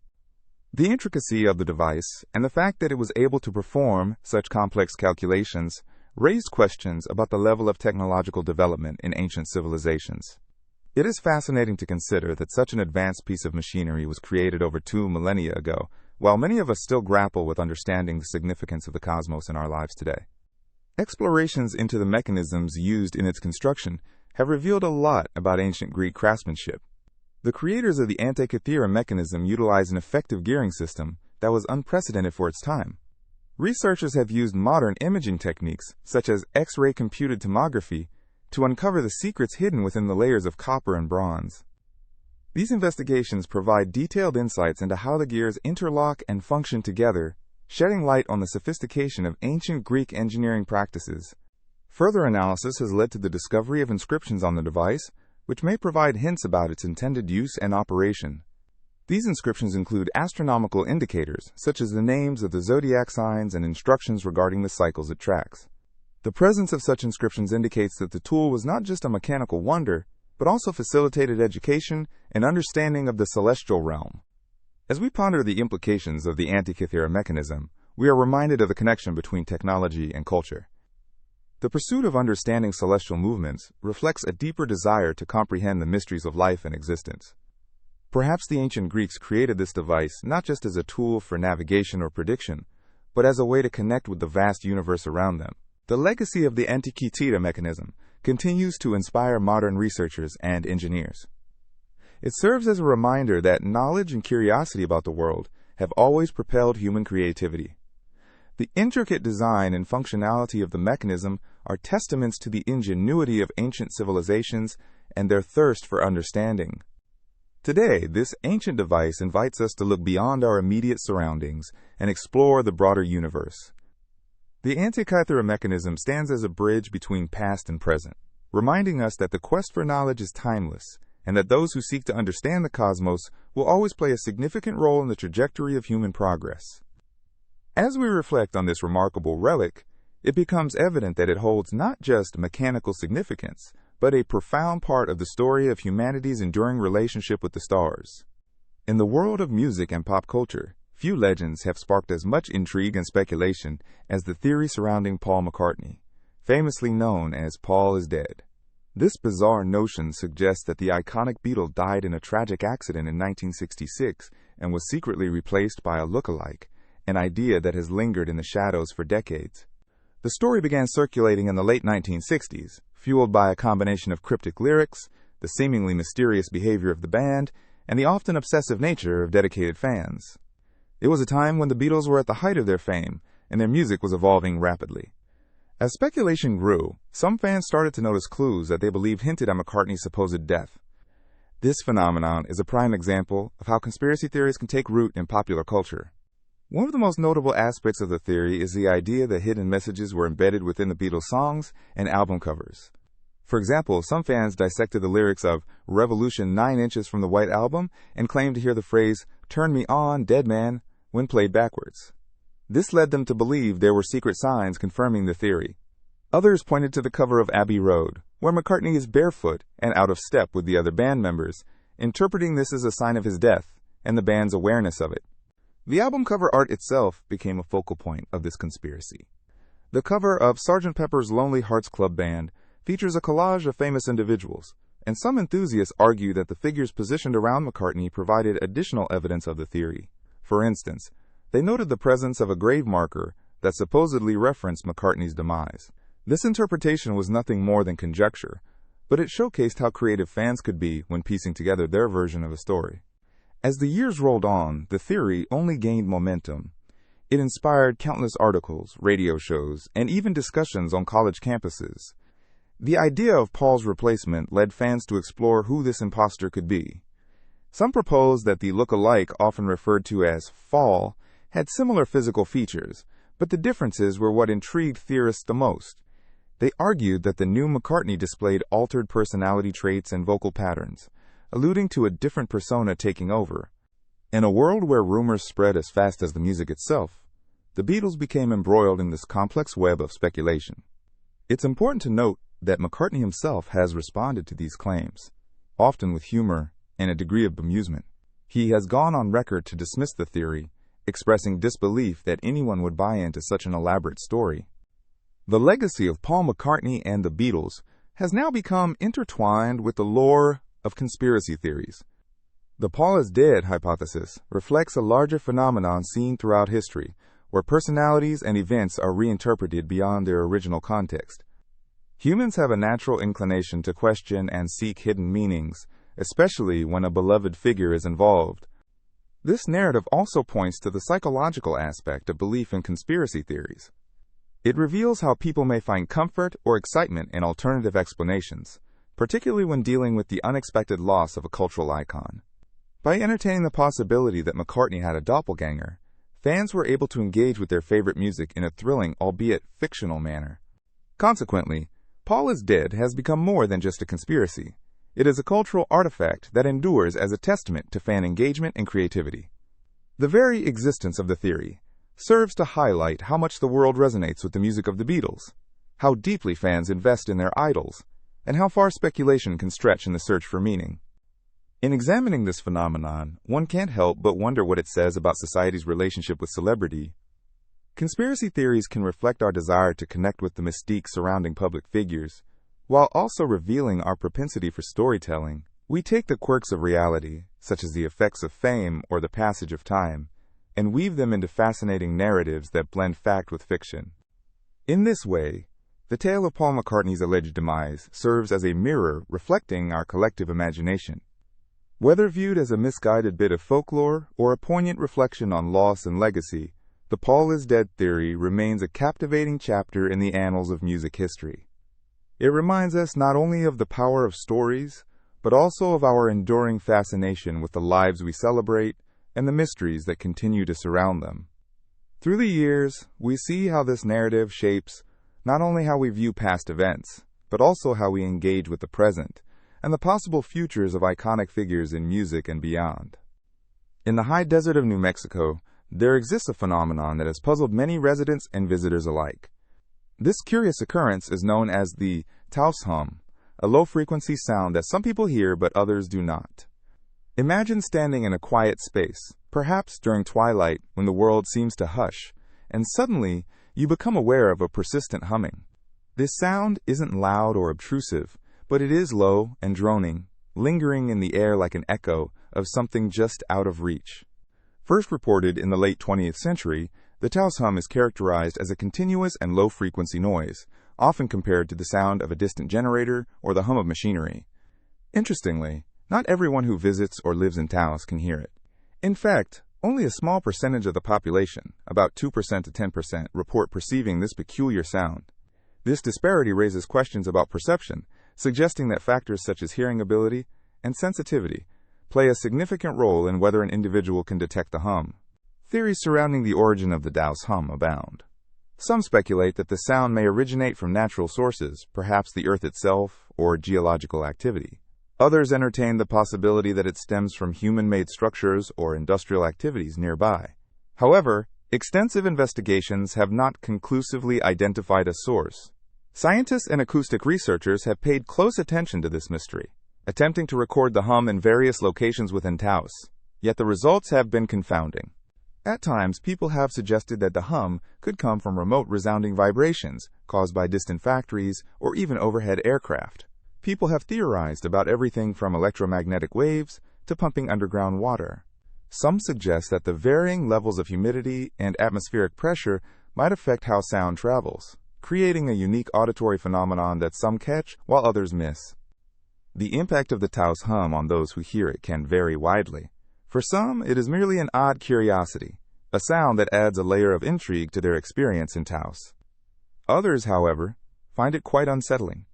The intricacy of the device and the fact that it was able to perform such complex calculations raised questions about the level of technological development in ancient civilizations. It is fascinating to consider that such an advanced piece of machinery was created over 2 millennia ago, while many of us still grapple with understanding the significance of the cosmos in our lives today. Explorations into the mechanisms used in its construction have revealed a lot about ancient Greek craftsmanship. The creators of the Antikythera Mechanism utilized an effective gearing system that was unprecedented for its time. Researchers have used modern imaging techniques, such as X-ray computed tomography, to uncover the secrets hidden within the layers of copper and bronze. These investigations provide detailed insights into how the gears interlock and function together, shedding light on the sophistication of ancient Greek engineering practices. Further analysis has led to the discovery of inscriptions on the device, which may provide hints about its intended use and operation. These inscriptions include astronomical indicators, such as the names of the zodiac signs and instructions regarding the cycles it tracks. The presence of such inscriptions indicates that the tool was not just a mechanical wonder, but also facilitated education and understanding of the celestial realm. As we ponder the implications of the Antikythera Mechanism, we are reminded of the connection between technology and culture. The pursuit of understanding celestial movements reflects a deeper desire to comprehend the mysteries of life and existence. Perhaps the ancient Greeks created this device not just as a tool for navigation or prediction, but as a way to connect with the vast universe around them. The legacy of the Antikythera Mechanism continues to inspire modern researchers and engineers. It serves as a reminder that knowledge and curiosity about the world have always propelled human creativity. The intricate design and functionality of the mechanism are testaments to the ingenuity of ancient civilizations and their thirst for understanding. Today, this ancient device invites us to look beyond our immediate surroundings and explore the broader universe. The Antikythera Mechanism stands as a bridge between past and present, reminding us that the quest for knowledge is timeless, and that those who seek to understand the cosmos will always play a significant role in the trajectory of human progress. As we reflect on this remarkable relic, it becomes evident that it holds not just mechanical significance, but a profound part of the story of humanity's enduring relationship with the stars. In the world of music and pop culture, few legends have sparked as much intrigue and speculation as the theory surrounding Paul McCartney, famously known as Paul is dead. This bizarre notion suggests that the iconic Beatle died in a tragic accident in 1966 and was secretly replaced by a look-alike, an idea that has lingered in the shadows for decades. The story began circulating in the late 1960s, fueled by a combination of cryptic lyrics, the seemingly mysterious behavior of the band, and the often obsessive nature of dedicated fans. It was a time when the Beatles were at the height of their fame, and their music was evolving rapidly. As speculation grew, some fans started to notice clues that they believed hinted at McCartney's supposed death. This phenomenon is a prime example of how conspiracy theories can take root in popular culture. One of the most notable aspects of the theory is the idea that hidden messages were embedded within the Beatles' songs and album covers. For example, some fans dissected the lyrics of Revolution 9 Inches from the White Album and claimed to hear the phrase, "Turn me on, dead man," when played backwards. This led them to believe there were secret signs confirming the theory. Others pointed to the cover of Abbey Road, where McCartney is barefoot and out of step with the other band members, interpreting this as a sign of his death and the band's awareness of it. The album cover art itself became a focal point of this conspiracy. The cover of Sgt. Pepper's Lonely Hearts Club Band features a collage of famous individuals, and some enthusiasts argue that the figures positioned around McCartney provided additional evidence of the theory. For instance, they noted the presence of a grave marker that supposedly referenced McCartney's demise. This interpretation was nothing more than conjecture, but it showcased how creative fans could be when piecing together their version of a story. As the years rolled on, the theory only gained momentum. It inspired countless articles, radio shows, and even discussions on college campuses. The idea of Paul's replacement led fans to explore who this imposter could be. Some proposed that the look-alike, often referred to as Fall, had similar physical features, but the differences were what intrigued theorists the most. They argued that the new McCartney displayed altered personality traits and vocal patterns, alluding to a different persona taking over. In a world where rumors spread as fast as the music itself, the Beatles became embroiled in this complex web of speculation. It's important to note that McCartney himself has responded to these claims, often with humor and a degree of bemusement. He has gone on record to dismiss the theory, expressing disbelief that anyone would buy into such an elaborate story. The legacy of Paul McCartney and the Beatles has now become intertwined with the lore of conspiracy theories. The Paul is dead hypothesis reflects a larger phenomenon seen throughout history, where personalities and events are reinterpreted beyond their original context. Humans have a natural inclination to question and seek hidden meanings, especially when a beloved figure is involved. This narrative also points to the psychological aspect of belief in conspiracy theories. It reveals how people may find comfort or excitement in alternative explanations, particularly when dealing with the unexpected loss of a cultural icon. By entertaining the possibility that McCartney had a doppelganger, fans were able to engage with their favorite music in a thrilling, albeit fictional manner. Consequently, Paul is Dead has become more than just a conspiracy. It is a cultural artifact that endures as a testament to fan engagement and creativity. The very existence of the theory serves to highlight how much the world resonates with the music of the Beatles, how deeply fans invest in their idols, and how far speculation can stretch in the search for meaning. In examining this phenomenon, one can't help but wonder what it says about society's relationship with celebrity. Conspiracy theories can reflect our desire to connect with the mystique surrounding public figures, while also revealing our propensity for storytelling. We take the quirks of reality, such as the effects of fame or the passage of time, and weave them into fascinating narratives that blend fact with fiction. In this way, the tale of Paul McCartney's alleged demise serves as a mirror reflecting our collective imagination. Whether viewed as a misguided bit of folklore or a poignant reflection on loss and legacy, the Paul is Dead theory remains a captivating chapter in the annals of music history. It reminds us not only of the power of stories, but also of our enduring fascination with the lives we celebrate and the mysteries that continue to surround them. Through the years, we see how this narrative shapes not only how we view past events, but also how we engage with the present and the possible futures of iconic figures in music and beyond. In the high desert of New Mexico, there exists a phenomenon that has puzzled many residents and visitors alike. This curious occurrence is known as the Taos Hum, a low-frequency sound that some people hear but others do not. Imagine standing in a quiet space, perhaps during twilight when the world seems to hush, and suddenly you become aware of a persistent humming. This sound isn't loud or obtrusive, but it is low and droning, lingering in the air like an echo of something just out of reach. First reported in the late 20th century, the Taos Hum is characterized as a continuous and low-frequency noise, often compared to the sound of a distant generator or the hum of machinery. Interestingly, not everyone who visits or lives in Taos can hear it. In fact, only a small percentage of the population, about 2% to 10%, report perceiving this peculiar sound. This disparity raises questions about perception, suggesting that factors such as hearing ability and sensitivity play a significant role in whether an individual can detect the hum. Theories surrounding the origin of the Taos Hum abound. Some speculate that the sound may originate from natural sources, perhaps the Earth itself or geological activity. Others entertain the possibility that it stems from human-made structures or industrial activities nearby. However, extensive investigations have not conclusively identified a source. Scientists and acoustic researchers have paid close attention to this mystery, attempting to record the hum in various locations within Taos, yet the results have been confounding. At times, people have suggested that the hum could come from remote resounding vibrations caused by distant factories or even overhead aircraft. People have theorized about everything from electromagnetic waves to pumping underground water. Some suggest that the varying levels of humidity and atmospheric pressure might affect how sound travels, creating a unique auditory phenomenon that some catch while others miss. The impact of the Taos Hum on those who hear it can vary widely. For some, it is merely an odd curiosity, a sound that adds a layer of intrigue to their experience in Taos. Others, however, find it quite unsettling.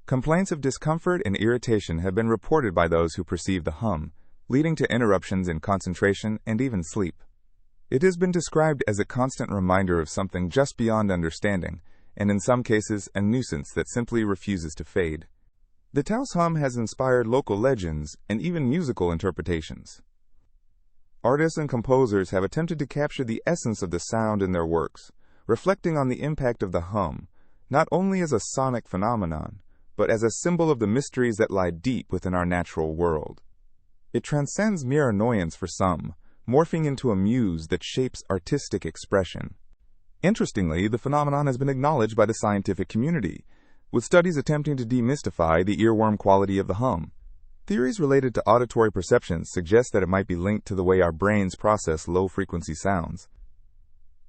Complaints of discomfort and irritation have been reported by those who perceive the hum, leading to interruptions in concentration and even sleep. It has been described as a constant reminder of something just beyond understanding, and in some cases a nuisance that simply refuses to fade. The Taos Hum has inspired local legends and even musical interpretations. Artists and composers have attempted to capture the essence of the sound in their works, reflecting on the impact of the hum, not only as a sonic phenomenon, but as a symbol of the mysteries that lie deep within our natural world. It transcends mere annoyance for some, morphing into a muse that shapes artistic expression. Interestingly, the phenomenon has been acknowledged by the scientific community, with studies attempting to demystify the earworm quality of the hum. Theories related to auditory perceptions suggest that it might be linked to the way our brains process low-frequency sounds.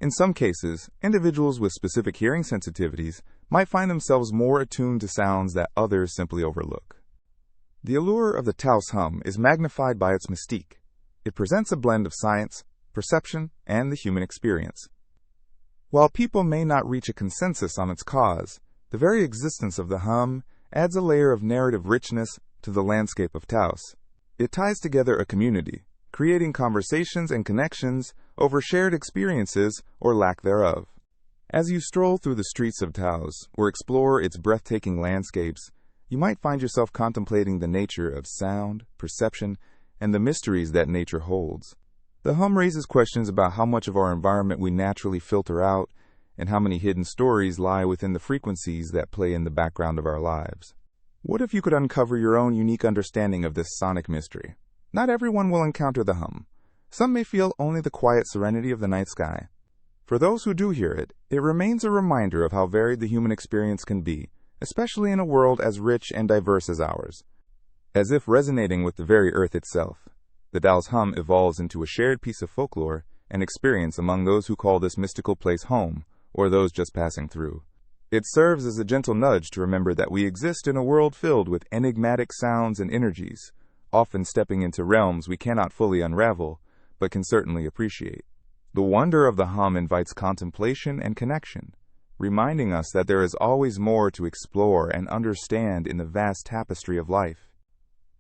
In some cases, individuals with specific hearing sensitivities might find themselves more attuned to sounds that others simply overlook. The allure of the Taos Hum is magnified by its mystique. It presents a blend of science, perception, and the human experience. While people may not reach a consensus on its cause, the very existence of the hum adds a layer of narrative richness to the landscape of Taos. It ties together a community, creating conversations and connections over shared experiences or lack thereof. As you stroll through the streets of Taos or explore its breathtaking landscapes, you might find yourself contemplating the nature of sound, perception, and the mysteries that nature holds. The hum raises questions about how much of our environment we naturally filter out and how many hidden stories lie within the frequencies that play in the background of our lives. What if you could uncover your own unique understanding of this sonic mystery? Not everyone will encounter the hum. Some may feel only the quiet serenity of the night sky. For those who do hear it, it remains a reminder of how varied the human experience can be, especially in a world as rich and diverse as ours. As if resonating with the very earth itself, the Taos Hum evolves into a shared piece of folklore and experience among those who call this mystical place home, or those just passing through. It serves as a gentle nudge to remember that we exist in a world filled with enigmatic sounds and energies, often stepping into realms we cannot fully unravel, but can certainly appreciate. The wonder of the hum invites contemplation and connection, reminding us that there is always more to explore and understand in the vast tapestry of life.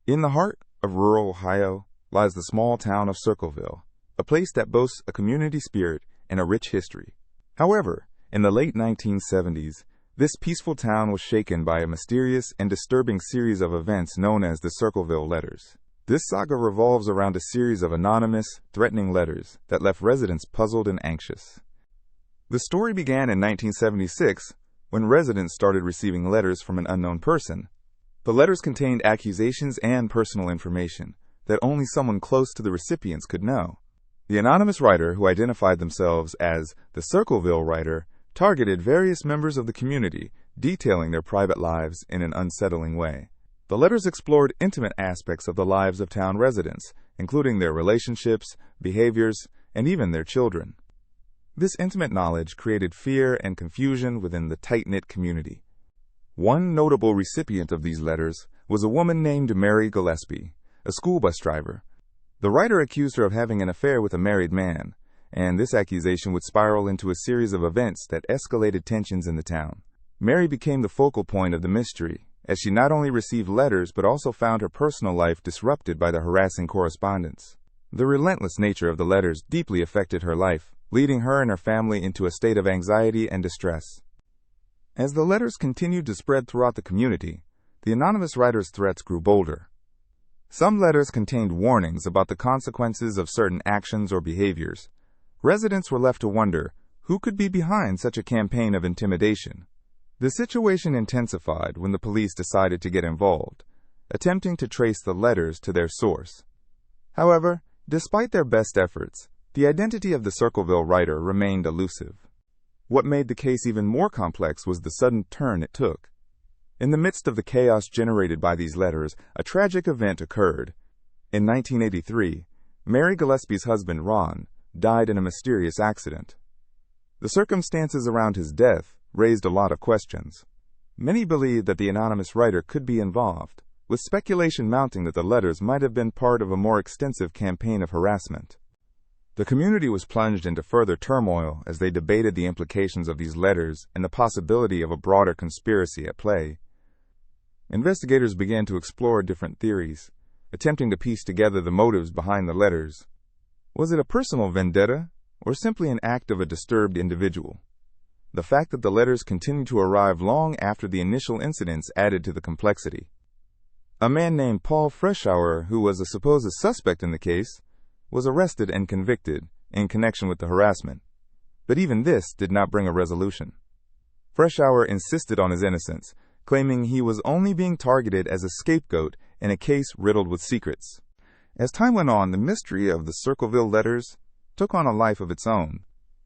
In the heart of rural Ohio lies the small town of Circleville, a place that boasts a community spirit and a rich history. However, in the late 1970s, this peaceful town was shaken by a mysterious and disturbing series of events known as the Circleville Letters. This saga revolves around a series of anonymous, threatening letters that left residents puzzled and anxious. The story began in 1976 when residents started receiving letters from an unknown person. The letters contained accusations and personal information that only someone close to the recipients could know. The anonymous writer, who identified themselves as the Circleville writer, targeted various members of the community, detailing their private lives in an unsettling way. The letters explored intimate aspects of the lives of town residents, including their relationships, behaviors, and even their children. This intimate knowledge created fear and confusion within the tight-knit community. One notable recipient of these letters was a woman named Mary Gillespie, a school bus driver. The writer accused her of having an affair with a married man, and this accusation would spiral into a series of events that escalated tensions in the town. Mary became the focal point of the mystery, as she not only received letters but also found her personal life disrupted by the harassing correspondence. The relentless nature of the letters deeply affected her life, leading her and her family into a state of anxiety and distress. As the letters continued to spread throughout the community, the anonymous writer's threats grew bolder. Some letters contained warnings about the consequences of certain actions or behaviors. Residents were left to wonder who could be behind such a campaign of intimidation. The situation intensified when the police decided to get involved, attempting to trace the letters to their source. However, despite their best efforts, the identity of the Circleville writer remained elusive. What made the case even more complex was the sudden turn it took. In the midst of the chaos generated by these letters, a tragic event occurred. In 1983, Mary Gillespie's husband, Ron, died in a mysterious accident. The circumstances around his death raised a lot of questions. Many believed that the anonymous writer could be involved, with speculation mounting that the letters might have been part of a more extensive campaign of harassment. The community was plunged into further turmoil as they debated the implications of these letters and the possibility of a broader conspiracy at play. Investigators began to explore different theories, attempting to piece together the motives behind the letters. Was it a personal vendetta, or simply an act of a disturbed individual? The fact that the letters continued to arrive long after the initial incidents added to the complexity. A man named Paul Freshour, who was a supposed suspect in the case, was arrested and convicted in connection with the harassment. But even this did not bring a resolution. Freshour insisted on his innocence, claiming he was only being targeted as a scapegoat in a case riddled with secrets. As time went on, the mystery of the Circleville letters took on a life of its own.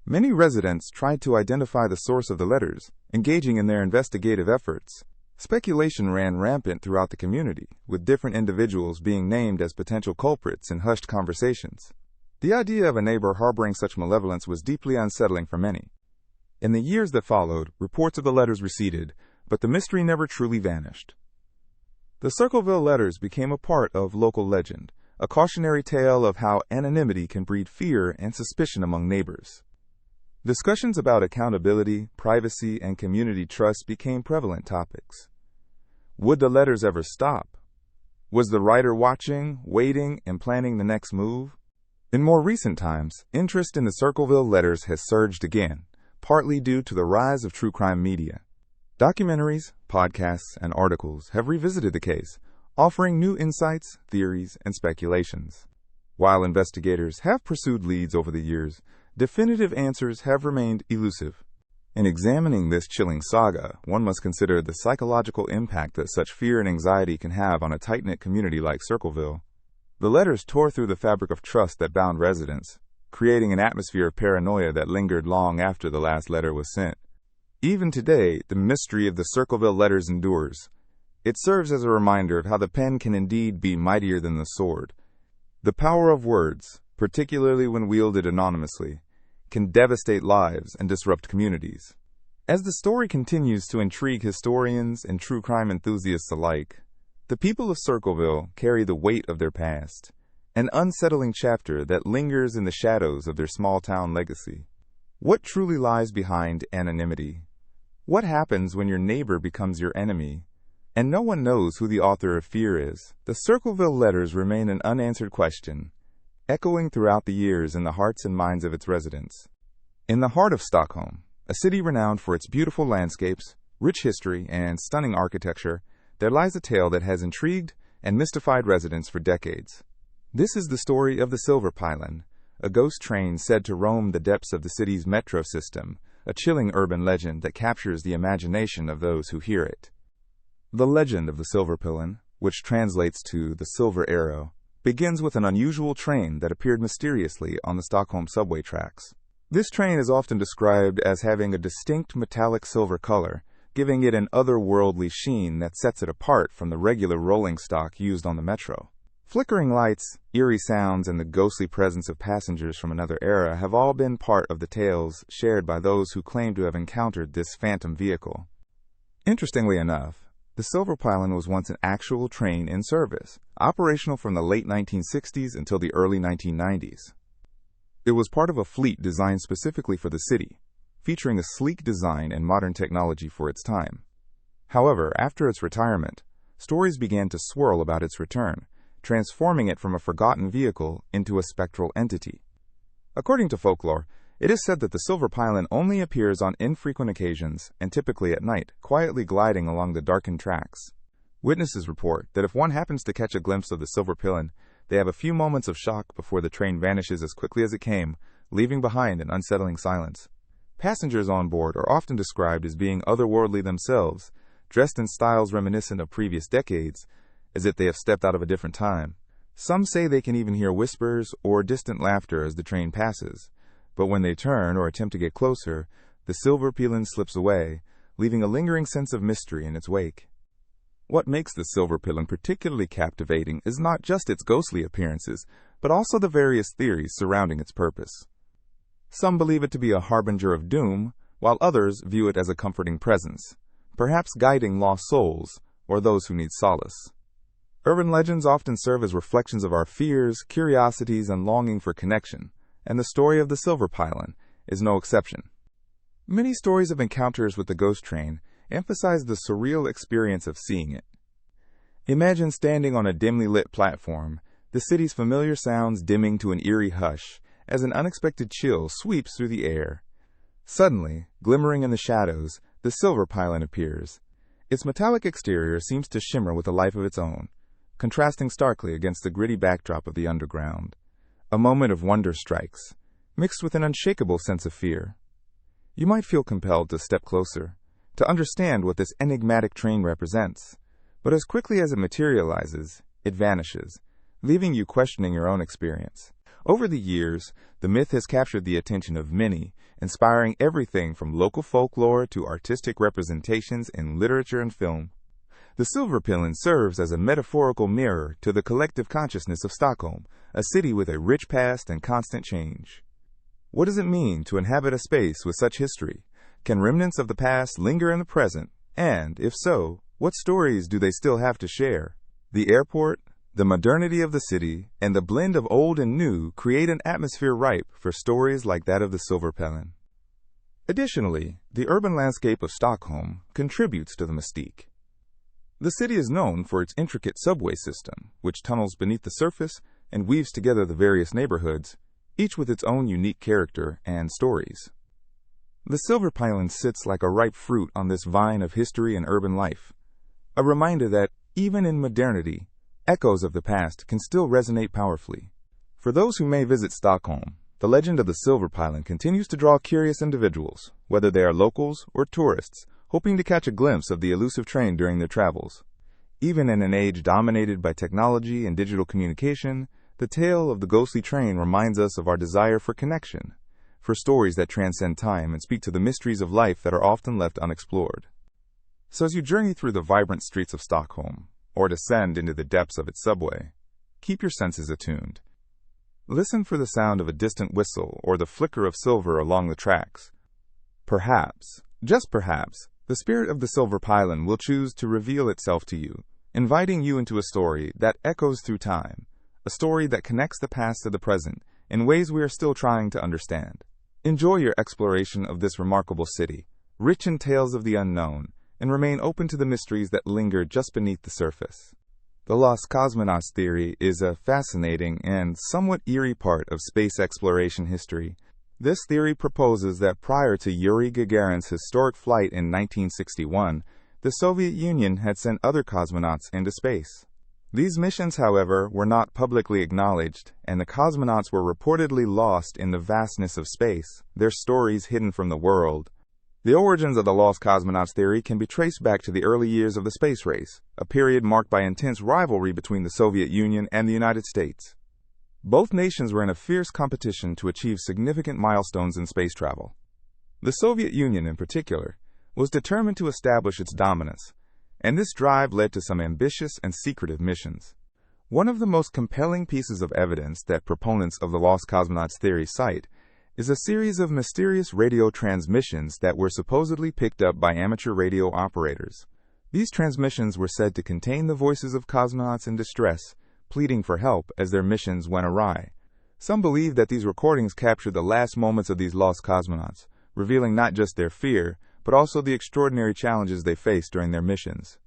Many residents tried to identify the source of the letters, engaging in their investigative efforts. Speculation ran rampant throughout the community, with different individuals being named as potential culprits in hushed conversations. The idea of a neighbor harboring such malevolence was deeply unsettling for many. In the years that followed, reports of the letters receded, but the mystery never truly vanished. The Circleville letters became a part of local legend, a cautionary tale of how anonymity can breed fear and suspicion among neighbors. Discussions about accountability, privacy, and community trust became prevalent topics. Would the letters ever stop? Was the writer watching, waiting, and planning the next move? In more recent times, interest in the Circleville letters has surged again, partly due to the rise of true crime media. Documentaries, podcasts, and articles have revisited the case, offering new insights, theories, and speculations. While investigators have pursued leads over the years, definitive answers have remained elusive. In examining this chilling saga, one must consider the psychological impact that such fear and anxiety can have on a tight-knit community like Circleville. The letters tore through the fabric of trust that bound residents, creating an atmosphere of paranoia that lingered long after the last letter was sent. Even today, the mystery of the Circleville letters endures. It serves as a reminder of how the pen can indeed be mightier than the sword. The power of words, particularly when wielded anonymously, can devastate lives and disrupt communities. As the story continues to intrigue historians and true crime enthusiasts alike, the people of Circleville carry the weight of their past, an unsettling chapter that lingers in the shadows of their small-town legacy. What truly lies behind anonymity? What happens when your neighbor becomes your enemy, and no one knows who the author of fear is? The Circleville letters remain an unanswered question, echoing throughout the years in the hearts and minds of its residents. In the heart of Stockholm, a city renowned for its beautiful landscapes, rich history, and stunning architecture, there lies a tale that has intrigued and mystified residents for decades. This is the story of the Silverpilen, a ghost train said to roam the depths of the city's metro system, a chilling urban legend that captures the imagination of those who hear it. The legend of the Silverpilen, which translates to the Silver Arrow, begins with an unusual train that appeared mysteriously on the Stockholm subway tracks. This train is often described as having a distinct metallic silver color, giving it an otherworldly sheen that sets it apart from the regular rolling stock used on the metro. Flickering lights, eerie sounds, and the ghostly presence of passengers from another era have all been part of the tales shared by those who claim to have encountered this phantom vehicle. Interestingly enough, the Silverpilen was once an actual train in service, operational from the late 1960s until the early 1990s. It was part of a fleet designed specifically for the city, featuring a sleek design and modern technology for its time. However, after its retirement, stories began to swirl about its return, transforming it from a forgotten vehicle into a spectral entity. According to folklore, it is said that the Silverpilen only appears on infrequent occasions and typically at night, quietly gliding along the darkened tracks. Witnesses report that if one happens to catch a glimpse of the Silverpilen, they have a few moments of shock before the train vanishes as quickly as it came, leaving behind an unsettling silence. Passengers on board are often described as being otherworldly themselves, dressed in styles reminiscent of previous decades, as if they have stepped out of a different time. Some say they can even hear whispers or distant laughter as the train passes, but when they turn or attempt to get closer, the Silverpilen slips away, leaving a lingering sense of mystery in its wake. What makes the Silverpilen particularly captivating is not just its ghostly appearances, but also the various theories surrounding its purpose. Some believe it to be a harbinger of doom, while others view it as a comforting presence, perhaps guiding lost souls or those who need solace. Urban legends often serve as reflections of our fears, curiosities, and longing for connection, and the story of the Silverpilen is no exception. Many stories of encounters with the ghost train emphasize the surreal experience of seeing it. Imagine standing on a dimly lit platform, the city's familiar sounds dimming to an eerie hush as an unexpected chill sweeps through the air. Suddenly, glimmering in the shadows, the Silverpilen appears. Its metallic exterior seems to shimmer with a life of its own, contrasting starkly against the gritty backdrop of the underground. A moment of wonder strikes, mixed with an unshakable sense of fear. You might feel compelled to step closer, to understand what this enigmatic train represents, but as quickly as it materializes, it vanishes, leaving you questioning your own experience. Over the years, the myth has captured the attention of many, inspiring everything from local folklore to artistic representations in literature and film. The Silverpilen serves as a metaphorical mirror to the collective consciousness of Stockholm, a city with a rich past and constant change. What does it mean to inhabit a space with such history? Can remnants of the past linger in the present? And, if so, what stories do they still have to share? The airport, the modernity of the city, and the blend of old and new create an atmosphere ripe for stories like that of the Silverpilen. Additionally, the urban landscape of Stockholm contributes to the mystique. The city is known for its intricate subway system, which tunnels beneath the surface and weaves together the various neighborhoods, each with its own unique character and stories. The Silverpilen sits like a ripe fruit on this vine of history and urban life, a reminder that, even in modernity, echoes of the past can still resonate powerfully. For those who may visit Stockholm, the legend of the Silverpilen continues to draw curious individuals, whether they are locals or tourists, hoping to catch a glimpse of the elusive train during their travels. Even in an age dominated by technology and digital communication, the tale of the ghostly train reminds us of our desire for connection, for stories that transcend time and speak to the mysteries of life that are often left unexplored. So as you journey through the vibrant streets of Stockholm, or descend into the depths of its subway, keep your senses attuned. Listen for the sound of a distant whistle or the flicker of silver along the tracks. Perhaps, just perhaps, the spirit of the Silverpilen will choose to reveal itself to you, inviting you into a story that echoes through time, a story that connects the past to the present in ways we are still trying to understand. Enjoy your exploration of this remarkable city, rich in tales of the unknown, and remain open to the mysteries that linger just beneath the surface. The lost cosmonauts theory is a fascinating and somewhat eerie part of space exploration history. This theory proposes that prior to Yuri Gagarin's historic flight in 1961, the Soviet Union had sent other cosmonauts into space. These missions, however, were not publicly acknowledged, and the cosmonauts were reportedly lost in the vastness of space, their stories hidden from the world. The origins of the lost cosmonauts theory can be traced back to the early years of the space race, a period marked by intense rivalry between the Soviet Union and the United States. Both nations were in a fierce competition to achieve significant milestones in space travel. The Soviet Union, in particular, was determined to establish its dominance, and this drive led to some ambitious and secretive missions. One of the most compelling pieces of evidence that proponents of the lost cosmonauts theory cite is a series of mysterious radio transmissions that were supposedly picked up by amateur radio operators. These transmissions were said to contain the voices of cosmonauts in distress, pleading for help as their missions went awry. Some believe that these recordings captured the last moments of these lost cosmonauts, revealing not just their fear, but also the extraordinary challenges they faced during their missions.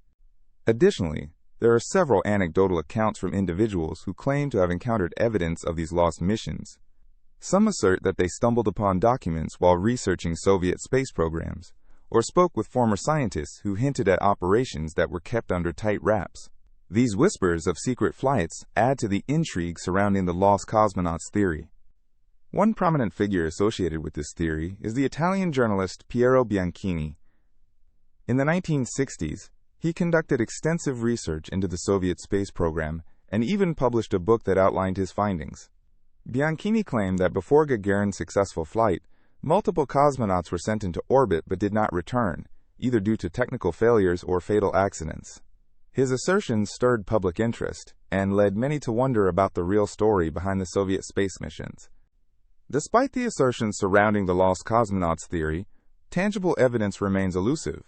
Additionally, there are several anecdotal accounts from individuals who claim to have encountered evidence of these lost missions. Some assert that they stumbled upon documents while researching Soviet space programs, or spoke with former scientists who hinted at operations that were kept under tight wraps. These whispers of secret flights add to the intrigue surrounding the lost cosmonauts theory. One prominent figure associated with this theory is the Italian journalist Piero Bianchini. In the 1960s, he conducted extensive research into the Soviet space program and even published a book that outlined his findings. Bianchini claimed that before Gagarin's successful flight, multiple cosmonauts were sent into orbit but did not return, either due to technical failures or fatal accidents. His assertions stirred public interest and led many to wonder about the real story behind the Soviet space missions. Despite the assertions surrounding the lost cosmonauts theory, tangible evidence remains elusive.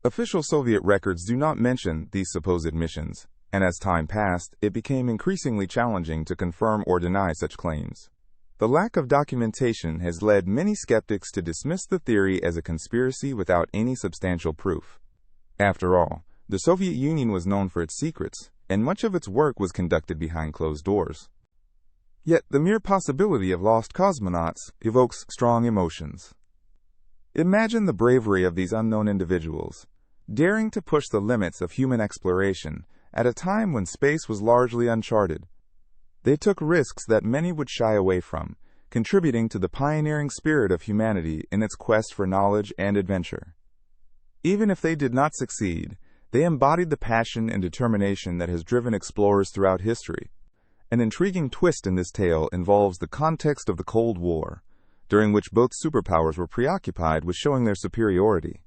Official Soviet records do not mention these supposed missions, and as time passed, it became increasingly challenging to confirm or deny such claims. The lack of documentation has led many skeptics to dismiss the theory as a conspiracy without any substantial proof. After all, the Soviet Union was known for its secrets, and much of its work was conducted behind closed doors. Yet the mere possibility of lost cosmonauts evokes strong emotions. Imagine the bravery of these unknown individuals, daring to push the limits of human exploration at a time when space was largely uncharted. They took risks that many would shy away from, contributing to the pioneering spirit of humanity in its quest for knowledge and adventure. Even if they did not succeed, they embodied the passion and determination that has driven explorers throughout history. An intriguing twist in this tale involves the context of the Cold War, during which both superpowers were preoccupied with showing their superiority.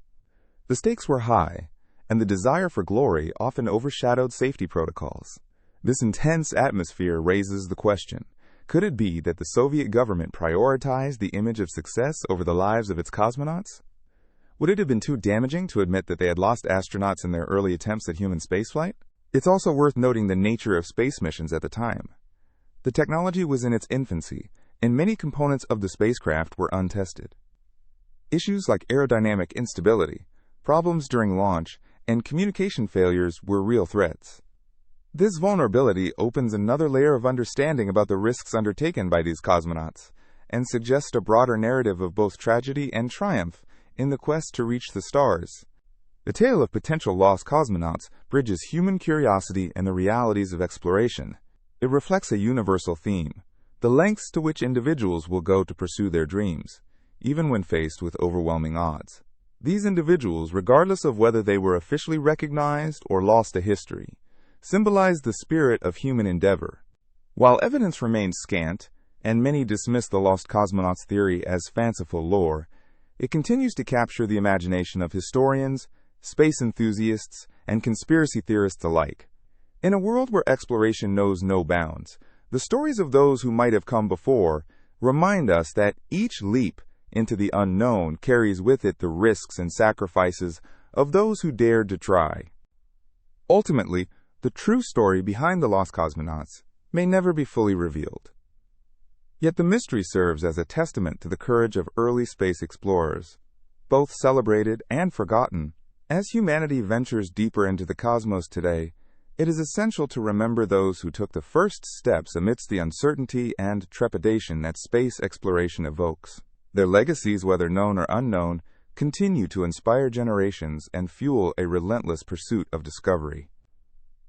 The stakes were high, and the desire for glory often overshadowed safety protocols. This intense atmosphere raises the question, could it be that the Soviet government prioritized the image of success over the lives of its cosmonauts? Would it have been too damaging to admit that they had lost astronauts in their early attempts at human spaceflight? It's also worth noting the nature of space missions at the time. The technology was in its infancy, and many components of the spacecraft were untested. Issues like aerodynamic instability, problems during launch, and communication failures were real threats. This vulnerability opens another layer of understanding about the risks undertaken by these cosmonauts, and suggests a broader narrative of both tragedy and triumph in the quest to reach the stars. The tale of potential lost cosmonauts bridges human curiosity and the realities of exploration. It reflects a universal theme, the lengths to which individuals will go to pursue their dreams, even when faced with overwhelming odds. These individuals, regardless of whether they were officially recognized or lost to history, symbolize the spirit of human endeavor. While evidence remains scant, and many dismiss the lost cosmonauts theory as fanciful lore, it continues to capture the imagination of historians, space enthusiasts, and conspiracy theorists alike. In a world where exploration knows no bounds, the stories of those who might have come before remind us that each leap into the unknown carries with it the risks and sacrifices of those who dared to try. Ultimately, the true story behind the lost cosmonauts may never be fully revealed. Yet the mystery serves as a testament to the courage of early space explorers, both celebrated and forgotten. As humanity ventures deeper into the cosmos today, it is essential to remember those who took the first steps amidst the uncertainty and trepidation that space exploration evokes. Their legacies, whether known or unknown, continue to inspire generations and fuel a relentless pursuit of discovery.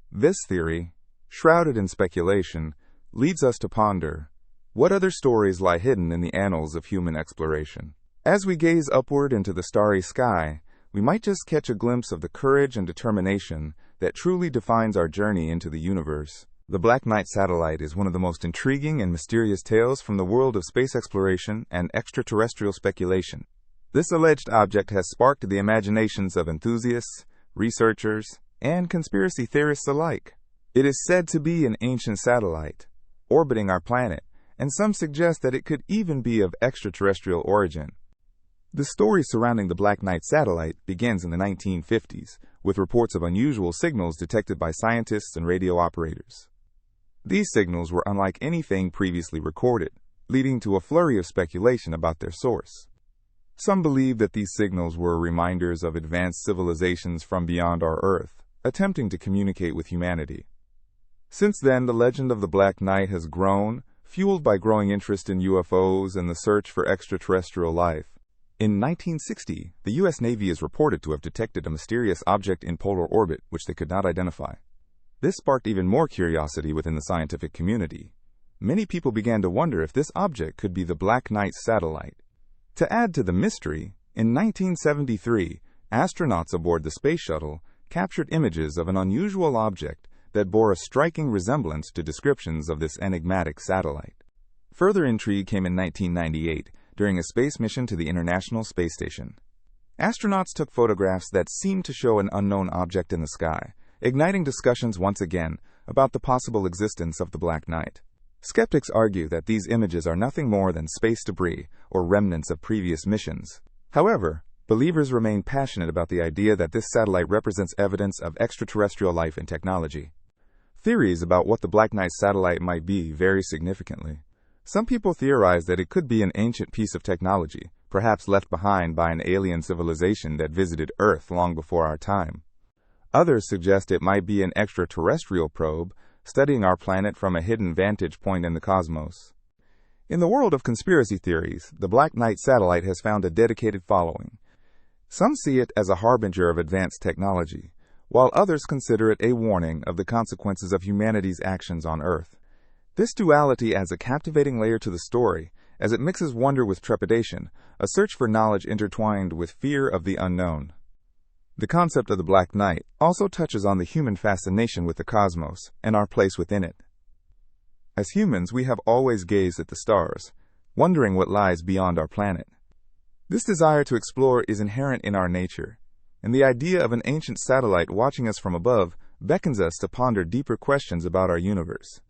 This theory, shrouded in speculation, leads us to ponder, what other stories lie hidden in the annals of human exploration? As we gaze upward into the starry sky, we might just catch a glimpse of the courage and determination that truly defines our journey into the universe. The Black Knight satellite is one of the most intriguing and mysterious tales from the world of space exploration and extraterrestrial speculation. This alleged object has sparked the imaginations of enthusiasts, researchers, and conspiracy theorists alike. It is said to be an ancient satellite, orbiting our planet, and some suggest that it could even be of extraterrestrial origin. The story surrounding the Black Knight satellite begins in the 1950s, with reports of unusual signals detected by scientists and radio operators. These signals were unlike anything previously recorded, leading to a flurry of speculation about their source. Some believe that these signals were reminders of advanced civilizations from beyond our Earth, attempting to communicate with humanity. Since then, the legend of the Black Knight has grown, fueled by growing interest in UFOs and the search for extraterrestrial life. In 1960, the U.S. Navy is reported to have detected a mysterious object in polar orbit which they could not identify. This sparked even more curiosity within the scientific community. Many people began to wonder if this object could be the Black Knight satellite. To add to the mystery, in 1973, astronauts aboard the space shuttle captured images of an unusual object that bore a striking resemblance to descriptions of this enigmatic satellite. Further intrigue came in 1998, during a space mission to the International Space Station. Astronauts took photographs that seemed to show an unknown object in the sky, igniting discussions once again about the possible existence of the Black Knight. Skeptics argue that these images are nothing more than space debris or remnants of previous missions. However, believers remain passionate about the idea that this satellite represents evidence of extraterrestrial life and technology. Theories about what the Black Knight satellite might be vary significantly. Some people theorize that it could be an ancient piece of technology, perhaps left behind by an alien civilization that visited Earth long before our time. Others suggest it might be an extraterrestrial probe, studying our planet from a hidden vantage point in the cosmos. In the world of conspiracy theories, the Black Knight satellite has found a dedicated following. Some see it as a harbinger of advanced technology, while others consider it a warning of the consequences of humanity's actions on Earth. This duality adds a captivating layer to the story, as it mixes wonder with trepidation, a search for knowledge intertwined with fear of the unknown. The concept of the Black Knight also touches on the human fascination with the cosmos and our place within it. As humans, we have always gazed at the stars, wondering what lies beyond our planet. This desire to explore is inherent in our nature, and the idea of an ancient satellite watching us from above beckons us to ponder deeper questions about our universe.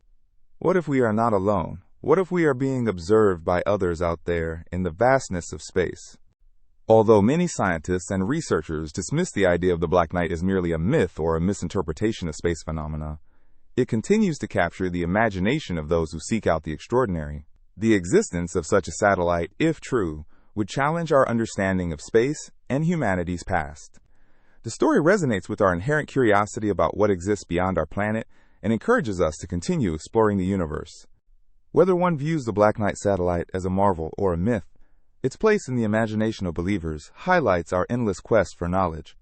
What if we are not alone? What if we are being observed by others out there in the vastness of space? Although many scientists and researchers dismiss the idea of the Black Knight as merely a myth or a misinterpretation of space phenomena, it continues to capture the imagination of those who seek out the extraordinary. The existence of such a satellite, if true, would challenge our understanding of space and humanity's past. The story resonates with our inherent curiosity about what exists beyond our planet and encourages us to continue exploring the universe. Whether one views the Black Knight satellite as a marvel or a myth, its place in the imagination of believers highlights our endless quest for knowledge.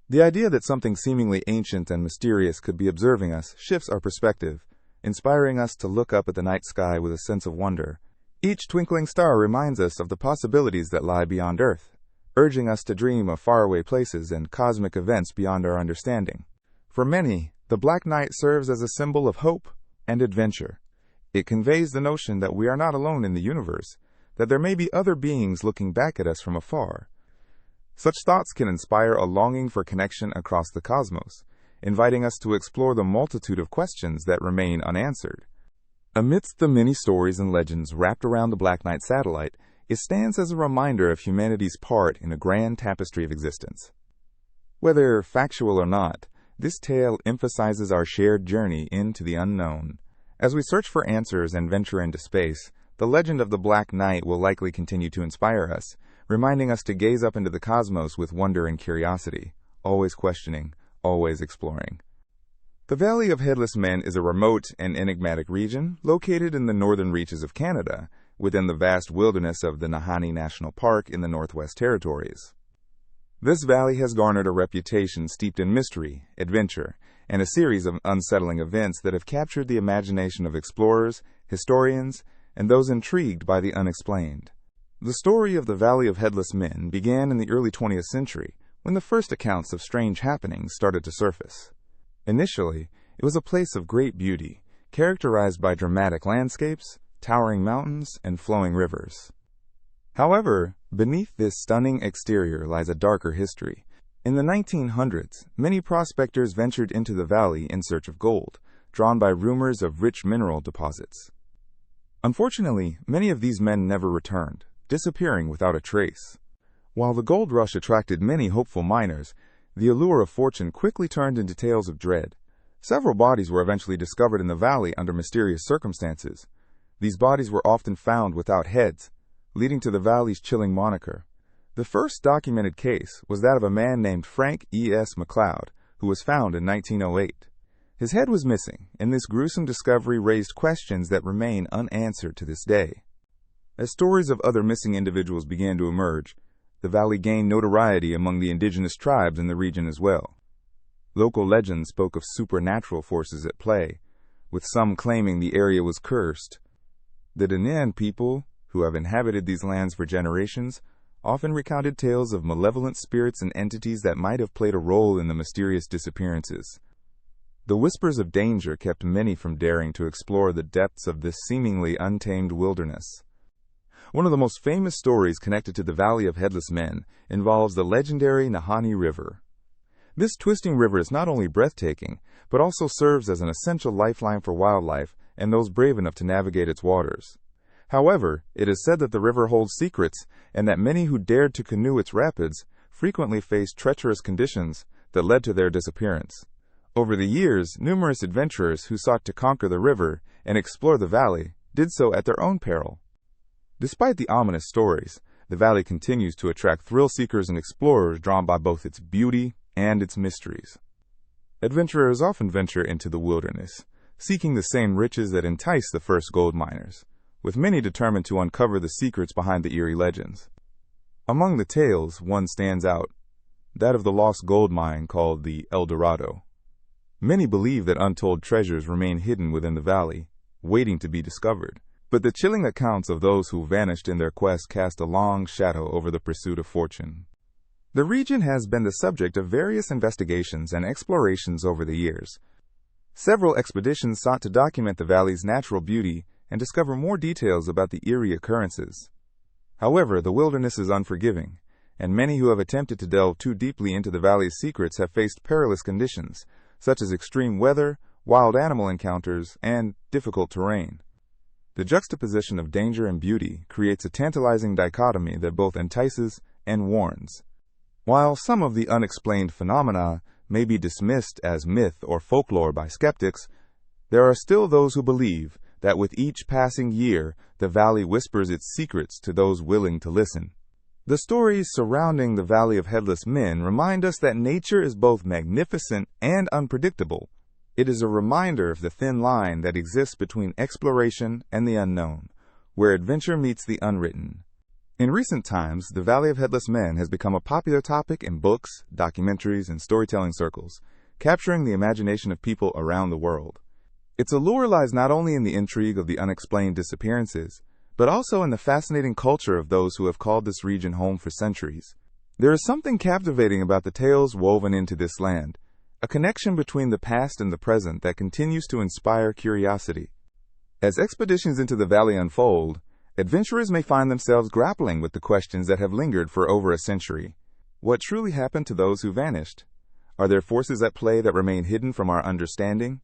The idea that something seemingly ancient and mysterious could be observing us shifts our perspective, inspiring us to look up at the night sky with a sense of wonder. Each twinkling star reminds us of the possibilities that lie beyond Earth, urging us to dream of faraway places and cosmic events beyond our understanding. For many, the Black Knight serves as a symbol of hope and adventure. It conveys the notion that we are not alone in the universe, that there may be other beings looking back at us from afar. Such thoughts can inspire a longing for connection across the cosmos, inviting us to explore the multitude of questions that remain unanswered. Amidst the many stories and legends wrapped around the Black Knight satellite, it stands as a reminder of humanity's part in a grand tapestry of existence. Whether factual or not, this tale emphasizes our shared journey into the unknown. As we search for answers and venture into space, the legend of the Black Knight will likely continue to inspire us, reminding us to gaze up into the cosmos with wonder and curiosity, always questioning, always exploring. The Valley of Headless Men is a remote and enigmatic region located in the northern reaches of Canada, within the vast wilderness of the Nahanni National Park in the Northwest Territories. This valley has garnered a reputation steeped in mystery, adventure, and a series of unsettling events that have captured the imagination of explorers, historians, and those intrigued by the unexplained. The story of the Valley of Headless Men began in the early 20th century, when the first accounts of strange happenings started to surface. Initially, it was a place of great beauty, characterized by dramatic landscapes, towering mountains, and flowing rivers. However, beneath this stunning exterior lies a darker history. In the 1900s, many prospectors ventured into the valley in search of gold, drawn by rumors of rich mineral deposits. Unfortunately, many of these men never returned, disappearing without a trace. While the gold rush attracted many hopeful miners, the allure of fortune quickly turned into tales of dread. Several bodies were eventually discovered in the valley under mysterious circumstances. These bodies were often found without heads, leading to the valley's chilling moniker. The first documented case was that of a man named Frank E.S. McLeod, who was found in 1908. His head was missing, and this gruesome discovery raised questions that remain unanswered to this day. As stories of other missing individuals began to emerge, the valley gained notoriety among the indigenous tribes in the region as well. Local legends spoke of supernatural forces at play, with some claiming the area was cursed. The Dinan people, who have inhabited these lands for generations, often recounted tales of malevolent spirits and entities that might have played a role in the mysterious disappearances. The whispers of danger kept many from daring to explore the depths of this seemingly untamed wilderness. One of the most famous stories connected to the Valley of Headless Men involves the legendary Nahanni River. This twisting river is not only breathtaking, but also serves as an essential lifeline for wildlife and those brave enough to navigate its waters. However, it is said that the river holds secrets, and that many who dared to canoe its rapids frequently faced treacherous conditions that led to their disappearance. Over the years, numerous adventurers who sought to conquer the river and explore the valley did so at their own peril. Despite the ominous stories, the valley continues to attract thrill-seekers and explorers drawn by both its beauty and its mysteries. Adventurers often venture into the wilderness, seeking the same riches that entice the first gold miners, with many determined to uncover the secrets behind the eerie legends. Among the tales, one stands out, that of the lost gold mine called the El Dorado. Many believe that untold treasures remain hidden within the valley, waiting to be discovered, but the chilling accounts of those who vanished in their quest cast a long shadow over the pursuit of fortune. The region has been the subject of various investigations and explorations over the years. Several expeditions sought to document the valley's natural beauty and discover more details about the eerie occurrences. However, the wilderness is unforgiving, and many who have attempted to delve too deeply into the valley's secrets have faced perilous conditions, such as extreme weather, wild animal encounters, and difficult terrain. The juxtaposition of danger and beauty creates a tantalizing dichotomy that both entices and warns. While some of the unexplained phenomena may be dismissed as myth or folklore by skeptics, there are still those who believe that with each passing year, the valley whispers its secrets to those willing to listen. The stories surrounding the Valley of Headless Men remind us that nature is both magnificent and unpredictable. It is a reminder of the thin line that exists between exploration and the unknown, where adventure meets the unwritten. In recent times, the Valley of Headless Men has become a popular topic in books, documentaries, and storytelling circles, capturing the imagination of people around the world. Its allure lies not only in the intrigue of the unexplained disappearances, but also in the fascinating culture of those who have called this region home for centuries. There is something captivating about the tales woven into this land, a connection between the past and the present that continues to inspire curiosity. As expeditions into the valley unfold, adventurers may find themselves grappling with the questions that have lingered for over a century. What truly happened to those who vanished? Are there forces at play that remain hidden from our understanding?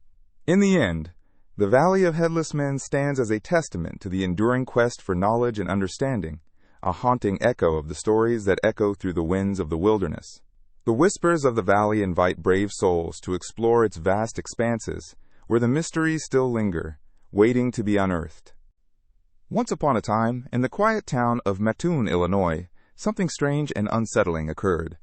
In the end, the Valley of Headless Men stands as a testament to the enduring quest for knowledge and understanding, a haunting echo of the stories that echo through the winds of the wilderness. The whispers of the valley invite brave souls to explore its vast expanses, where the mysteries still linger, waiting to be unearthed. Once upon a time, in the quiet town of Mattoon, Illinois, something strange and unsettling occurred.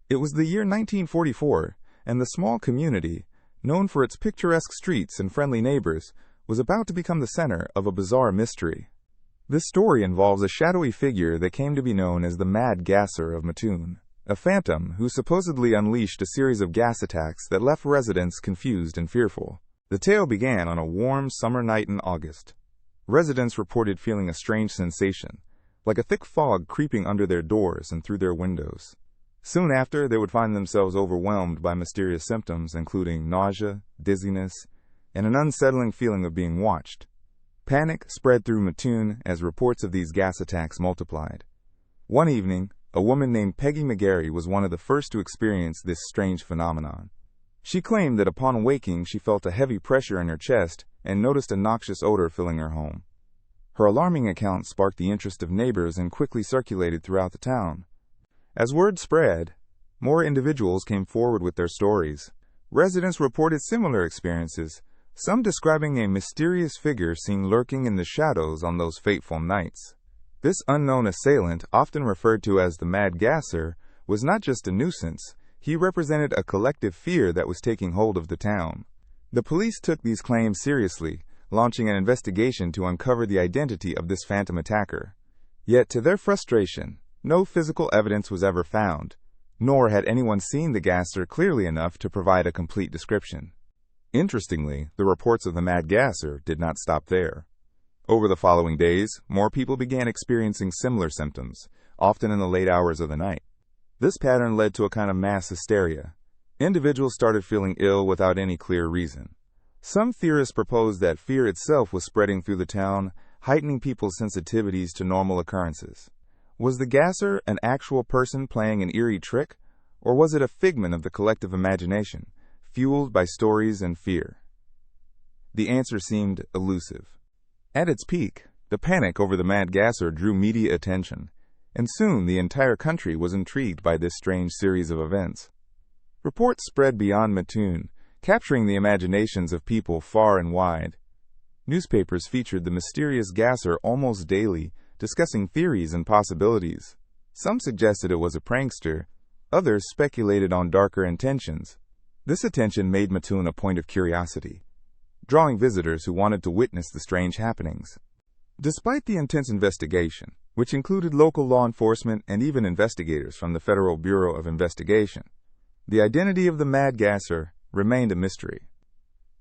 It was the year 1944, and the small community, known for its picturesque streets and friendly neighbors, was about to become the center of a bizarre mystery. This story involves a shadowy figure that came to be known as the Mad Gasser of Mattoon, a phantom who supposedly unleashed a series of gas attacks that left residents confused and fearful. The tale began on a warm summer night in August. Residents reported feeling a strange sensation, like a thick fog creeping under their doors and through their windows. Soon after, they would find themselves overwhelmed by mysterious symptoms, including nausea, dizziness, and an unsettling feeling of being watched. Panic spread through Mattoon as reports of these gas attacks multiplied. One evening, a woman named Peggy McGarry was one of the first to experience this strange phenomenon. She claimed that upon waking, she felt a heavy pressure in her chest and noticed a noxious odor filling her home. Her alarming account sparked the interest of neighbors and quickly circulated throughout the town. As word spread, more individuals came forward with their stories. Residents reported similar experiences, some describing a mysterious figure seen lurking in the shadows on those fateful nights. This unknown assailant, often referred to as the Mad Gasser, was not just a nuisance. He represented a collective fear that was taking hold of the town. The police took these claims seriously, launching an investigation to uncover the identity of this phantom attacker. Yet, to their frustration, no physical evidence was ever found, nor had anyone seen the Gasser clearly enough to provide a complete description. Interestingly, the reports of the Mad Gasser did not stop there. Over the following days, more people began experiencing similar symptoms, often in the late hours of the night. This pattern led to a kind of mass hysteria. Individuals started feeling ill without any clear reason. Some theorists proposed that fear itself was spreading through the town, heightening people's sensitivities to normal occurrences. Was the Gasser an actual person playing an eerie trick, or was it a figment of the collective imagination, fueled by stories and fear? The answer seemed elusive. At its peak, the panic over the Mad Gasser drew media attention, and soon the entire country was intrigued by this strange series of events. Reports spread beyond Mattoon, capturing the imaginations of people far and wide. Newspapers featured the mysterious Gasser almost daily, discussing theories and possibilities. Some suggested it was a prankster, others speculated on darker intentions. This attention made Mattoon a point of curiosity, drawing visitors who wanted to witness the strange happenings. Despite the intense investigation, which included local law enforcement and even investigators from the Federal Bureau of Investigation, the identity of the Mad Gasser remained a mystery.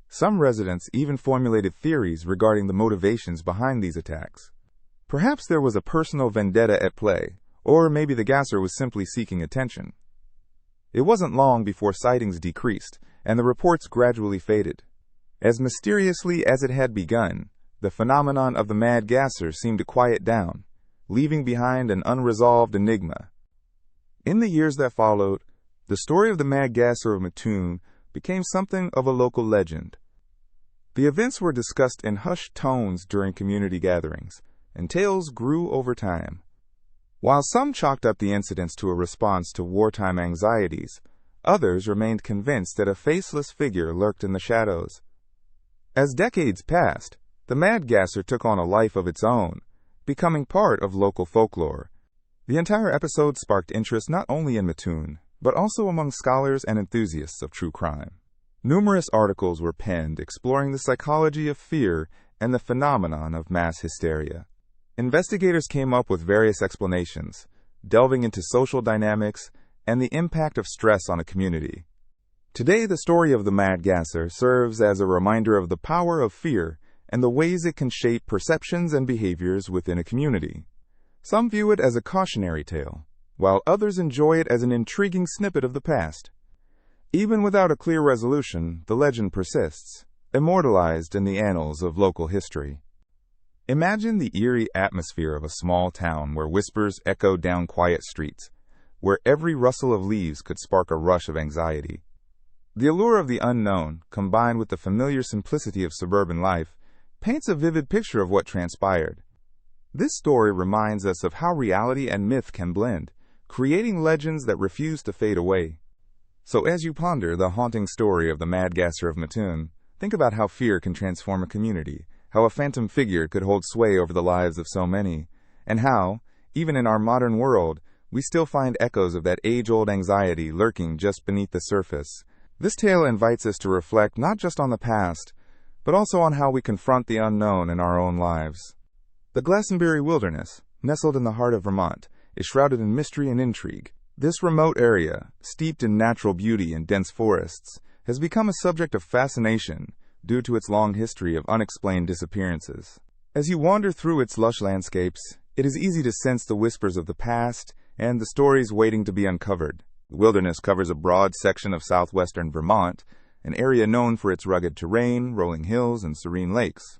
Some residents even formulated theories regarding the motivations behind these attacks. Perhaps there was a personal vendetta at play, or maybe the Gasser was simply seeking attention. It wasn't long before sightings decreased, and the reports gradually faded. As mysteriously as it had begun, the phenomenon of the Mad Gasser seemed to quiet down, leaving behind an unresolved enigma. In the years that followed, the story of the Mad Gasser of Mattoon became something of a local legend. The events were discussed in hushed tones during community gatherings, and tales grew over time. While some chalked up the incidents to a response to wartime anxieties, others remained convinced that a faceless figure lurked in the shadows. As decades passed, the Mad Gasser took on a life of its own, becoming part of local folklore. The entire episode sparked interest not only in Mattoon, but also among scholars and enthusiasts of true crime. Numerous articles were penned exploring the psychology of fear and the phenomenon of mass hysteria. Investigators came up with various explanations, delving into social dynamics and the impact of stress on a community. Today, the story of the Mad Gasser serves as a reminder of the power of fear and the ways it can shape perceptions and behaviors within a community. Some view it as a cautionary tale, while others enjoy it as an intriguing snippet of the past. Even without a clear resolution, the legend persists, immortalized in the annals of local history. Imagine the eerie atmosphere of a small town where whispers echoed down quiet streets, where every rustle of leaves could spark a rush of anxiety. The allure of the unknown, combined with the familiar simplicity of suburban life, paints a vivid picture of what transpired. This story reminds us of how reality and myth can blend, creating legends that refuse to fade away. So as you ponder the haunting story of the Mad Gasser of Mattoon, think about how fear can transform a community, how a phantom figure could hold sway over the lives of so many, and how, even in our modern world, we still find echoes of that age-old anxiety lurking just beneath the surface. This tale invites us to reflect not just on the past, but also on how we confront the unknown in our own lives. The Glastenbury Wilderness, nestled in the heart of Vermont, is shrouded in mystery and intrigue. This remote area, steeped in natural beauty and dense forests, has become a subject of fascination due to its long history of unexplained disappearances. As you wander through its lush landscapes, It is easy to sense the whispers of the past and the stories waiting to be uncovered. The wilderness covers a broad section of southwestern Vermont, an area known for its rugged terrain, rolling hills, and serene lakes.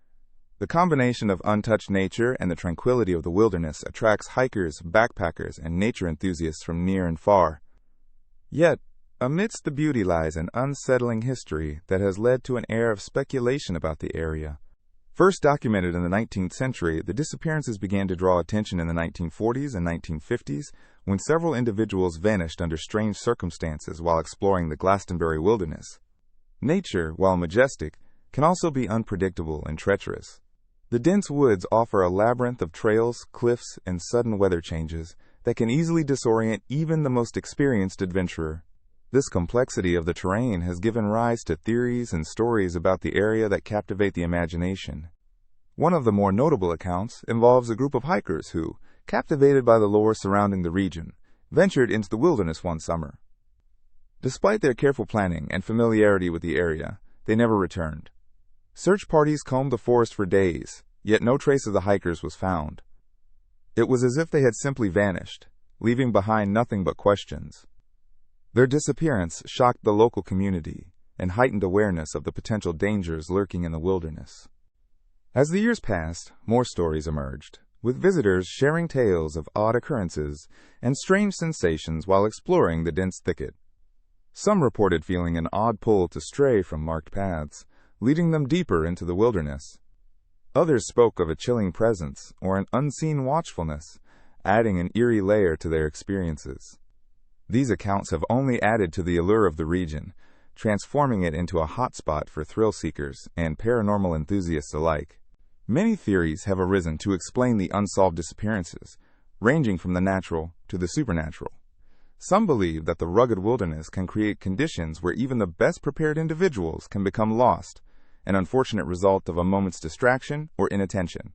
The combination of untouched nature and the tranquility of the wilderness attracts hikers, backpackers, and nature enthusiasts from near and far. Yet, amidst the beauty lies an unsettling history that has led to an air of speculation about the area. First documented in the 19th century, the disappearances began to draw attention in the 1940s and 1950s when several individuals vanished under strange circumstances while exploring the Glastenbury Wilderness. Nature, while majestic, can also be unpredictable and treacherous. The dense woods offer a labyrinth of trails, cliffs, and sudden weather changes that can easily disorient even the most experienced adventurer. This complexity of the terrain has given rise to theories and stories about the area that captivate the imagination. One of the more notable accounts involves a group of hikers who, captivated by the lore surrounding the region, ventured into the wilderness one summer. Despite their careful planning and familiarity with the area, they never returned. Search parties combed the forest for days, yet no trace of the hikers was found. It was as if they had simply vanished, leaving behind nothing but questions. Their disappearance shocked the local community and heightened awareness of the potential dangers lurking in the wilderness. As the years passed, more stories emerged, with visitors sharing tales of odd occurrences and strange sensations while exploring the dense thicket. Some reported feeling an odd pull to stray from marked paths, leading them deeper into the wilderness. Others spoke of a chilling presence or an unseen watchfulness, adding an eerie layer to their experiences. These accounts have only added to the allure of the region, transforming it into a hotspot for thrill seekers and paranormal enthusiasts alike. Many theories have arisen to explain the unsolved disappearances, ranging from the natural to the supernatural. Some believe that the rugged wilderness can create conditions where even the best prepared individuals can become lost, an unfortunate result of a moment's distraction or inattention.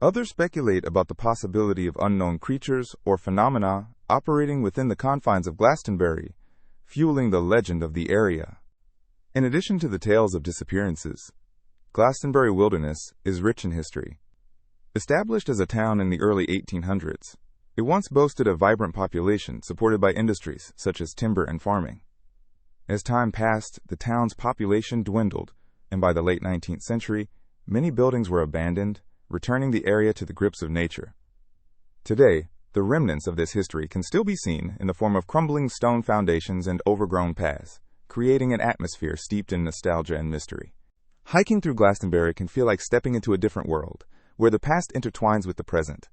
Others speculate about the possibility of unknown creatures or phenomena operating within the confines of Glastenbury, fueling the legend of the area. In addition to the tales of disappearances, Glastenbury Wilderness is rich in history. Established as a town in the early 1800s, it once boasted a vibrant population supported by industries such as timber and farming. As time passed, the town's population dwindled, and by the late 19th century, many buildings were abandoned, returning the area to the grips of nature. Today, the remnants of this history can still be seen in the form of crumbling stone foundations and overgrown paths, creating an atmosphere steeped in nostalgia and mystery. Hiking through Glastenbury can feel like stepping into a different world, where the past intertwines with the present.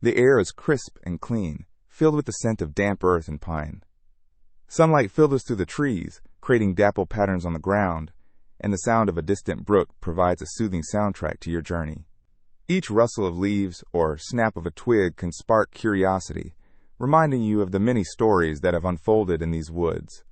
The air is crisp and clean, filled with the scent of damp earth and pine. Sunlight filters through the trees, creating dappled patterns on the ground, and the sound of a distant brook provides a soothing soundtrack to your journey. Each rustle of leaves or snap of a twig can spark curiosity, reminding you of the many stories that have unfolded in these woods.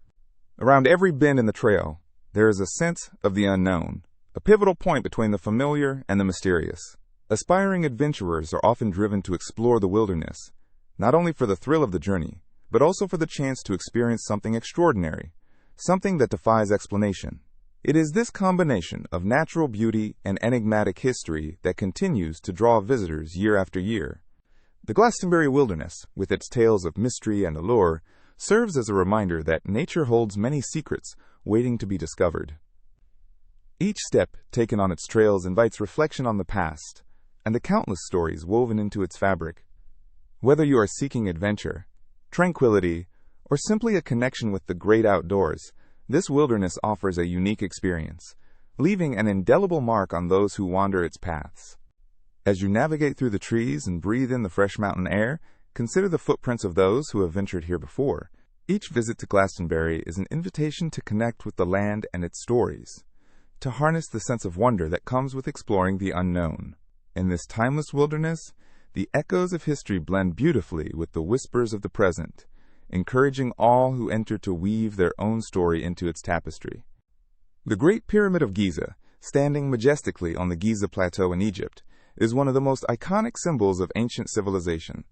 Around every bend in the trail, there is a sense of the unknown, a pivotal point between the familiar and the mysterious. Aspiring adventurers are often driven to explore the wilderness, not only for the thrill of the journey, but also for the chance to experience something extraordinary, something that defies explanation. It is this combination of natural beauty and enigmatic history that continues to draw visitors year after year. The Glastenbury Wilderness, with its tales of mystery and allure, serves as a reminder that nature holds many secrets waiting to be discovered. Each step taken on its trails invites reflection on the past and the countless stories woven into its fabric. Whether you are seeking adventure, tranquility, or simply a connection with the great outdoors, this wilderness offers a unique experience, leaving an indelible mark on those who wander its paths. As you navigate through the trees and breathe in the fresh mountain air, consider the footprints of those who have ventured here before. Each visit to Glastenbury is an invitation to connect with the land and its stories, to harness the sense of wonder that comes with exploring the unknown. In this timeless wilderness, the echoes of history blend beautifully with the whispers of the present, encouraging all who enter to weave their own story into its tapestry. The Great Pyramid of Giza, standing majestically on the Giza Plateau in Egypt, is one of the most iconic symbols of ancient civilization.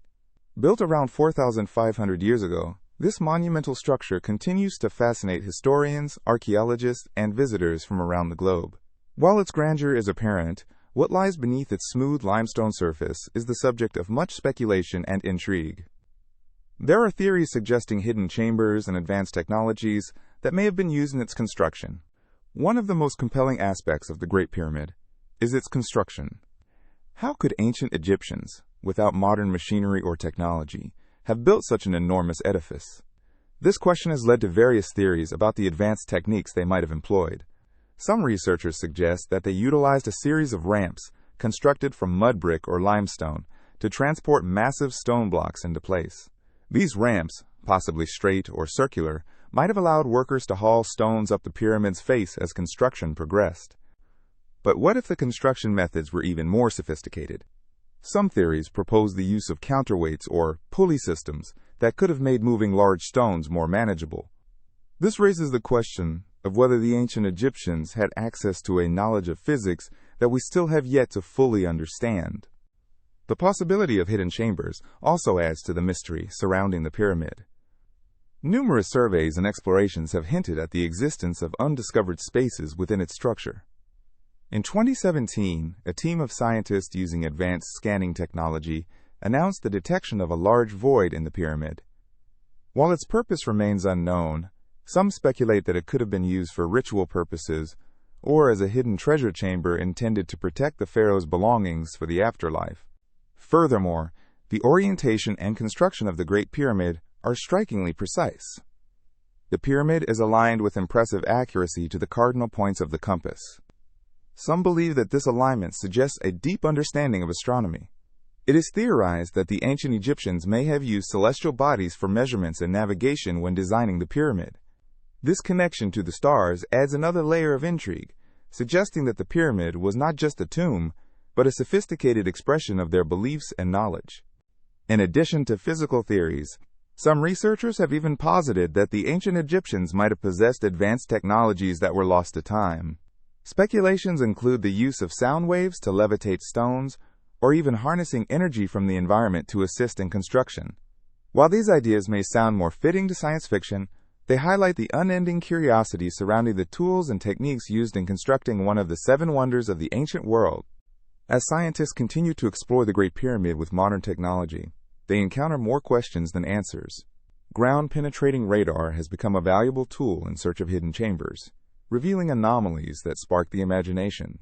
Built around 4,500 years ago, this monumental structure continues to fascinate historians, archaeologists, and visitors from around the globe. While its grandeur is apparent, What lies beneath its smooth limestone surface is the subject of much speculation and intrigue. There are theories suggesting hidden chambers and advanced technologies that may have been used in its construction. One of the most compelling aspects of the Great Pyramid is its construction. How could ancient Egyptians, without modern machinery or technology, have built such an enormous edifice? This question has led to various theories about the advanced techniques they might have employed. Some researchers suggest that they utilized a series of ramps constructed from mud brick or limestone to transport massive stone blocks into place. These ramps, possibly straight or circular, might have allowed workers to haul stones up the pyramid's face as construction progressed. But what if the construction methods were even more sophisticated? Some theories propose the use of counterweights or pulley systems that could have made moving large stones more manageable. This raises the question of whether the ancient Egyptians had access to a knowledge of physics that we still have yet to fully understand. The possibility of hidden chambers also adds to the mystery surrounding the pyramid. Numerous surveys and explorations have hinted at the existence of undiscovered spaces within its structure. In 2017, a team of scientists using advanced scanning technology announced the detection of a large void in the pyramid. While its purpose remains unknown, some speculate that it could have been used for ritual purposes or as a hidden treasure chamber intended to protect the pharaoh's belongings for the afterlife. Furthermore, the orientation and construction of the Great Pyramid are strikingly precise. The pyramid is aligned with impressive accuracy to the cardinal points of the compass. Some believe that this alignment suggests a deep understanding of astronomy. It is theorized that the ancient Egyptians may have used celestial bodies for measurements and navigation when designing the pyramid. This connection to the stars adds another layer of intrigue, suggesting that the pyramid was not just a tomb, but a sophisticated expression of their beliefs and knowledge. In addition to physical theories, some researchers have even posited that the ancient Egyptians might have possessed advanced technologies that were lost to time. Speculations include the use of sound waves to levitate stones, or even harnessing energy from the environment to assist in construction. While these ideas may sound more fitting to science fiction, they highlight the unending curiosity surrounding the tools and techniques used in constructing one of the seven wonders of the ancient world. As scientists continue to explore the Great Pyramid with modern technology, they encounter more questions than answers. Ground-penetrating radar has become a valuable tool in search of hidden chambers, revealing anomalies that spark the imagination.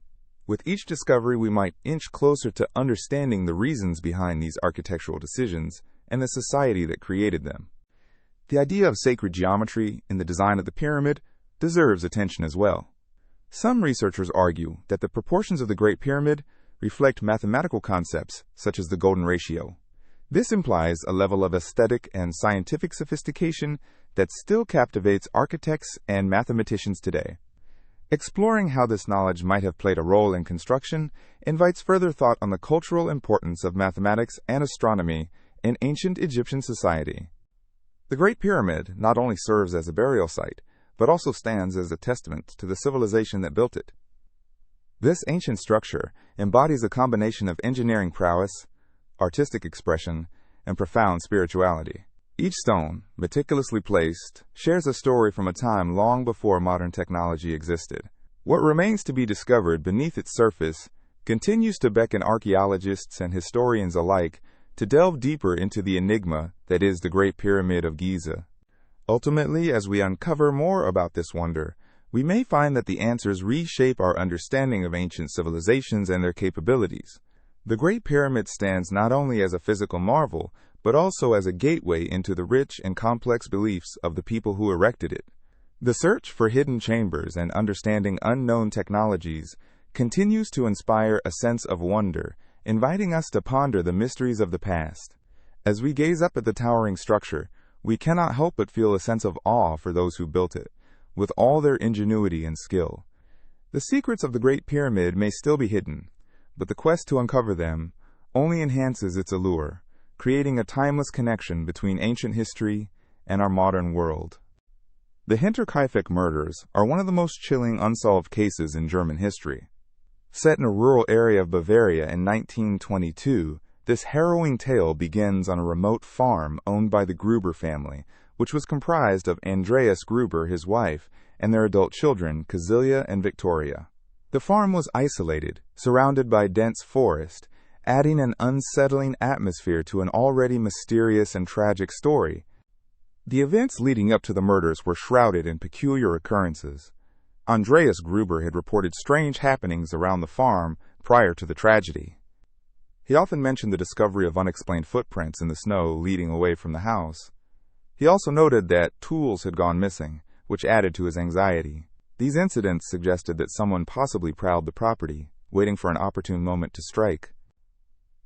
With each discovery, we might inch closer to understanding the reasons behind these architectural decisions and the society that created them. The idea of sacred geometry in the design of the pyramid deserves attention as well. Some researchers argue that the proportions of the Great Pyramid reflect mathematical concepts such as the golden ratio. This implies a level of aesthetic and scientific sophistication that still captivates architects and mathematicians today. Exploring how this knowledge might have played a role in construction invites further thought on the cultural importance of mathematics and astronomy in ancient Egyptian society. The Great Pyramid not only serves as a burial site, but also stands as a testament to the civilization that built it. This ancient structure embodies a combination of engineering prowess, artistic expression, and profound spirituality. Each stone, meticulously placed, shares a story from a time long before modern technology existed. What remains to be discovered beneath its surface continues to beckon archaeologists and historians alike to delve deeper into the enigma that is the Great Pyramid of Giza. Ultimately, as we uncover more about this wonder, we may find that the answers reshape our understanding of ancient civilizations and their capabilities. The Great Pyramid stands not only as a physical marvel, but also as a gateway into the rich and complex beliefs of the people who erected it. The search for hidden chambers and understanding unknown technologies continues to inspire a sense of wonder, inviting us to ponder the mysteries of the past. As we gaze up at the towering structure, we cannot help but feel a sense of awe for those who built it, with all their ingenuity and skill. The secrets of the Great Pyramid may still be hidden, but the quest to uncover them only enhances its allure, creating a timeless connection between ancient history and our modern world. The Hinterkaifeck Murders are one of the most chilling unsolved cases in German history. Set in a rural area of Bavaria in 1922, this harrowing tale begins on a remote farm owned by the Gruber family, which was comprised of Andreas Gruber, his wife, and their adult children, Cecilia and Victoria. The farm was isolated, surrounded by dense forest, adding an unsettling atmosphere to an already mysterious and tragic story. The events leading up to the murders were shrouded in peculiar occurrences. Andreas Gruber had reported strange happenings around the farm prior to the tragedy. He often mentioned the discovery of unexplained footprints in the snow leading away from the house. He also noted that tools had gone missing, which added to his anxiety. These incidents suggested that someone possibly prowled the property, waiting for an opportune moment to strike.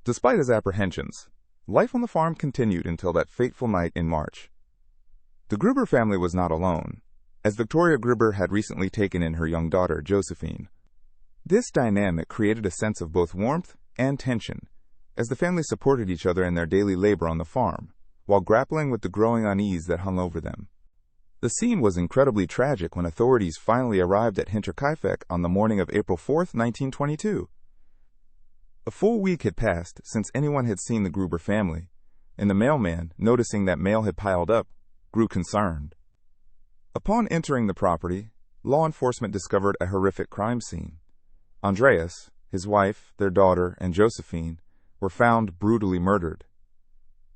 Despite his apprehensions, life on the farm continued until that fateful night in March. The Gruber family was not alone, as Victoria Gruber had recently taken in her young daughter, Josephine. This dynamic created a sense of both warmth and tension, as the family supported each other in their daily labor on the farm, while grappling with the growing unease that hung over them. The scene was incredibly tragic when authorities finally arrived at Hinterkaifeck on the morning of April 4, 1922. A full week had passed since anyone had seen the Gruber family, and the mailman, noticing that mail had piled up, grew concerned. Upon entering the property, law enforcement discovered a horrific crime scene. Andreas, his wife, their daughter, and Josephine were found brutally murdered.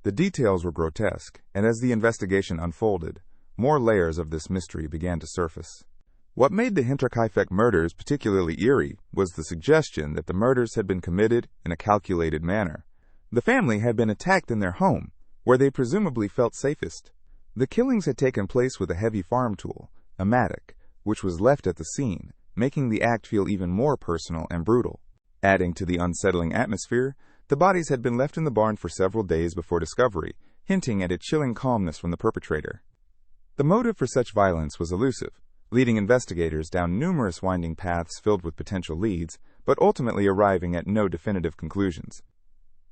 The details were grotesque, and as the investigation unfolded, more layers of this mystery began to surface. What made the Hinterkaifeck murders particularly eerie was the suggestion that the murders had been committed in a calculated manner. The family had been attacked in their home, where they presumably felt safest. The killings had taken place with a heavy farm tool, a mattock, which was left at the scene, making the act feel even more personal and brutal. Adding to the unsettling atmosphere, the bodies had been left in the barn for several days before discovery, hinting at a chilling calmness from the perpetrator. The motive for such violence was elusive, leading investigators down numerous winding paths filled with potential leads, but ultimately arriving at no definitive conclusions.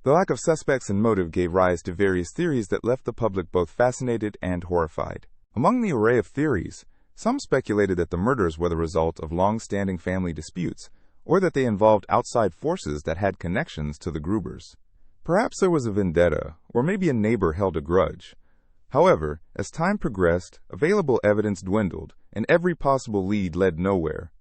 The lack of suspects and motive gave rise to various theories that left the public both fascinated and horrified. Among the array of theories, some speculated that the murders were the result of long-standing family disputes, or that they involved outside forces that had connections to the Grubers. Perhaps there was a vendetta, or maybe a neighbor held a grudge. However, as time progressed, available evidence dwindled, and every possible lead led nowhere.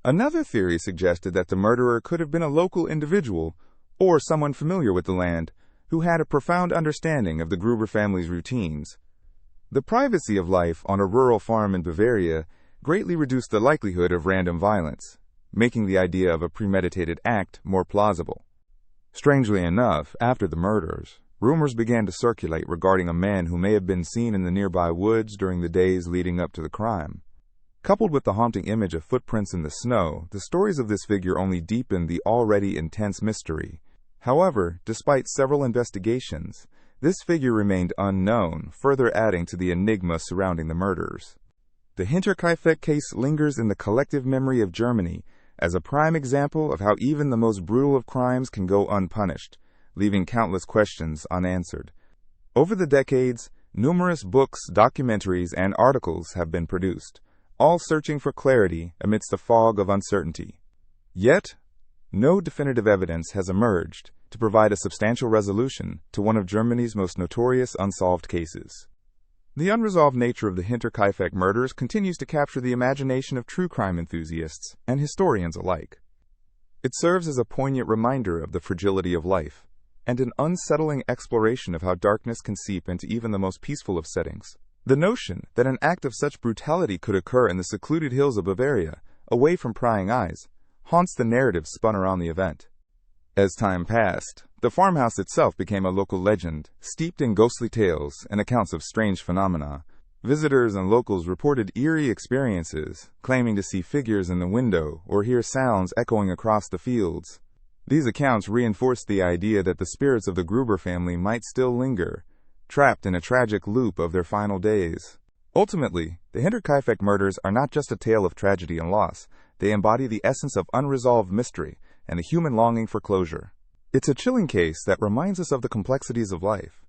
Another theory suggested that the murderer could have been a local individual, or someone familiar with the land, who had a profound understanding of the Gruber family's routines. The privacy of life on a rural farm in Bavaria greatly reduced the likelihood of random violence, making the idea of a premeditated act more plausible. Strangely enough, after the murders, rumors began to circulate regarding a man who may have been seen in the nearby woods during the days leading up to the crime. Coupled with the haunting image of footprints in the snow, the stories of this figure only deepened the already intense mystery. However, despite several investigations, this figure remained unknown, further adding to the enigma surrounding the murders. The Hinterkaifeck case lingers in the collective memory of Germany as a prime example of how even the most brutal of crimes can go unpunished, leaving countless questions unanswered. Over the decades, numerous books, documentaries, and articles have been produced, all searching for clarity amidst a fog of uncertainty. Yet, no definitive evidence has emerged to provide a substantial resolution to one of Germany's most notorious unsolved cases. The unresolved nature of the Hinterkaifeck murders continues to capture the imagination of true crime enthusiasts and historians alike. It serves as a poignant reminder of the fragility of life, and an unsettling exploration of how darkness can seep into even the most peaceful of settings. The notion that an act of such brutality could occur in the secluded hills of Bavaria, away from prying eyes, haunts the narrative spun around the event. As time passed, the farmhouse itself became a local legend, steeped in ghostly tales and accounts of strange phenomena. Visitors and locals reported eerie experiences, claiming to see figures in the window or hear sounds echoing across the fields. These accounts reinforced the idea that the spirits of the Gruber family might still linger, trapped in a tragic loop of their final days. Ultimately, the Hinterkaifeck murders are not just a tale of tragedy and loss. They embody the essence of unresolved mystery and the human longing for closure. It's a chilling case that reminds us of the complexities of life,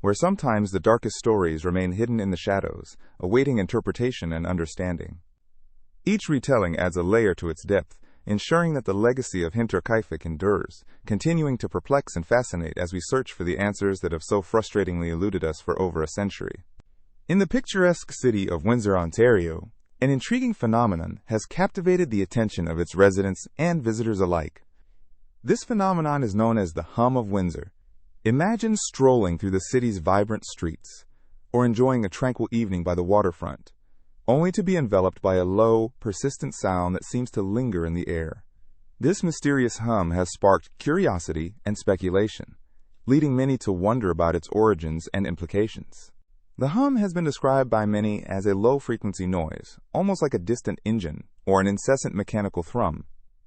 where sometimes the darkest stories remain hidden in the shadows, awaiting interpretation and understanding. Each retelling adds a layer to its depth, ensuring that the legacy of Hinterkaifeck endures, continuing to perplex and fascinate as we search for the answers that have so frustratingly eluded us for over a century. In the picturesque city of Windsor, Ontario, An intriguing phenomenon has captivated the attention of its residents and visitors alike. This phenomenon is known as the Hum of Windsor. Imagine strolling through the city's vibrant streets, or enjoying a tranquil evening by the waterfront, only to be enveloped by a low, persistent sound that seems to linger in the air. This mysterious hum has sparked curiosity and speculation, leading many to wonder about its origins and implications. The hum has been described by many as a low-frequency noise, almost like a distant engine or an incessant mechanical thrum.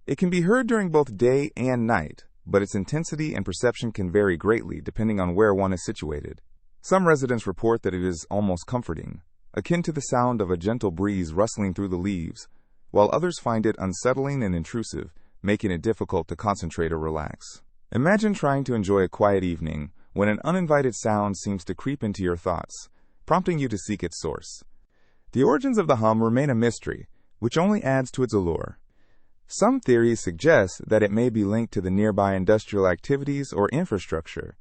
It can be heard during both day and night, but its intensity and perception can vary greatly depending on where one is situated. Some residents report that it is almost comforting, akin to the sound of a gentle breeze rustling through the leaves, while others find it unsettling and intrusive, making it difficult to concentrate or relax. Imagine trying to enjoy a quiet evening when an uninvited sound seems to creep into your thoughts, prompting you to seek its source. The origins of the hum remain a mystery, which only adds to its allure. Some theories suggest that it may be linked to the nearby industrial activities or infrastructure,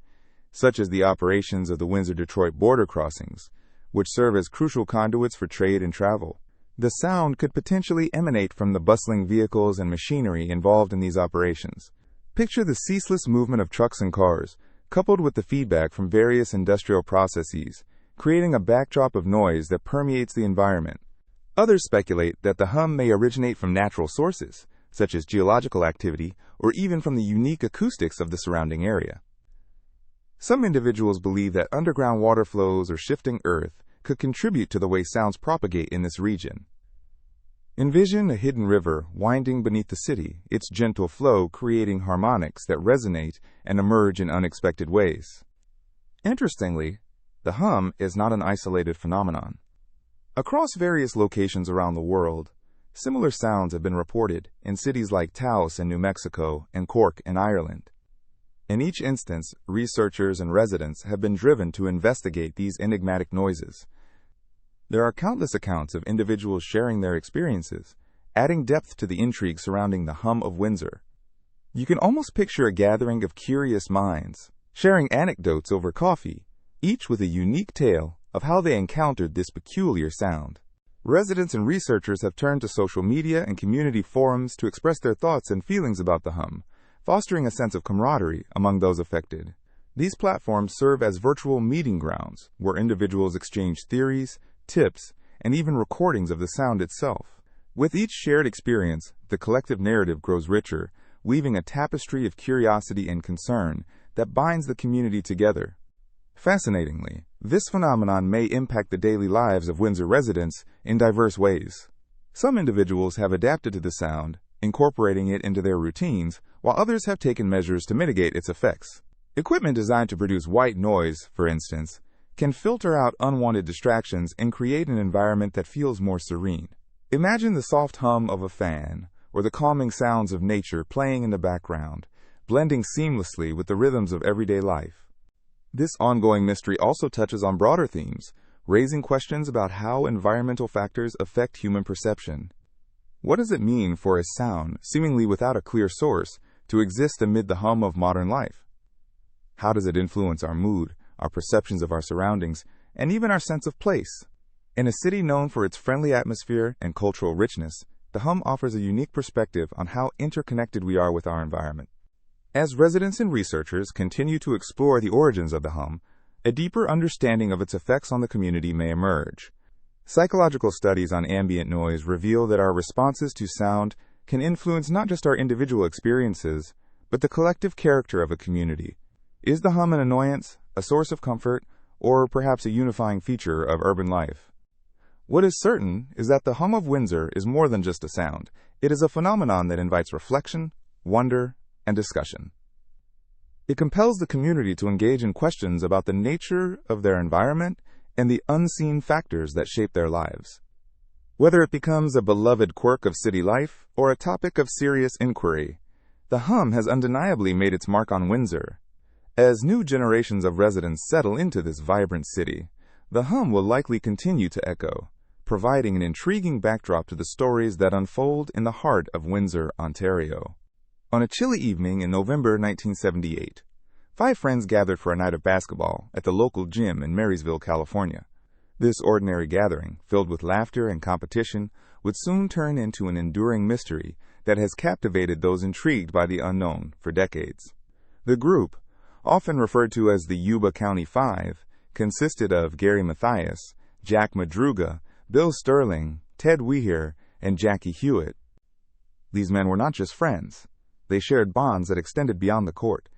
such as the operations of the Windsor-Detroit border crossings, which serve as crucial conduits for trade and travel. The sound could potentially emanate from the bustling vehicles and machinery involved in these operations. Picture the ceaseless movement of trucks and cars, coupled with the feedback from various industrial processes, creating a backdrop of noise that permeates the environment. Others speculate that the hum may originate from natural sources, such as geological activity, or even from the unique acoustics of the surrounding area. Some individuals believe that underground water flows or shifting earth could contribute to the way sounds propagate in this region. Envision a hidden river winding beneath the city, its gentle flow creating harmonics that resonate and emerge in unexpected ways. Interestingly, the hum is not an isolated phenomenon. Across various locations around the world, similar sounds have been reported in cities like Taos in New Mexico and Cork in Ireland. In each instance, researchers and residents have been driven to investigate these enigmatic noises. There are countless accounts of individuals sharing their experiences, adding depth to the intrigue surrounding the Hum of Windsor. You can almost picture a gathering of curious minds, sharing anecdotes over coffee, each with a unique tale of how they encountered this peculiar sound. Residents and researchers have turned to social media and community forums to express their thoughts and feelings about the hum, fostering a sense of camaraderie among those affected. These platforms serve as virtual meeting grounds where individuals exchange theories, tips, and even recordings of the sound itself. With each shared experience, the collective narrative grows richer, weaving a tapestry of curiosity and concern that binds the community together. Fascinatingly, this phenomenon may impact the daily lives of Windsor residents in diverse ways. Some individuals have adapted to the sound, incorporating it into their routines, while others have taken measures to mitigate its effects. Equipment designed to produce white noise, for instance, can filter out unwanted distractions and create an environment that feels more serene. Imagine the soft hum of a fan, or the calming sounds of nature playing in the background, blending seamlessly with the rhythms of everyday life. This ongoing mystery also touches on broader themes, raising questions about how environmental factors affect human perception. What does it mean for a sound, seemingly without a clear source, to exist amid the hum of modern life? How does it influence our mood, our perceptions of our surroundings, and even our sense of place? In a city known for its friendly atmosphere and cultural richness, the hum offers a unique perspective on how interconnected we are with our environment. As residents and researchers continue to explore the origins of the hum, a deeper understanding of its effects on the community may emerge. Psychological studies on ambient noise reveal that our responses to sound can influence not just our individual experiences, but the collective character of a community. Is the hum an annoyance, a source of comfort, or perhaps a unifying feature of urban life? What is certain is that the Hum of Windsor is more than just a sound. It is a phenomenon that invites reflection, wonder, and discussion. It compels the community to engage in questions about the nature of their environment and the unseen factors that shape their lives. Whether it becomes a beloved quirk of city life or a topic of serious inquiry, the hum has undeniably made its mark on Windsor. As new generations of residents settle into this vibrant city, the hum will likely continue to echo, providing an intriguing backdrop to the stories that unfold in the heart of Windsor, Ontario. On a chilly evening in November 1978, 5 friends gathered for a night of basketball at the local gym in Marysville, California. This ordinary gathering, filled with laughter and competition, would soon turn into an enduring mystery that has captivated those intrigued by the unknown for decades. The group, often referred to as the Yuba County Five, consisted of Gary Mathias, Jack Madruga, Bill Sterling, Ted Weir, and Jackie Hewitt. These men were not just friends. They shared bonds that extended beyond the court.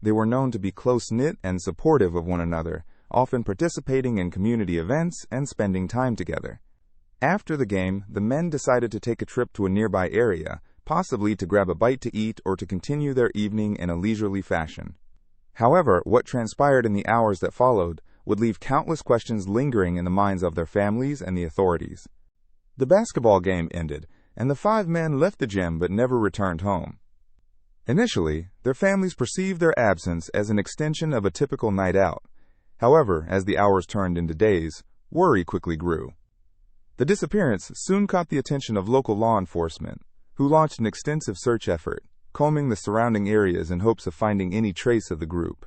They were known to be close-knit and supportive of one another, often participating in community events and spending time together. After the game, the men decided to take a trip to a nearby area, possibly to grab a bite to eat or to continue their evening in a leisurely fashion. However, what transpired in the hours that followed would leave countless questions lingering in the minds of their families and the authorities. The basketball game ended, and the five men left the gym but never returned home. Initially, their families perceived their absence as an extension of a typical night out. However, as the hours turned into days, worry quickly grew. The disappearance soon caught the attention of local law enforcement, who launched an extensive search effort, combing the surrounding areas in hopes of finding any trace of the group.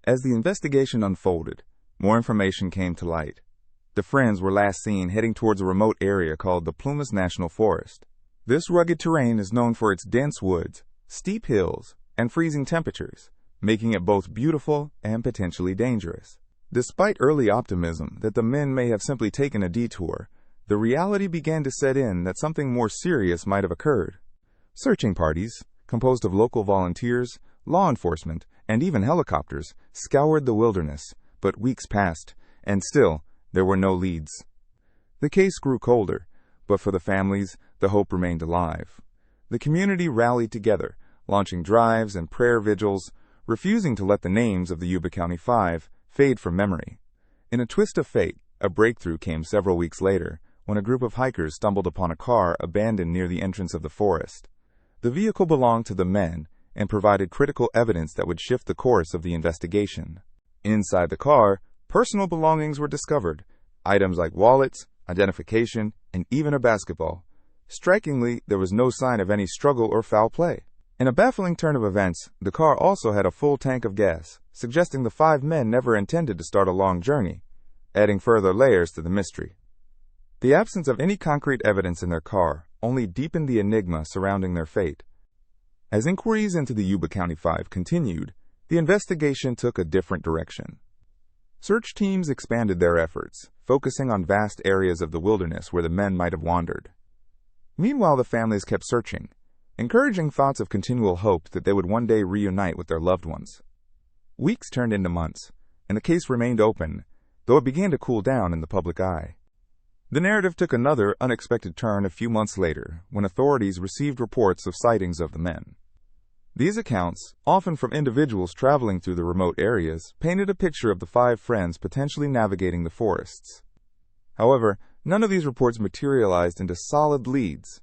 As the investigation unfolded, more information came to light. The friends were last seen heading towards a remote area called the Plumas National Forest. This rugged terrain is known for its dense woods, steep hills, and freezing temperatures, making it both beautiful and potentially dangerous. Despite early optimism that the men may have simply taken a detour, the reality began to set in that something more serious might have occurred. Searching parties, composed of local volunteers, law enforcement, and even helicopters, scoured the wilderness, but weeks passed, and still, there were no leads. The case grew colder, but for the families, the hope remained alive. The community rallied together, launching drives and prayer vigils, refusing to let the names of the Yuba County Five fade from memory. In a twist of fate, a breakthrough came several weeks later, when a group of hikers stumbled upon a car abandoned near the entrance of the forest. The vehicle belonged to the men and provided critical evidence that would shift the course of the investigation. Inside the car, personal belongings were discovered, items like wallets, identification, and even a basketball. Strikingly, there was no sign of any struggle or foul play. In a baffling turn of events, the car also had a full tank of gas, suggesting the five men never intended to start a long journey, adding further layers to the mystery. The absence of any concrete evidence in their car only deepened the enigma surrounding their fate. As inquiries into the Yuba County Five continued, the investigation took a different direction. Search teams expanded their efforts, focusing on vast areas of the wilderness where the men might have wandered. Meanwhile, the families kept searching, encouraging thoughts of continual hope that they would one day reunite with their loved ones. Weeks turned into months, and the case remained open, though it began to cool down in the public eye. The narrative took another unexpected turn a few months later, when authorities received reports of sightings of the men. These accounts, often from individuals traveling through the remote areas, painted a picture of the five friends potentially navigating the forests. However, none of these reports materialized into solid leads.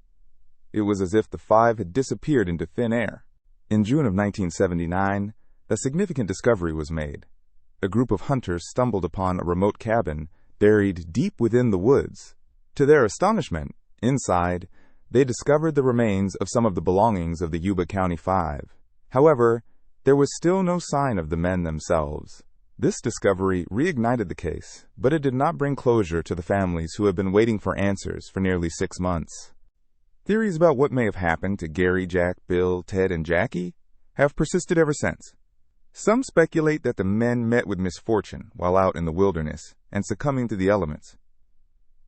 It was as if the five had disappeared into thin air. In June of 1979, a significant discovery was made. A group of hunters stumbled upon a remote cabin buried deep within the woods. To their astonishment, inside, they discovered the remains of some of the belongings of the Yuba County Five. However, there was still no sign of the men themselves. This discovery reignited the case, but it did not bring closure to the families who had been waiting for answers for nearly 6 months. Theories about what may have happened to Gary, Jack, Bill, Ted, and Jackie have persisted ever since. Some speculate that the men met with misfortune while out in the wilderness and succumbing to the elements.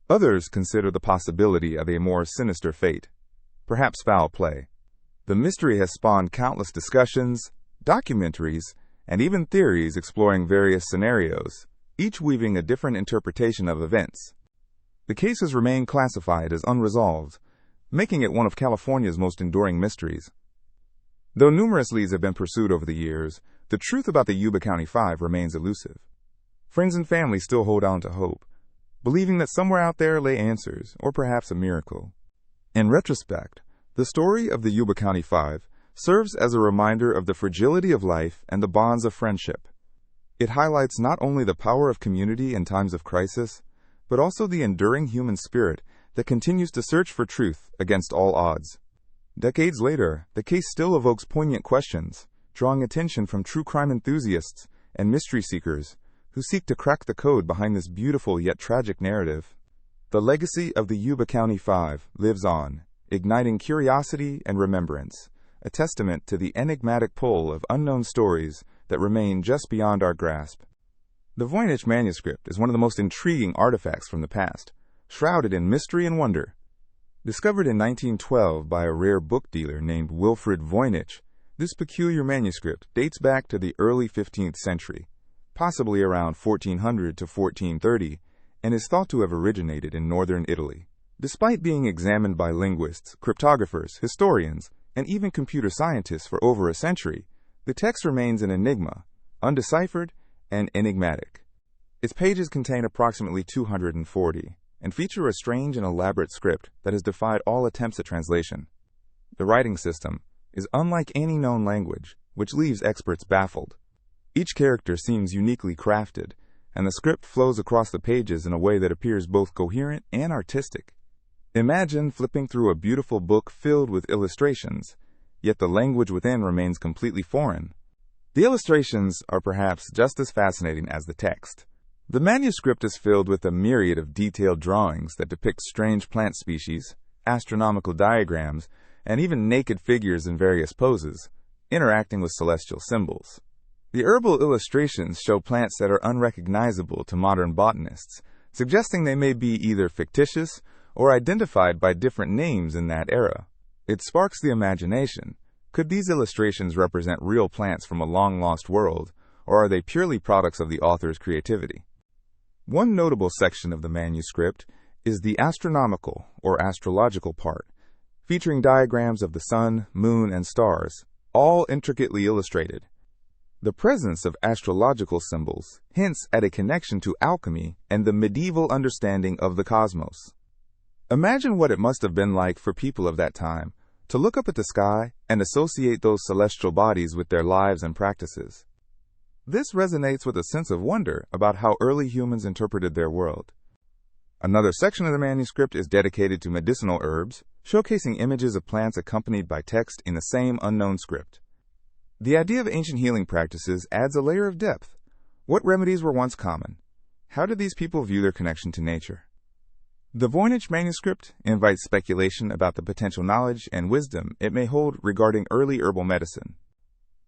Others consider the possibility of a more sinister fate, perhaps foul play. The mystery has spawned countless discussions, documentaries, and even theories exploring various scenarios, each weaving a different interpretation of events. The case has remained classified as unresolved, making it one of California's most enduring mysteries. Though numerous leads have been pursued over the years, the truth about the Yuba County Five remains elusive. Friends and family still hold on to hope, believing that somewhere out there lay answers, or perhaps a miracle. In retrospect, the story of the Yuba County Five serves as a reminder of the fragility of life and the bonds of friendship. It highlights not only the power of community in times of crisis, but also the enduring human spirit that continues to search for truth against all odds. Decades later, the case still evokes poignant questions, drawing attention from true crime enthusiasts and mystery seekers who seek to crack the code behind this beautiful yet tragic narrative. The legacy of the Yuba County Five lives on, igniting curiosity and remembrance, a testament to the enigmatic pull of unknown stories that remain just beyond our grasp. The Voynich Manuscript is one of the most intriguing artifacts from the past, shrouded in mystery and wonder. Discovered in 1912 by a rare book dealer named Wilfrid Voynich, this peculiar manuscript dates back to the early 15th century, possibly around 1400 to 1430, and is thought to have originated in northern Italy. Despite being examined by linguists, cryptographers, historians, and even computer scientists for over a century, the text remains an enigma, undeciphered and enigmatic. Its pages contain approximately 240, and feature a strange and elaborate script that has defied all attempts at translation. The writing system is unlike any known language, which leaves experts baffled. Each character seems uniquely crafted, and the script flows across the pages in a way that appears both coherent and artistic. Imagine flipping through a beautiful book filled with illustrations, yet the language within remains completely foreign. The illustrations are perhaps just as fascinating as the text. The manuscript is filled with a myriad of detailed drawings that depict strange plant species, astronomical diagrams, and even naked figures in various poses, interacting with celestial symbols. The herbal illustrations show plants that are unrecognizable to modern botanists, suggesting they may be either fictitious or identified by different names in that era. It sparks the imagination. Could these illustrations represent real plants from a long-lost world, or are they purely products of the author's creativity? One notable section of the manuscript is the astronomical or astrological part, featuring diagrams of the sun, moon, and stars, all intricately illustrated. The presence of astrological symbols hints at a connection to alchemy and the medieval understanding of the cosmos. Imagine what it must have been like for people of that time to look up at the sky and associate those celestial bodies with their lives and practices. This resonates with a sense of wonder about how early humans interpreted their world. Another section of the manuscript is dedicated to medicinal herbs, showcasing images of plants accompanied by text in the same unknown script. The idea of ancient healing practices adds a layer of depth. What remedies were once common? How did these people view their connection to nature? The Voynich Manuscript invites speculation about the potential knowledge and wisdom it may hold regarding early herbal medicine.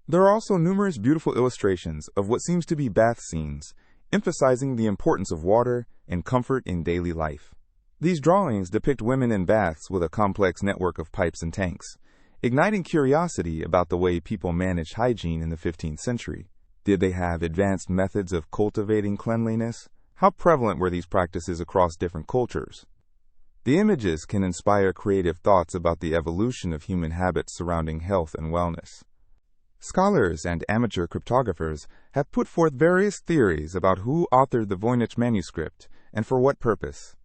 There are also numerous beautiful illustrations of what seems to be bath scenes, emphasizing the importance of water and comfort in daily life. These drawings depict women in baths with a complex network of pipes and tanks, igniting curiosity about the way people managed hygiene in the 15th century. Did they have advanced methods of cultivating cleanliness? How prevalent were these practices across different cultures? The images can inspire creative thoughts about the evolution of human habits surrounding health and wellness. Scholars and amateur cryptographers have put forth various theories about who authored the Voynich manuscript and for what purpose.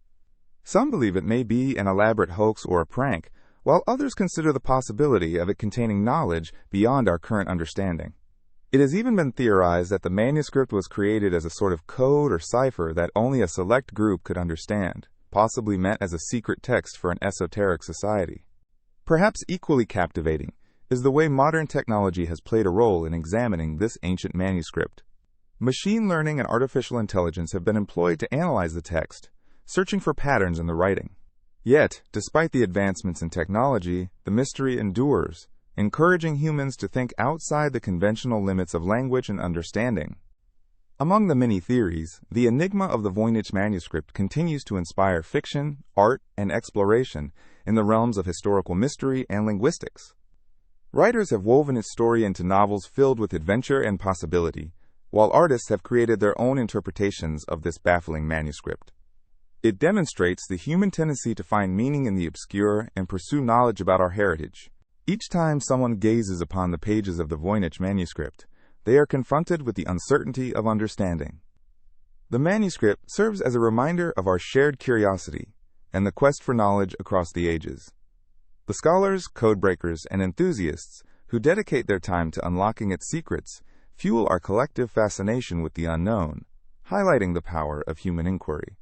Some believe it may be an elaborate hoax or a prank, while others consider the possibility of it containing knowledge beyond our current understanding. It has even been theorized that the manuscript was created as a sort of code or cipher that only a select group could understand, possibly meant as a secret text for an esoteric society. Perhaps equally captivating is the way modern technology has played a role in examining this ancient manuscript. Machine learning and artificial intelligence have been employed to analyze the text, searching for patterns in the writing. Yet, despite the advancements in technology, the mystery endures, encouraging humans to think outside the conventional limits of language and understanding. Among the many theories, the enigma of the Voynich manuscript continues to inspire fiction, art, and exploration in the realms of historical mystery and linguistics. Writers have woven its story into novels filled with adventure and possibility, while artists have created their own interpretations of this baffling manuscript. It demonstrates the human tendency to find meaning in the obscure and pursue knowledge about our heritage. Each time someone gazes upon the pages of the Voynich manuscript, they are confronted with the uncertainty of understanding. The manuscript serves as a reminder of our shared curiosity and the quest for knowledge across the ages. The scholars, codebreakers, and enthusiasts who dedicate their time to unlocking its secrets fuel our collective fascination with the unknown, highlighting the power of human inquiry.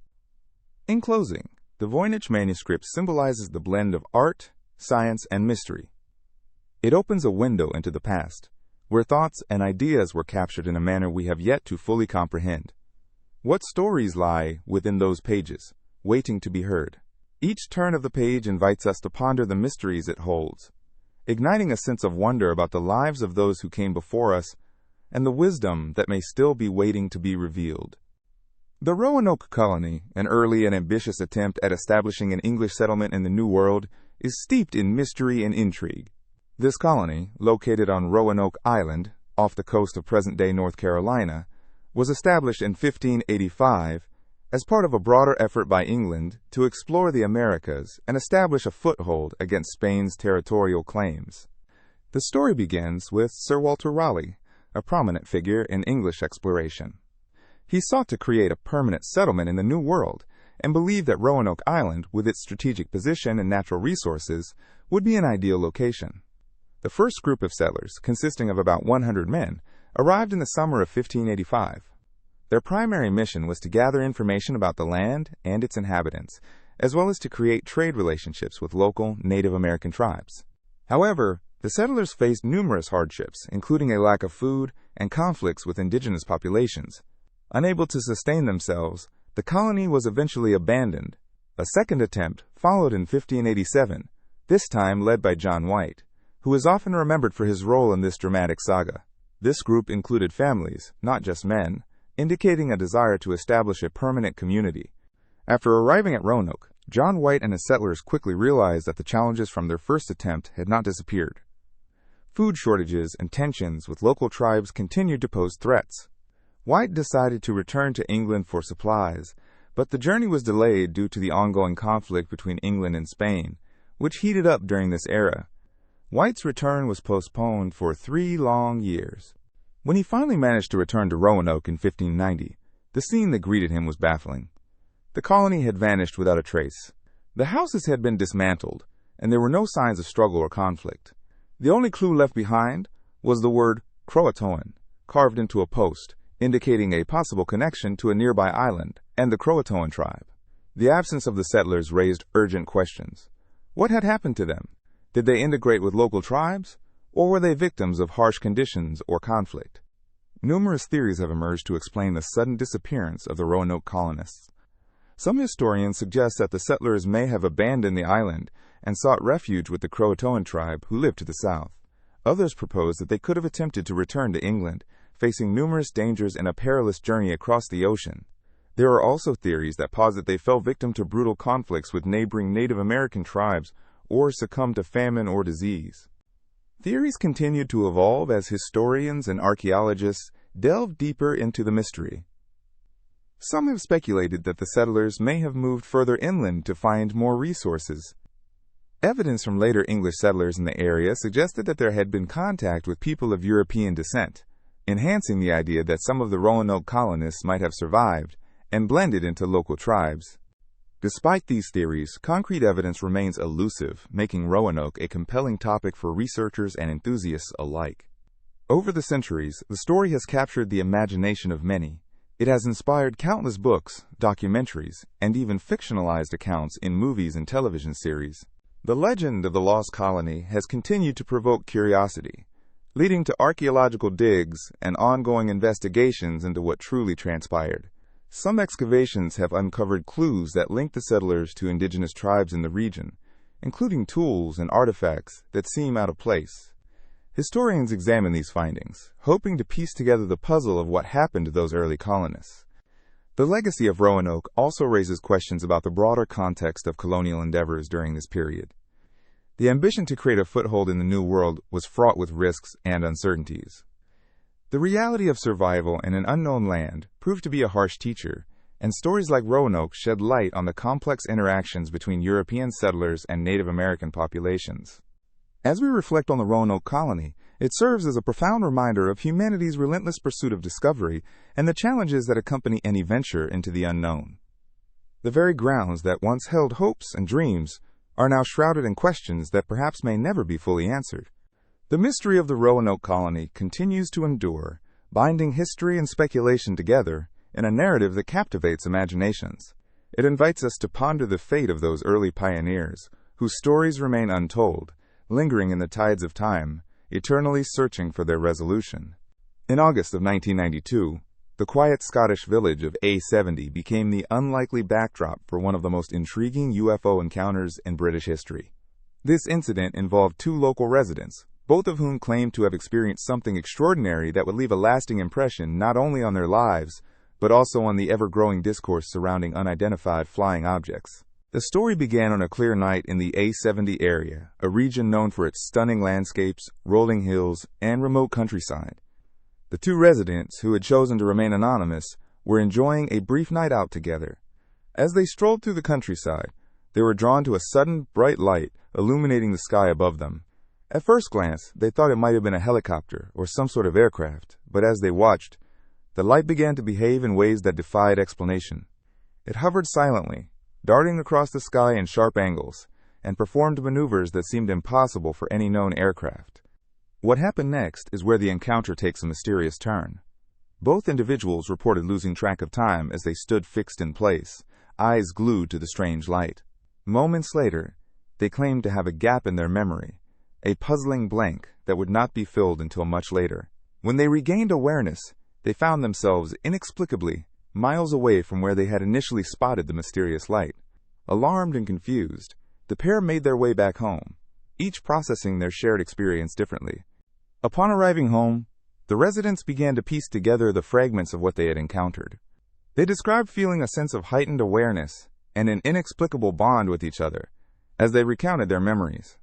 In closing, the Voynich manuscript symbolizes the blend of art, science, and mystery. It opens a window into the past, where thoughts and ideas were captured in a manner we have yet to fully comprehend. What stories lie within those pages, waiting to be heard? Each turn of the page invites us to ponder the mysteries it holds, igniting a sense of wonder about the lives of those who came before us and the wisdom that may still be waiting to be revealed. The Roanoke colony, an early and ambitious attempt at establishing an English settlement in the New World, is steeped in mystery and intrigue. This colony, located on Roanoke Island, off the coast of present-day North Carolina, was established in 1585 as part of a broader effort by England to explore the Americas and establish a foothold against Spain's territorial claims. The story begins with Sir Walter Raleigh, a prominent figure in English exploration. He sought to create a permanent settlement in the New World and believed that Roanoke Island, with its strategic position and natural resources, would be an ideal location. The first group of settlers, consisting of about 100 men, arrived in the summer of 1585. Their primary mission was to gather information about the land and its inhabitants, as well as to create trade relationships with local Native American tribes. However, the settlers faced numerous hardships, including a lack of food and conflicts with indigenous populations. Unable to sustain themselves, the colony was eventually abandoned. A second attempt followed in 1587, this time led by John White, who is often remembered for his role in this dramatic saga. This group included families, not just men, indicating a desire to establish a permanent community. After arriving at Roanoke, John White and his settlers quickly realized that the challenges from their first attempt had not disappeared. Food shortages and tensions with local tribes continued to pose threats. White decided to return to England for supplies, but the journey was delayed due to the ongoing conflict between England and Spain, which heated up during this era. White's return was postponed for 3 long years. When he finally managed to return to Roanoke in 1590, the scene that greeted him was baffling. The colony had vanished without a trace. The houses had been dismantled, and there were no signs of struggle or conflict. The only clue left behind was the word Croatoan, carved into a post, indicating a possible connection to a nearby island and the Croatoan tribe. The absence of the settlers raised urgent questions. What had happened to them? Did they integrate with local tribes, or were they victims of harsh conditions or conflict? Numerous theories have emerged to explain the sudden disappearance of the Roanoke colonists. Some historians suggest that the settlers may have abandoned the island and sought refuge with the Croatoan tribe who lived to the south. Others propose that they could have attempted to return to England, facing numerous dangers and a perilous journey across the ocean. There are also theories that posit they fell victim to brutal conflicts with neighboring Native American tribes or succumbed to famine or disease. Theories continued to evolve as historians and archaeologists delved deeper into the mystery. Some have speculated that the settlers may have moved further inland to find more resources. Evidence from later English settlers in the area suggested that there had been contact with people of European descent, enhancing the idea that some of the Roanoke colonists might have survived and blended into local tribes. Despite these theories, concrete evidence remains elusive, making Roanoke a compelling topic for researchers and enthusiasts alike. Over the centuries, the story has captured the imagination of many. It has inspired countless books, documentaries, and even fictionalized accounts in movies and television series. The legend of the lost colony has continued to provoke curiosity, leading to archaeological digs and ongoing investigations into what truly transpired. Some excavations have uncovered clues that link the settlers to indigenous tribes in the region, including tools and artifacts that seem out of place. Historians examine these findings, hoping to piece together the puzzle of what happened to those early colonists. The legacy of Roanoke also raises questions about the broader context of colonial endeavors during this period. The ambition to create a foothold in the New World was fraught with risks and uncertainties. The reality of survival in an unknown land proved to be a harsh teacher, and stories like Roanoke shed light on the complex interactions between European settlers and Native American populations. As we reflect on the Roanoke colony, it serves as a profound reminder of humanity's relentless pursuit of discovery and the challenges that accompany any venture into the unknown. The very grounds that once held hopes and dreams are now shrouded in questions that perhaps may never be fully answered. The mystery of the Roanoke colony continues to endure, binding history and speculation together in a narrative that captivates imaginations. It invites us to ponder the fate of those early pioneers, whose stories remain untold, lingering in the tides of time, eternally searching for their resolution. In August of 1992, The quiet Scottish village of A70 became the unlikely backdrop for one of the most intriguing UFO encounters in British history. This incident involved two local residents, both of whom claimed to have experienced something extraordinary that would leave a lasting impression not only on their lives, but also on the ever-growing discourse surrounding unidentified flying objects. The story began on a clear night in the A70 area, a region known for its stunning landscapes, rolling hills, and remote countryside. The two residents, who had chosen to remain anonymous, were enjoying a brief night out together. As they strolled through the countryside, they were drawn to a sudden, bright light illuminating the sky above them. At first glance, they thought it might have been a helicopter or some sort of aircraft, but as they watched, the light began to behave in ways that defied explanation. It hovered silently, darting across the sky in sharp angles, and performed maneuvers that seemed impossible for any known aircraft. What happened next is where the encounter takes a mysterious turn. Both individuals reported losing track of time as they stood fixed in place, eyes glued to the strange light. Moments later, they claimed to have a gap in their memory, a puzzling blank that would not be filled until much later. When they regained awareness, they found themselves inexplicably miles away from where they had initially spotted the mysterious light. Alarmed and confused, the pair made their way back home, each processing their shared experience differently. Upon arriving home, the residents began to piece together the fragments of what they had encountered. They described feeling a sense of heightened awareness and an inexplicable bond with each other as they recounted their memories.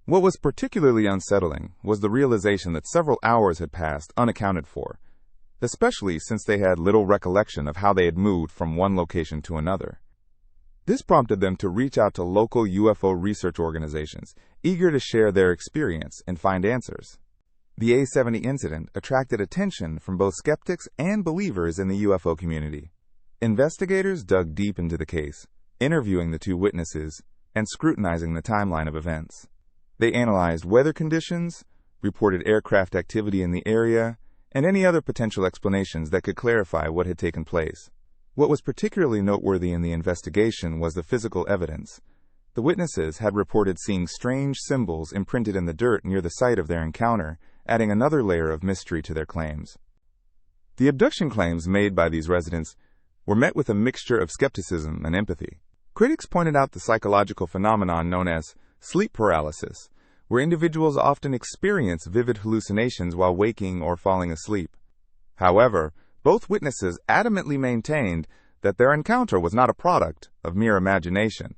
What was particularly unsettling was the realization that several hours had passed unaccounted for, especially since they had little recollection of how they had moved from one location to another. This prompted them to reach out to local UFO research organizations, eager to share their experience and find answers. The A70 incident attracted attention from both skeptics and believers in the UFO community. Investigators dug deep into the case, interviewing the two witnesses and scrutinizing the timeline of events. They analyzed weather conditions, reported aircraft activity in the area, and any other potential explanations that could clarify what had taken place. What was particularly noteworthy in the investigation was the physical evidence. The witnesses had reported seeing strange symbols imprinted in the dirt near the site of their encounter, adding another layer of mystery to their claims. The abduction claims made by these residents were met with a mixture of skepticism and empathy. Critics pointed out the psychological phenomenon known as sleep paralysis, where individuals often experience vivid hallucinations while waking or falling asleep. However, both witnesses adamantly maintained that their encounter was not a product of mere imagination.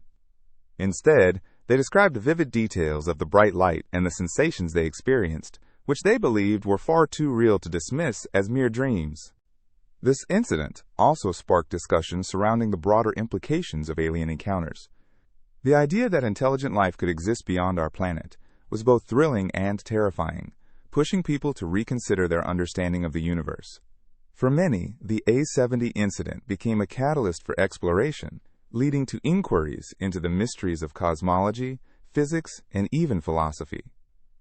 Instead, they described vivid details of the bright light and the sensations they experienced, which they believed were far too real to dismiss as mere dreams. This incident also sparked discussion surrounding the broader implications of alien encounters. The idea that intelligent life could exist beyond our planet was both thrilling and terrifying, pushing people to reconsider their understanding of the universe. For many, the A70 incident became a catalyst for exploration, leading to inquiries into the mysteries of cosmology, physics, and even philosophy.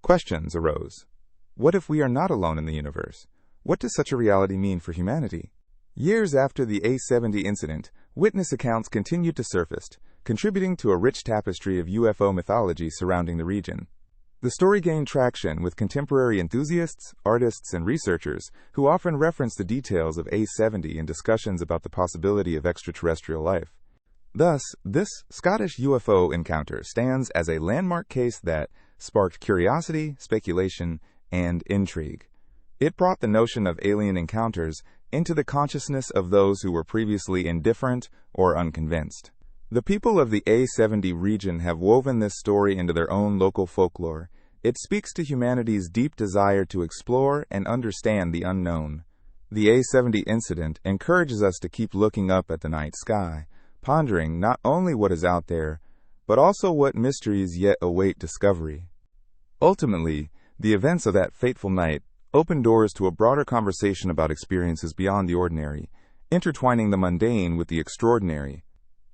Questions arose. What if we are not alone in the universe? What does such a reality mean for humanity? Years after the A70 incident, witness accounts continued to surface, contributing to a rich tapestry of UFO mythology surrounding the region. The story gained traction with contemporary enthusiasts, artists, and researchers who often reference the details of A70 in discussions about the possibility of extraterrestrial life. Thus, this Scottish UFO encounter stands as a landmark case that sparked curiosity, speculation, and intrigue. It brought the notion of alien encounters into the consciousness of those who were previously indifferent or unconvinced. The people of the A70 region have woven this story into their own local folklore. It speaks to humanity's deep desire to explore and understand the unknown. The A70 incident encourages us to keep looking up at the night sky, pondering not only what is out there, but also what mysteries yet await discovery. Ultimately, the events of that fateful night opened doors to a broader conversation about experiences beyond the ordinary, intertwining the mundane with the extraordinary.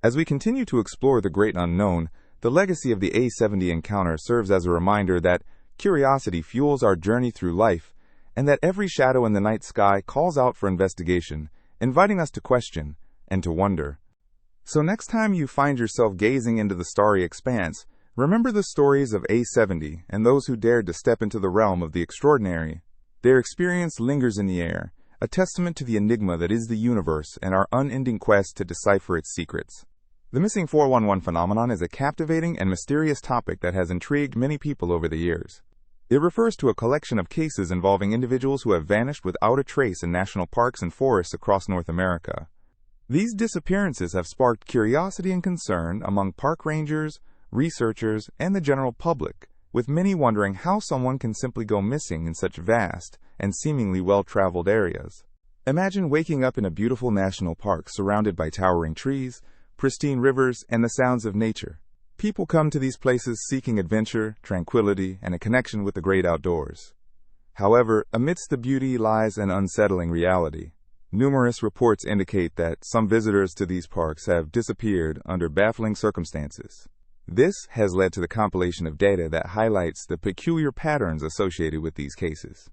As we continue to explore the great unknown, the legacy of the A70 encounter serves as a reminder that curiosity fuels our journey through life, and that every shadow in the night sky calls out for investigation, inviting us to question and to wonder. So next time you find yourself gazing into the starry expanse, remember the stories of A70 and those who dared to step into the realm of the extraordinary. Their experience lingers in the air, a testament to the enigma that is the universe and our unending quest to decipher its secrets. The missing 411 phenomenon is a captivating and mysterious topic that has intrigued many people over the years. It refers to a collection of cases involving individuals who have vanished without a trace in national parks and forests across North America. These disappearances have sparked curiosity and concern among park rangers, researchers, and the general public, with many wondering how someone can simply go missing in such vast and seemingly well-traveled areas. Imagine waking up in a beautiful national park surrounded by towering trees, pristine rivers, and the sounds of nature. People come to these places seeking adventure, tranquility, and a connection with the great outdoors. However, amidst the beauty lies an unsettling reality. Numerous reports indicate that some visitors to these parks have disappeared under baffling circumstances. This has led to the compilation of data that highlights the peculiar patterns associated with these cases.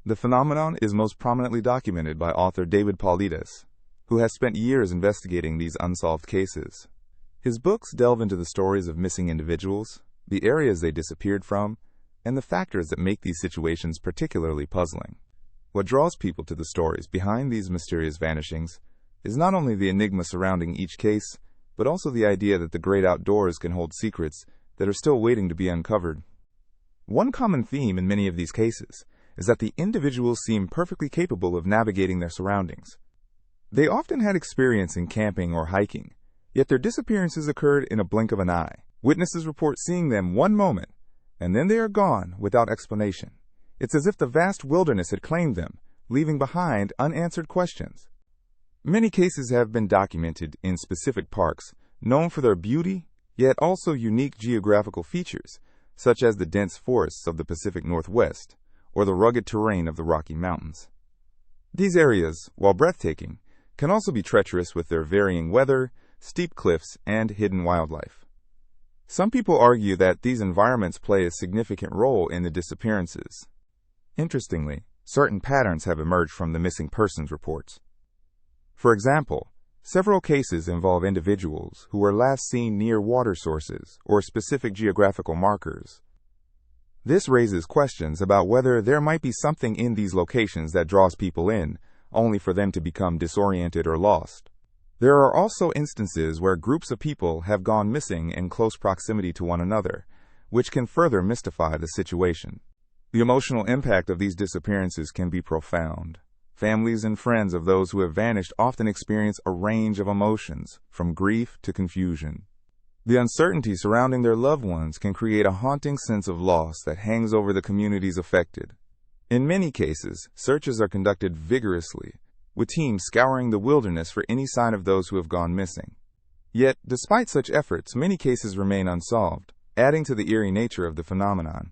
The phenomenon is most prominently documented by author David Paulides, who has spent years investigating these unsolved cases. His books delve into the stories of missing individuals, the areas they disappeared from, and the factors that make these situations particularly puzzling. What draws people to the stories behind these mysterious vanishings is not only the enigma surrounding each case, but also the idea that the great outdoors can hold secrets that are still waiting to be uncovered. One common theme in many of these cases is that the individuals seem perfectly capable of navigating their surroundings. They often had experience in camping or hiking, yet their disappearances occurred in a blink of an eye. Witnesses report seeing them one moment, and then they are gone without explanation. It's as if the vast wilderness had claimed them, leaving behind unanswered questions. Many cases have been documented in specific parks, known for their beauty, yet also unique geographical features, such as the dense forests of the Pacific Northwest, or the rugged terrain of the Rocky Mountains. These areas, while breathtaking, can also be treacherous with their varying weather, steep cliffs, and hidden wildlife. Some people argue that these environments play a significant role in the disappearances. Interestingly, certain patterns have emerged from the missing persons reports. For example, several cases involve individuals who were last seen near water sources or specific geographical markers. This raises questions about whether there might be something in these locations that draws people in, only for them to become disoriented or lost. There are also instances where groups of people have gone missing in close proximity to one another, which can further mystify the situation. The emotional impact of these disappearances can be profound. Families and friends of those who have vanished often experience a range of emotions, from grief to confusion. The uncertainty surrounding their loved ones can create a haunting sense of loss that hangs over the communities affected. In many cases, searches are conducted vigorously, with teams scouring the wilderness for any sign of those who have gone missing. Yet, despite such efforts, many cases remain unsolved, adding to the eerie nature of the phenomenon.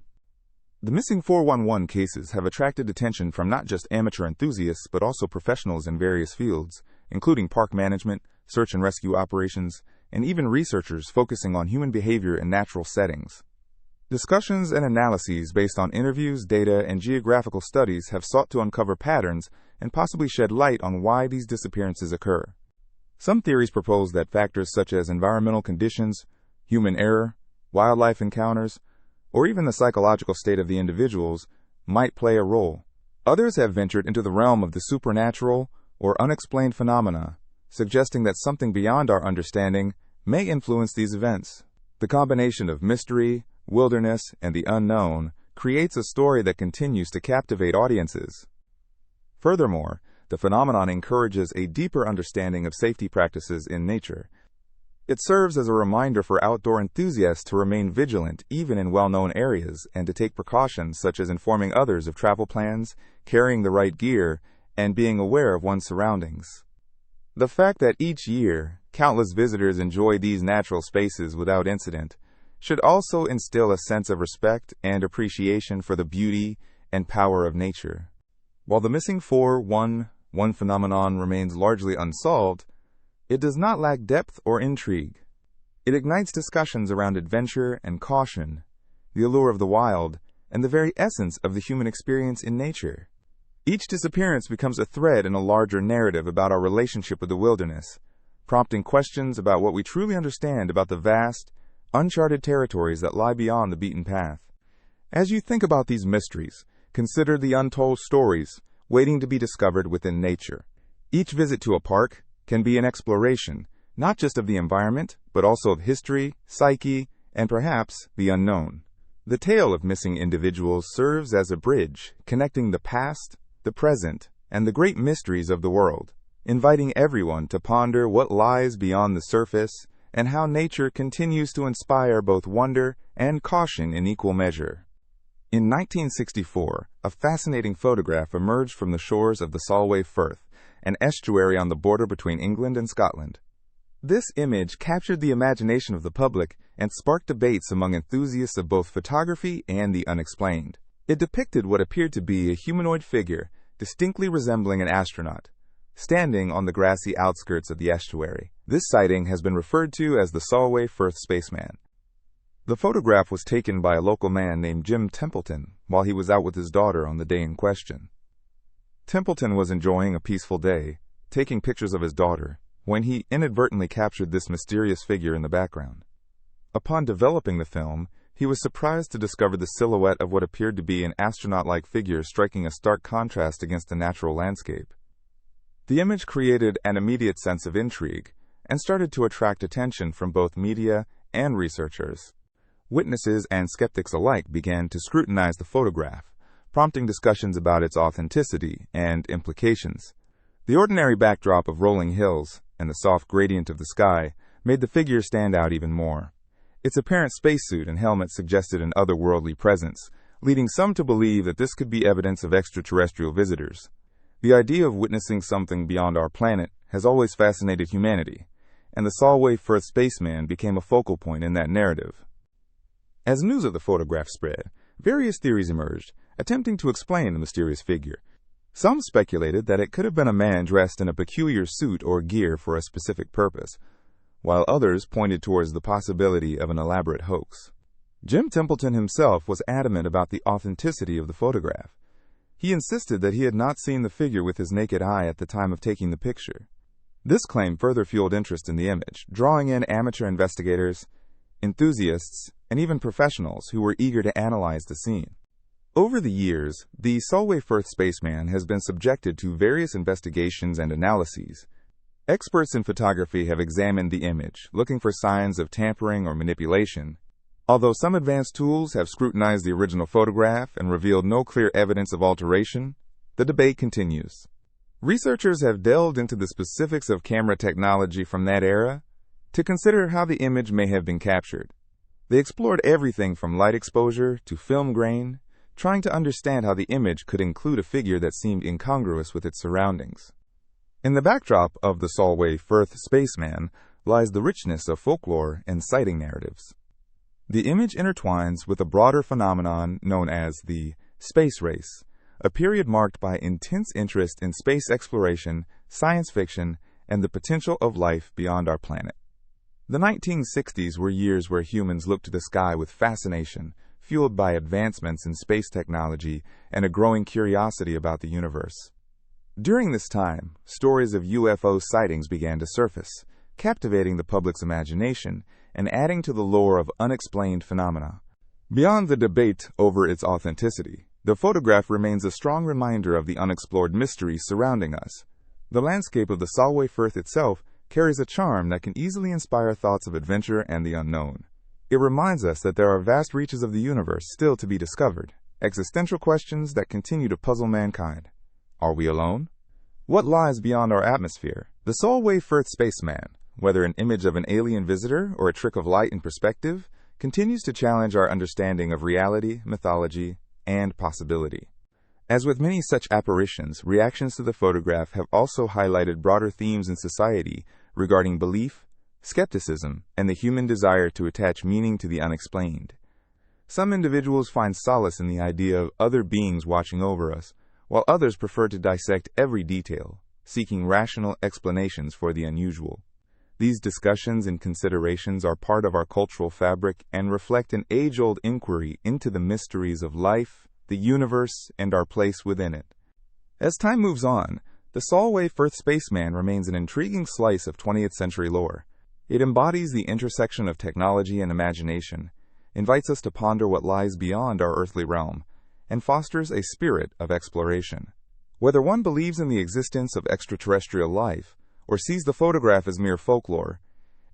The missing 411 cases have attracted attention from not just amateur enthusiasts but also professionals in various fields, including park management, search and rescue operations, and even researchers focusing on human behavior in natural settings. Discussions and analyses based on interviews, data, and geographical studies have sought to uncover patterns and possibly shed light on why these disappearances occur. Some theories propose that factors such as environmental conditions, human error, wildlife encounters, or even the psychological state of the individuals might play a role. Others have ventured into the realm of the supernatural or unexplained phenomena, suggesting that something beyond our understanding may influence these events. The combination of mystery, wilderness, and the unknown creates a story that continues to captivate audiences. Furthermore, the phenomenon encourages a deeper understanding of safety practices in nature. It serves as a reminder for outdoor enthusiasts to remain vigilant even in well-known areas and to take precautions such as informing others of travel plans, carrying the right gear, and being aware of one's surroundings. The fact that each year, countless visitors enjoy these natural spaces without incident should also instill a sense of respect and appreciation for the beauty and power of nature. While the missing 411 phenomenon remains largely unsolved, it does not lack depth or intrigue. It ignites discussions around adventure and caution, the allure of the wild, and the very essence of the human experience in nature. Each disappearance becomes a thread in a larger narrative about our relationship with the wilderness, prompting questions about what we truly understand about the vast, uncharted territories that lie beyond the beaten path. As you think about these mysteries, consider the untold stories, waiting to be discovered within nature. Each visit to a park can be an exploration, not just of the environment, but also of history, psyche, and perhaps the unknown. The tale of missing individuals serves as a bridge connecting the past, the present, and the great mysteries of the world, inviting everyone to ponder what lies beyond the surface and how nature continues to inspire both wonder and caution in equal measure. In 1964, a fascinating photograph emerged from the shores of the Solway Firth, an estuary on the border between England and Scotland. This image captured the imagination of the public and sparked debates among enthusiasts of both photography and the unexplained. It depicted what appeared to be a humanoid figure, distinctly resembling an astronaut, standing on the grassy outskirts of the estuary. This sighting has been referred to as the Solway Firth Spaceman. The photograph was taken by a local man named Jim Templeton while he was out with his daughter on the day in question. Templeton was enjoying a peaceful day, taking pictures of his daughter, when he inadvertently captured this mysterious figure in the background. Upon developing the film, he was surprised to discover the silhouette of what appeared to be an astronaut-like figure striking a stark contrast against the natural landscape. The image created an immediate sense of intrigue and started to attract attention from both media and researchers. Witnesses and skeptics alike began to scrutinize the photograph, prompting discussions about its authenticity and implications. The ordinary backdrop of rolling hills and the soft gradient of the sky made the figure stand out even more. Its apparent spacesuit and helmet suggested an otherworldly presence, leading some to believe that this could be evidence of extraterrestrial visitors. The idea of witnessing something beyond our planet has always fascinated humanity, and the Solway Firth Spaceman became a focal point in that narrative. As news of the photograph spread, various theories emerged, attempting to explain the mysterious figure. Some speculated that it could have been a man dressed in a peculiar suit or gear for a specific purpose, while others pointed towards the possibility of an elaborate hoax. Jim Templeton himself was adamant about the authenticity of the photograph. He insisted that he had not seen the figure with his naked eye at the time of taking the picture. This claim further fueled interest in the image, drawing in amateur investigators, enthusiasts, and even professionals who were eager to analyze the scene. Over the years, the Solway Firth Spaceman has been subjected to various investigations and analyses. Experts in photography have examined the image, looking for signs of tampering or manipulation. Although some advanced tools have scrutinized the original photograph and revealed no clear evidence of alteration, the debate continues. Researchers have delved into the specifics of camera technology from that era to consider how the image may have been captured. They explored everything from light exposure to film grain, trying to understand how the image could include a figure that seemed incongruous with its surroundings. In the backdrop of the Solway Firth Spaceman lies the richness of folklore and sighting narratives. The image intertwines with a broader phenomenon known as the space race, a period marked by intense interest in space exploration, science fiction, and the potential of life beyond our planet. The 1960s were years where humans looked to the sky with fascination, fueled by advancements in space technology and a growing curiosity about the universe. During this time, stories of UFO sightings began to surface, captivating the public's imagination and adding to the lore of unexplained phenomena. Beyond the debate over its authenticity, the photograph remains a strong reminder of the unexplored mysteries surrounding us. The landscape of the Solway Firth itself carries a charm that can easily inspire thoughts of adventure and the unknown. It reminds us that there are vast reaches of the universe still to be discovered, existential questions that continue to puzzle mankind. Are we alone? What lies beyond our atmosphere? The Solway Firth Spaceman, whether an image of an alien visitor or a trick of light and perspective, continues to challenge our understanding of reality, mythology, and possibility. As with many such apparitions, reactions to the photograph have also highlighted broader themes in society regarding belief, skepticism, and the human desire to attach meaning to the unexplained. Some individuals find solace in the idea of other beings watching over us, while others prefer to dissect every detail, seeking rational explanations for the unusual. These discussions and considerations are part of our cultural fabric and reflect an age-old inquiry into the mysteries of life, the universe, and our place within it. As time moves on, the Solway Firth Spaceman remains an intriguing slice of 20th century lore. It embodies the intersection of technology and imagination, invites us to ponder what lies beyond our earthly realm, and fosters a spirit of exploration. Whether one believes in the existence of extraterrestrial life or sees the photograph as mere folklore,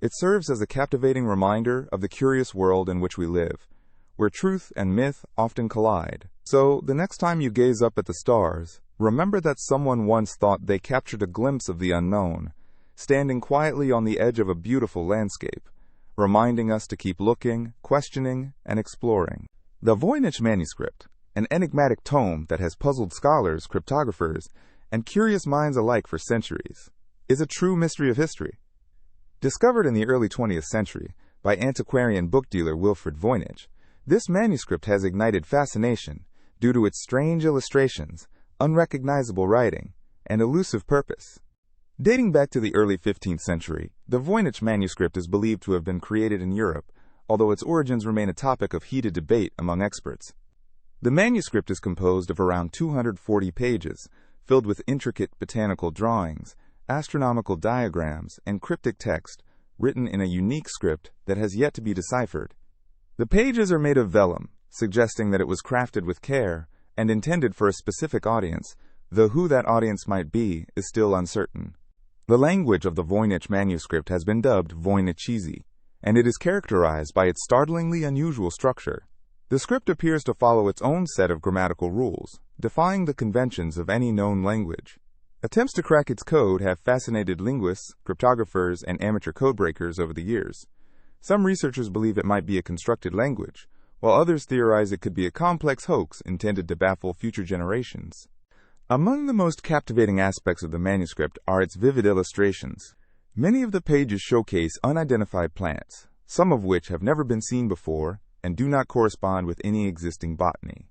it serves as a captivating reminder of the curious world in which we live, where truth and myth often collide. So, the next time you gaze up at the stars, remember that someone once thought they captured a glimpse of the unknown, standing quietly on the edge of a beautiful landscape, reminding us to keep looking, questioning, and exploring. The Voynich Manuscript, an enigmatic tome that has puzzled scholars, cryptographers, and curious minds alike for centuries, is a true mystery of history. Discovered in the early 20th century by antiquarian book dealer Wilfred Voynich, this manuscript has ignited fascination due to its strange illustrations, unrecognizable writing, and elusive purpose. Dating back to the early 15th century, the Voynich manuscript is believed to have been created in Europe, although its origins remain a topic of heated debate among experts. The manuscript is composed of around 240 pages, filled with intricate botanical drawings, astronomical diagrams, and cryptic text, written in a unique script that has yet to be deciphered. The pages are made of vellum, suggesting that it was crafted with care and intended for a specific audience, though who that audience might be is still uncertain. The language of the Voynich manuscript has been dubbed Voynichese, and it is characterized by its startlingly unusual structure. The script appears to follow its own set of grammatical rules, defying the conventions of any known language. Attempts to crack its code have fascinated linguists, cryptographers, and amateur codebreakers over the years. Some researchers believe it might be a constructed language, while others theorize it could be a complex hoax intended to baffle future generations. Among the most captivating aspects of the manuscript are its vivid illustrations. Many of the pages showcase unidentified plants, some of which have never been seen before and do not correspond with any existing botany.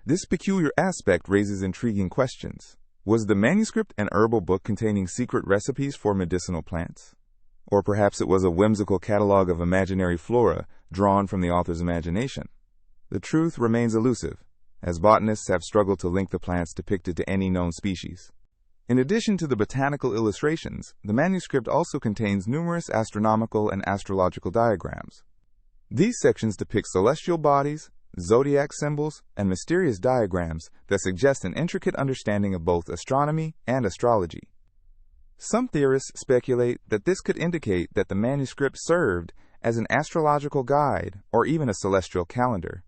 This peculiar aspect raises intriguing questions. Was the manuscript an herbal book containing secret recipes for medicinal plants? Or perhaps it was a whimsical catalog of imaginary flora drawn from the author's imagination. The truth remains elusive, as botanists have struggled to link the plants depicted to any known species. In addition to the botanical illustrations, the manuscript also contains numerous astronomical and astrological diagrams. These sections depict celestial bodies, zodiac symbols, and mysterious diagrams that suggest an intricate understanding of both astronomy and astrology. Some theorists speculate that this could indicate that the manuscript served as an astrological guide or even a celestial calendar.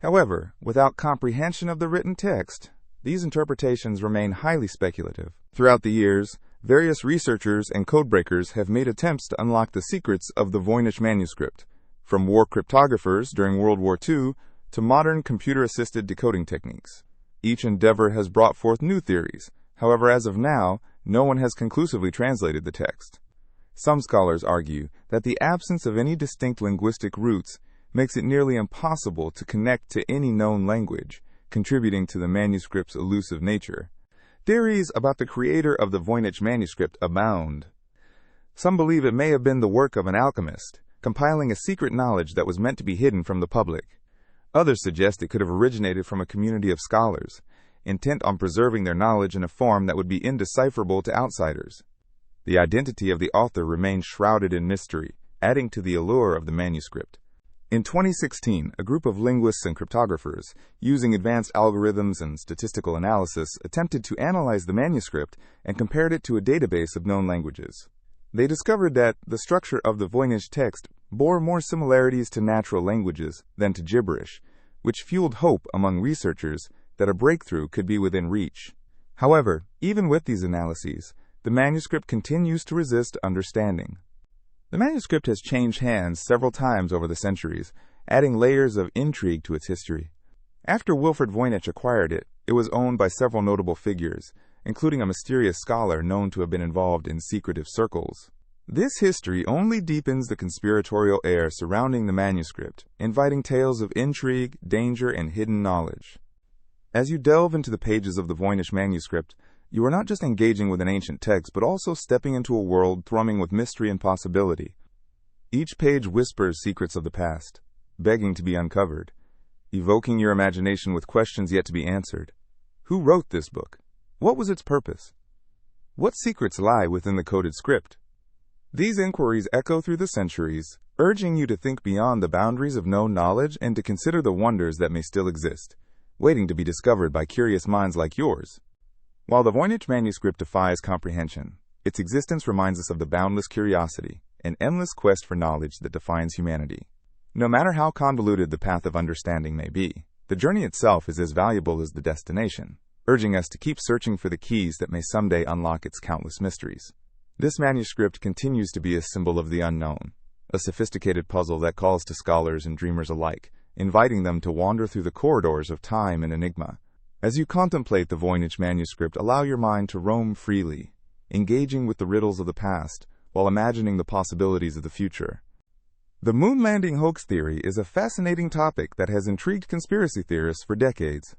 However, without comprehension of the written text, these interpretations remain highly speculative. Throughout the years, various researchers and codebreakers have made attempts to unlock the secrets of the Voynich manuscript, from war cryptographers during World War II to modern computer-assisted decoding techniques. Each endeavor has brought forth new theories. However, as of now, no one has conclusively translated the text. Some scholars argue that the absence of any distinct linguistic roots makes it nearly impossible to connect to any known language, contributing to the manuscript's elusive nature. Theories about the creator of the Voynich manuscript abound. Some believe it may have been the work of an alchemist, compiling a secret knowledge that was meant to be hidden from the public. Others suggest it could have originated from a community of scholars, intent on preserving their knowledge in a form that would be indecipherable to outsiders. The identity of the author remains shrouded in mystery, adding to the allure of the manuscript. In 2016, a group of linguists and cryptographers, using advanced algorithms and statistical analysis, attempted to analyze the manuscript and compared it to a database of known languages. They discovered that the structure of the Voynich text bore more similarities to natural languages than to gibberish, which fueled hope among researchers that a breakthrough could be within reach. However, even with these analyses, the manuscript continues to resist understanding. The manuscript has changed hands several times over the centuries, adding layers of intrigue to its history. After Wilfred Voynich acquired it, it was owned by several notable figures, including a mysterious scholar known to have been involved in secretive circles. This history only deepens the conspiratorial air surrounding the manuscript, inviting tales of intrigue, danger, and hidden knowledge. As you delve into the pages of the Voynich manuscript, you are not just engaging with an ancient text, but also stepping into a world thrumming with mystery and possibility. Each page whispers secrets of the past, begging to be uncovered, evoking your imagination with questions yet to be answered. Who wrote this book? What was its purpose? What secrets lie within the coded script? These inquiries echo through the centuries, urging you to think beyond the boundaries of known knowledge and to consider the wonders that may still exist, waiting to be discovered by curious minds like yours. While the Voynich Manuscript defies comprehension, its existence reminds us of the boundless curiosity and endless quest for knowledge that defines humanity. No matter how convoluted the path of understanding may be, the journey itself is as valuable as the destination, urging us to keep searching for the keys that may someday unlock its countless mysteries. This manuscript continues to be a symbol of the unknown, a sophisticated puzzle that calls to scholars and dreamers alike, inviting them to wander through the corridors of time and enigma. As you contemplate the Voynich Manuscript, allow your mind to roam freely, engaging with the riddles of the past while imagining the possibilities of the future. The moon landing hoax theory is a fascinating topic that has intrigued conspiracy theorists for decades.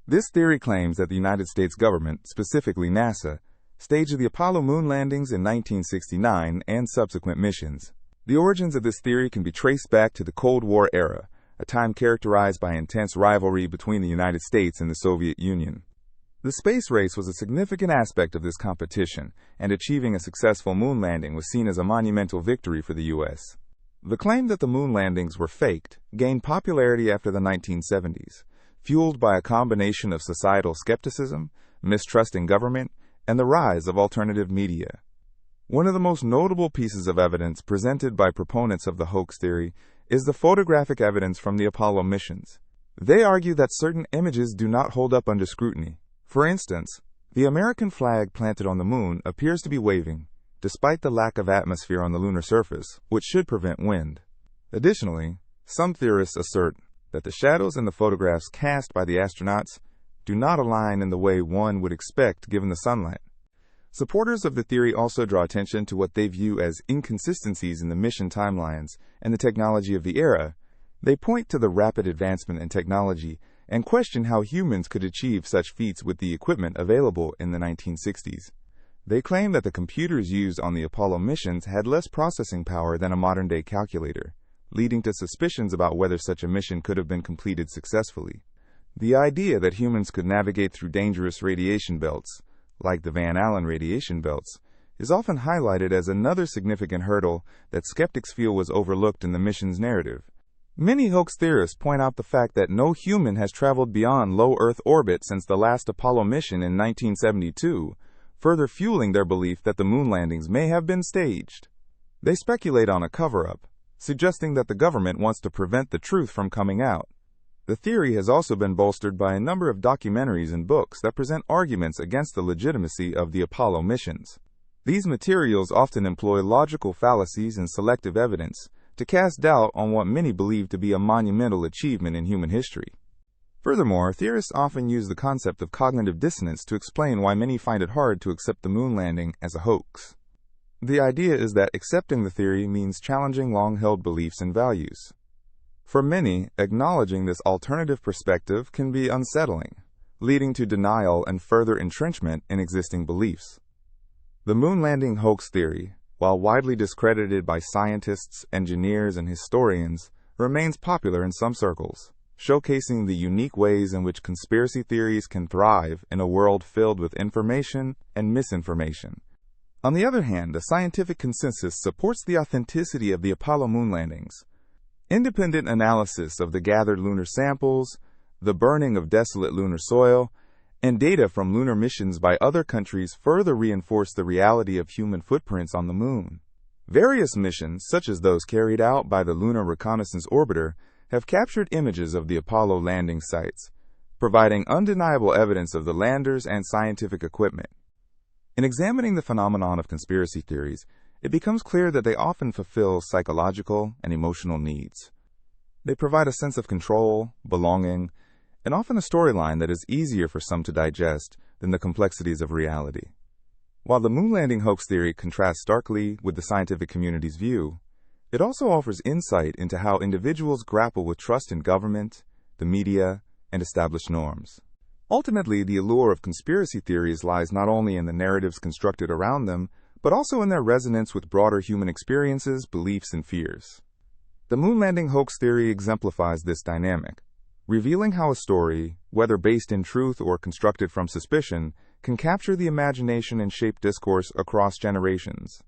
This theory claims that the United States government, specifically NASA, staged the Apollo moon landings in 1969 and subsequent missions. The origins of this theory can be traced back to the Cold War era, a time characterized by intense rivalry between the United States and the Soviet Union. The space race was a significant aspect of this competition, and achieving a successful moon landing was seen as a monumental victory for the U.S. The claim that the moon landings were faked gained popularity after the 1970s, fueled by a combination of societal skepticism, mistrust in government, and the rise of alternative media. One of the most notable pieces of evidence presented by proponents of the hoax theory is the photographic evidence from the Apollo missions. They argue that certain images do not hold up under scrutiny. For instance, the American flag planted on the moon appears to be waving, despite the lack of atmosphere on the lunar surface, which should prevent wind. Additionally, some theorists assert that the shadows in the photographs cast by the astronauts do not align in the way one would expect given the sunlight. Supporters of the theory also draw attention to what they view as inconsistencies in the mission timelines and the technology of the era. They point to the rapid advancement in technology and question how humans could achieve such feats with the equipment available in the 1960s. They claim that the computers used on the Apollo missions had less processing power than a modern-day calculator, leading to suspicions about whether such a mission could have been completed successfully. The idea that humans could navigate through dangerous radiation belts, like the Van Allen radiation belts, is often highlighted as another significant hurdle that skeptics feel was overlooked in the mission's narrative. Many hoax theorists point out the fact that no human has traveled beyond low Earth orbit since the last Apollo mission in 1972, further fueling their belief that the moon landings may have been staged. They speculate on a cover-up, suggesting that the government wants to prevent the truth from coming out. The theory has also been bolstered by a number of documentaries and books that present arguments against the legitimacy of the Apollo missions. These materials often employ logical fallacies and selective evidence to cast doubt on what many believe to be a monumental achievement in human history. Furthermore, theorists often use the concept of cognitive dissonance to explain why many find it hard to accept the moon landing as a hoax. The idea is that accepting the theory means challenging long-held beliefs and values. For many, acknowledging this alternative perspective can be unsettling, leading to denial and further entrenchment in existing beliefs. The moon landing hoax theory, while widely discredited by scientists, engineers, and historians, remains popular in some circles, showcasing the unique ways in which conspiracy theories can thrive in a world filled with information and misinformation. On the other hand, the scientific consensus supports the authenticity of the Apollo moon landings. Independent analysis of the gathered lunar samples, the burning of desolate lunar soil, and data from lunar missions by other countries further reinforce the reality of human footprints on the moon. Various missions, such as those carried out by the Lunar Reconnaissance Orbiter, have captured images of the Apollo landing sites, providing undeniable evidence of the landers and scientific equipment. In examining the phenomenon of conspiracy theories, it becomes clear that they often fulfill psychological and emotional needs. They provide a sense of control, belonging, and often a storyline that is easier for some to digest than the complexities of reality. While the moon landing hoax theory contrasts starkly with the scientific community's view, it also offers insight into how individuals grapple with trust in government, the media, and established norms. Ultimately, the allure of conspiracy theories lies not only in the narratives constructed around them, but also in their resonance with broader human experiences, beliefs, and fears. The moon landing hoax theory exemplifies this dynamic, revealing how a story, whether based in truth or constructed from suspicion, can capture the imagination and shape discourse across generations.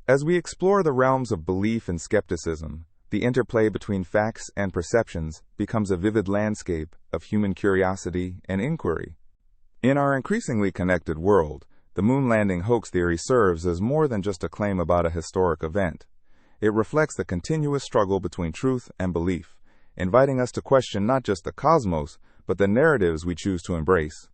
As we explore the realms of belief and skepticism, the The interplay between facts and perceptions becomes a vivid landscape of human curiosity and inquiry. In our increasingly connected world, the moon landing hoax theory serves as more than just a claim about a historic event. It reflects the continuous struggle between truth and belief, inviting us to question not just the cosmos, but the narratives we choose to embrace.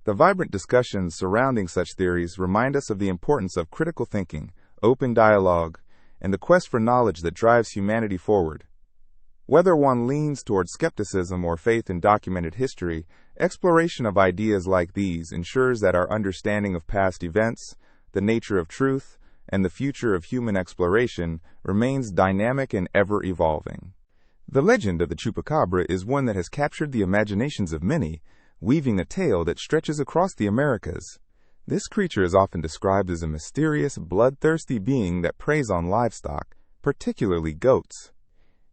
The vibrant discussions surrounding such theories remind us of the importance of critical thinking, open dialogue, and the quest for knowledge that drives humanity forward. Whether one leans toward skepticism or faith in documented history, exploration of ideas like these ensures that our understanding of past events, the nature of truth, and the future of human exploration remains dynamic and ever-evolving. The legend of the Chupacabra is one that has captured the imaginations of many, weaving a tale that stretches across the Americas. This creature is often described as a mysterious, bloodthirsty being that preys on livestock, particularly goats.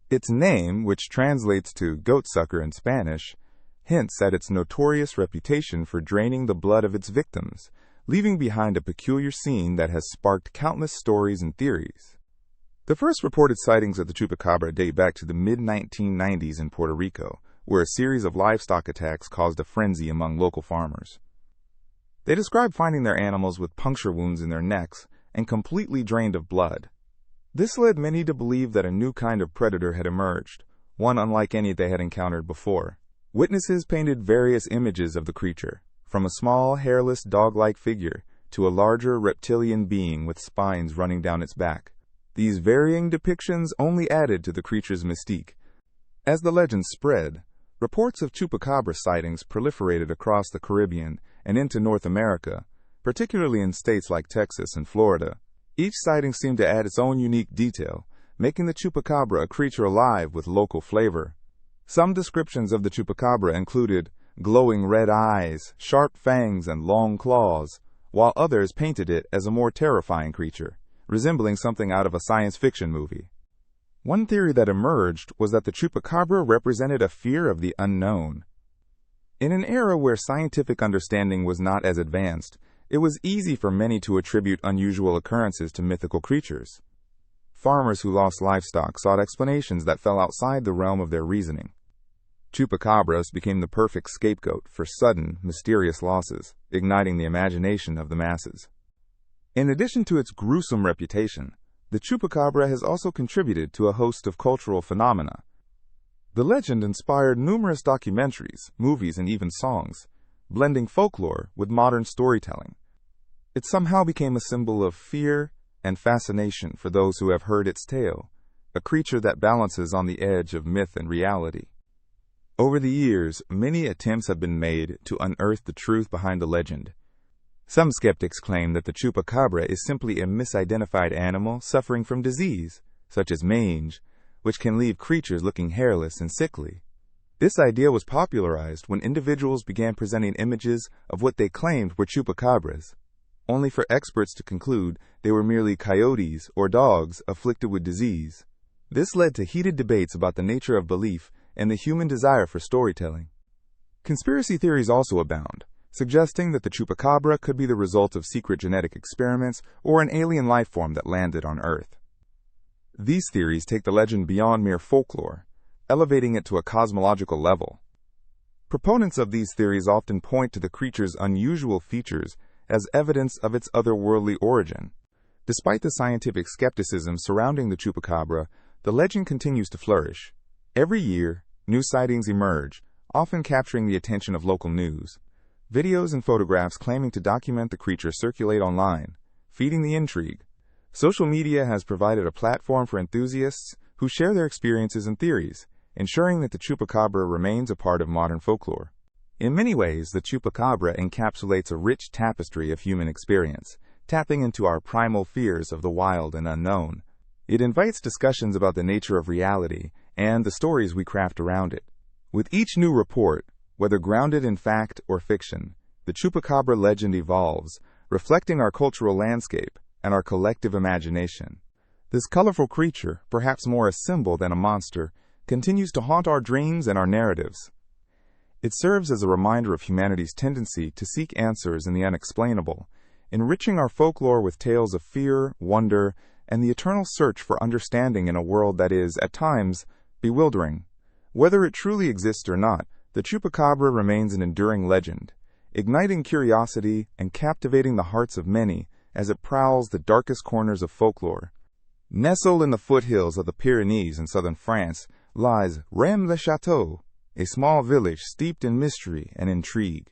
Its name, which translates to goatsucker in Spanish, hints at its notorious reputation for draining the blood of its victims, leaving behind a peculiar scene that has sparked countless stories and theories. The first reported sightings of the Chupacabra date back to the mid-1990s in Puerto Rico, where a series of livestock attacks caused a frenzy among local farmers. They described finding their animals with puncture wounds in their necks and completely drained of blood. This led many to believe that a new kind of predator had emerged, one unlike any they had encountered before. Witnesses painted various images of the creature, from a small, hairless, dog-like figure to a larger reptilian being with spines running down its back. These varying depictions only added to the creature's mystique. As the legend spread, reports of Chupacabra sightings proliferated across the Caribbean and into North America, particularly in states like Texas and Florida. Each sighting seemed to add its own unique detail, making the Chupacabra a creature alive with local flavor. Some descriptions of the Chupacabra included glowing red eyes, sharp fangs, and long claws, while others painted it as a more terrifying creature, resembling something out of a science fiction movie. One theory that emerged was that the Chupacabra represented a fear of the unknown. In an era where scientific understanding was not as advanced, it was easy for many to attribute unusual occurrences to mythical creatures. Farmers who lost livestock sought explanations that fell outside the realm of their reasoning. Chupacabras became the perfect scapegoat for sudden, mysterious losses, igniting the imagination of the masses. In addition to its gruesome reputation, the Chupacabra has also contributed to a host of cultural phenomena. The legend inspired numerous documentaries, movies, and even songs, blending folklore with modern storytelling. It somehow became a symbol of fear and fascination for those who have heard its tale, a creature that balances on the edge of myth and reality. Over the years, many attempts have been made to unearth the truth behind the legend. Some skeptics claim that the Chupacabra is simply a misidentified animal suffering from disease, such as mange, which can leave creatures looking hairless and sickly. This idea was popularized when individuals began presenting images of what they claimed were Chupacabras, only for experts to conclude they were merely coyotes or dogs afflicted with disease. This led to heated debates about the nature of belief and the human desire for storytelling. Conspiracy theories also abound, suggesting that the Chupacabra could be the result of secret genetic experiments or an alien life form that landed on Earth. These theories take the legend beyond mere folklore, elevating it to a cosmological level. Proponents of these theories often point to the creature's unusual features as evidence of its otherworldly origin. Despite the scientific skepticism surrounding the Chupacabra, the legend continues to flourish. Every year, new sightings emerge, often capturing the attention of local news. Videos and photographs claiming to document the creature circulate online, feeding the intrigue. Social media has provided a platform for enthusiasts who share their experiences and theories, ensuring that the Chupacabra remains a part of modern folklore. In many ways, the Chupacabra encapsulates a rich tapestry of human experience, tapping into our primal fears of the wild and unknown. It invites discussions about the nature of reality and the stories we craft around it. With each new report, whether grounded in fact or fiction, the Chupacabra legend evolves, reflecting our cultural landscape and our collective imagination. This colorful creature, perhaps more a symbol than a monster, continues to haunt our dreams and our narratives. It serves as a reminder of humanity's tendency to seek answers in the unexplainable, enriching our folklore with tales of fear, wonder, and the eternal search for understanding in a world that is, at times, bewildering. Whether it truly exists or not, the Chupacabra remains an enduring legend, igniting curiosity and captivating the hearts of many as it prowls the darkest corners of folklore. Nestled in the foothills of the Pyrenees in southern France lies Rennes-le-Château, a small village steeped in mystery and intrigue.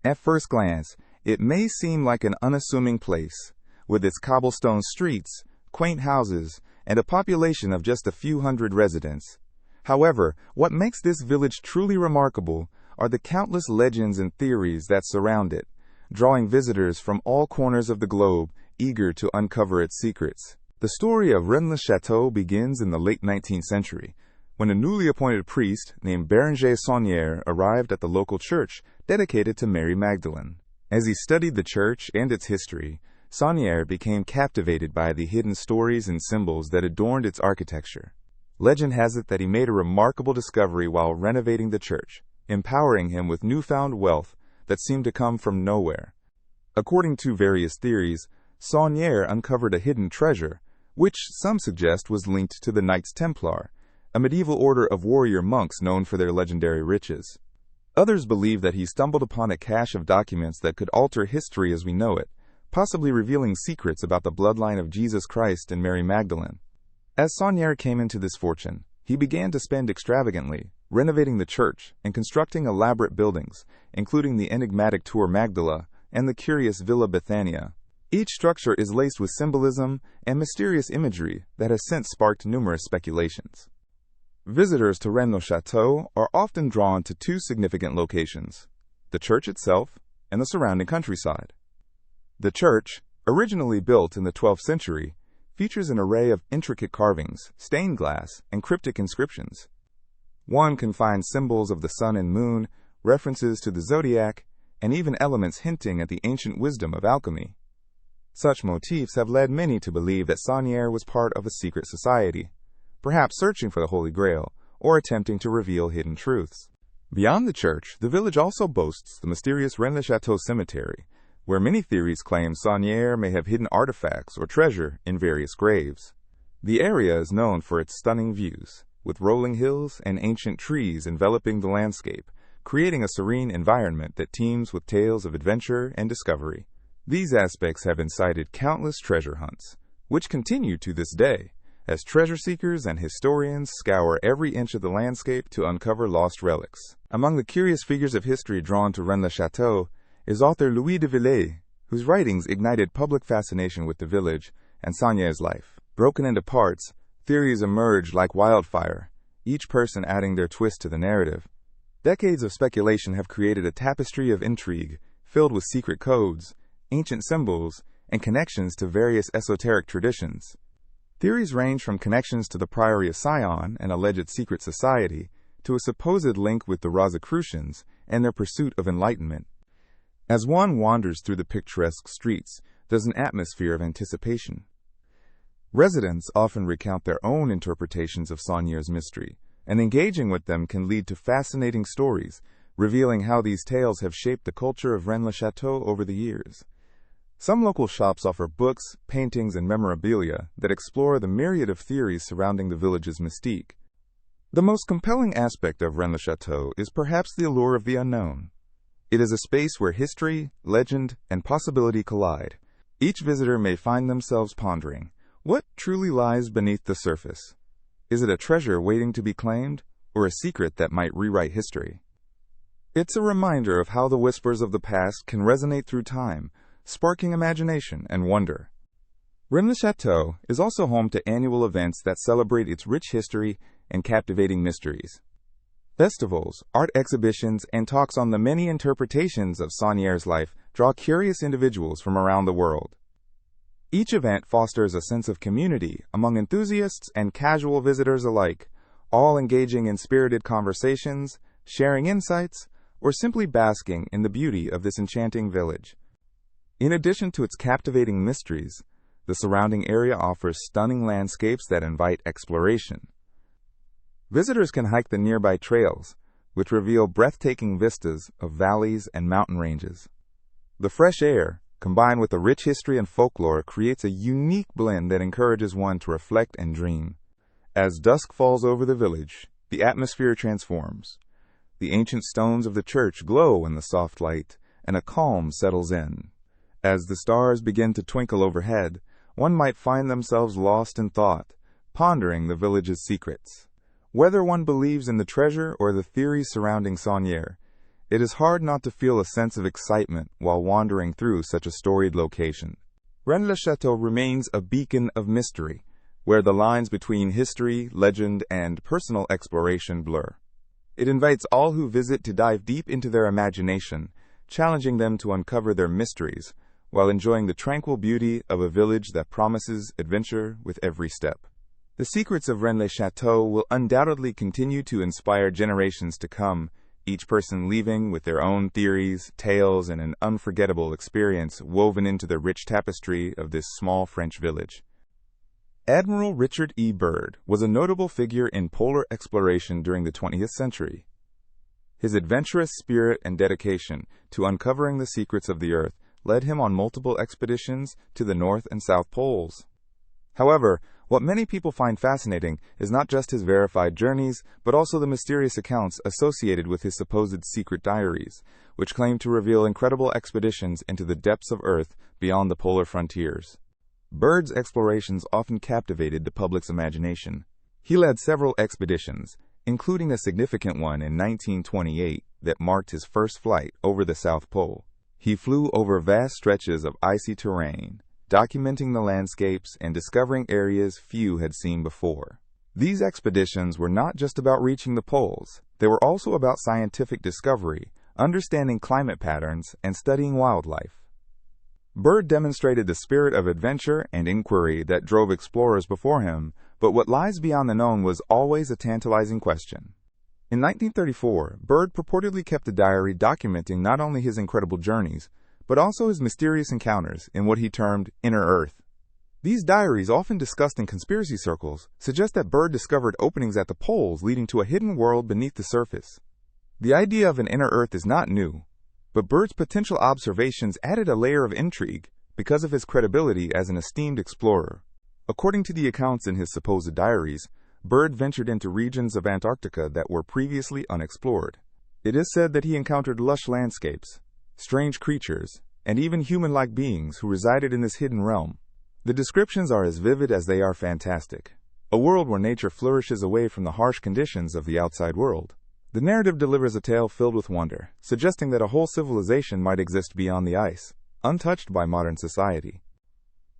At first glance, it may seem like an unassuming place, with its cobblestone streets, quaint houses, and a population of just a few hundred residents. However, what makes this village truly remarkable are the countless legends and theories that surround it, drawing visitors from all corners of the globe eager to uncover its secrets. The story of Rennes-le-Château begins in the late 19th century, when a newly appointed priest named Béranger Saunière arrived at the local church dedicated to Mary Magdalene. As he studied the church and its history, Saunière became captivated by the hidden stories and symbols that adorned its architecture. Legend has it that he made a remarkable discovery while renovating the church, empowering him with newfound wealth that seemed to come from nowhere. According to various theories, Saunière uncovered a hidden treasure, which some suggest was linked to the Knights Templar, a medieval order of warrior monks known for their legendary riches. Others believe that he stumbled upon a cache of documents that could alter history as we know it, possibly revealing secrets about the bloodline of Jesus Christ and Mary Magdalene. As Saunière came into this fortune, he began to spend extravagantly, renovating the church and constructing elaborate buildings, including the enigmatic Tour Magdala and the curious Villa Bethania. Each structure is laced with symbolism and mysterious imagery that has since sparked numerous speculations. Visitors to Rennes-le-Château are often drawn to two significant locations, the church itself and the surrounding countryside. The church, originally built in the 12th century, features an array of intricate carvings, stained glass, and cryptic inscriptions. One can find symbols of the sun and moon, references to the zodiac, and even elements hinting at the ancient wisdom of alchemy. Such motifs have led many to believe that Saunière was part of a secret society, perhaps searching for the Holy Grail, or attempting to reveal hidden truths. Beyond the church, the village also boasts the mysterious Rennes-le-Château cemetery, where many theories claim Saunière may have hidden artifacts or treasure in various graves. The area is known for its stunning views, with rolling hills and ancient trees enveloping the landscape, creating a serene environment that teems with tales of adventure and discovery. These aspects have incited countless treasure hunts, which continue to this day, as treasure seekers and historians scour every inch of the landscape to uncover lost relics. Among the curious figures of history drawn to Rennes-le-Château is author Louis de Villers, whose writings ignited public fascination with the village and Saunière's life. Broken into parts, theories emerged like wildfire, each person adding their twist to the narrative. Decades of speculation have created a tapestry of intrigue, filled with secret codes, ancient symbols, and connections to various esoteric traditions. Theories range from connections to the Priory of Sion, an alleged secret society, to a supposed link with the Rosicrucians and their pursuit of enlightenment. As one wanders through the picturesque streets, there's an atmosphere of anticipation. Residents often recount their own interpretations of Saunière's mystery, and engaging with them can lead to fascinating stories, revealing how these tales have shaped the culture of Rennes-le-Château over the years. Some local shops offer books, paintings, and memorabilia that explore the myriad of theories surrounding the village's mystique. The most compelling aspect of Rennes-le-Château is perhaps the allure of the unknown. It is a space where history, legend, and possibility collide. Each visitor may find themselves pondering, what truly lies beneath the surface? Is it a treasure waiting to be claimed, or a secret that might rewrite history? It's a reminder of how the whispers of the past can resonate through time, sparking imagination and wonder. Rennes-le-Château is also home to annual events that celebrate its rich history and captivating mysteries. Festivals, art exhibitions, and talks on the many interpretations of Saunière's life draw curious individuals from around the world. Each event fosters a sense of community among enthusiasts and casual visitors alike, all engaging in spirited conversations, sharing insights, or simply basking in the beauty of this enchanting village. In addition to its captivating mysteries, the surrounding area offers stunning landscapes that invite exploration. Visitors can hike the nearby trails, which reveal breathtaking vistas of valleys and mountain ranges. The fresh air, combined with a rich history and folklore, creates a unique blend that encourages one to reflect and dream. As dusk falls over the village, the atmosphere transforms. The ancient stones of the church glow in the soft light, and a calm settles in. As the stars begin to twinkle overhead, one might find themselves lost in thought, pondering the village's secrets. Whether one believes in the treasure or the theories surrounding Saunier, it is hard not to feel a sense of excitement while wandering through such a storied location. Rennes-le-Château remains a beacon of mystery, where the lines between history, legend, and personal exploration blur. It invites all who visit to dive deep into their imagination, challenging them to uncover their mysteries, while enjoying the tranquil beauty of a village that promises adventure with every step. The secrets of Rennes-le-Château will undoubtedly continue to inspire generations to come, each person leaving with their own theories, tales, and an unforgettable experience woven into the rich tapestry of this small French village. Admiral Richard E. Byrd was a notable figure in polar exploration during the 20th century. His adventurous spirit and dedication to uncovering the secrets of the Earth led him on multiple expeditions to the North and South Poles. However, what many people find fascinating is not just his verified journeys, but also the mysterious accounts associated with his supposed secret diaries, which claim to reveal incredible expeditions into the depths of Earth beyond the polar frontiers. Byrd's explorations often captivated the public's imagination. He led several expeditions, including a significant one in 1928 that marked his first flight over the South Pole. He flew over vast stretches of icy terrain, documenting the landscapes and discovering areas few had seen before. These expeditions were not just about reaching the poles, they were also about scientific discovery, understanding climate patterns, and studying wildlife. Byrd demonstrated the spirit of adventure and inquiry that drove explorers before him, but what lies beyond the known was always a tantalizing question. In 1934, Byrd purportedly kept a diary documenting not only his incredible journeys, but also his mysterious encounters in what he termed Inner Earth. These diaries, often discussed in conspiracy circles, suggest that Byrd discovered openings at the poles leading to a hidden world beneath the surface. The idea of an Inner Earth is not new, but Byrd's potential observations added a layer of intrigue because of his credibility as an esteemed explorer. According to the accounts in his supposed diaries, Byrd ventured into regions of Antarctica that were previously unexplored. It is said that he encountered lush landscapes, strange creatures, and even human-like beings who resided in this hidden realm. The descriptions are as vivid as they are fantastic. A world where nature flourishes away from the harsh conditions of the outside world. The narrative delivers a tale filled with wonder, suggesting that a whole civilization might exist beyond the ice, untouched by modern society.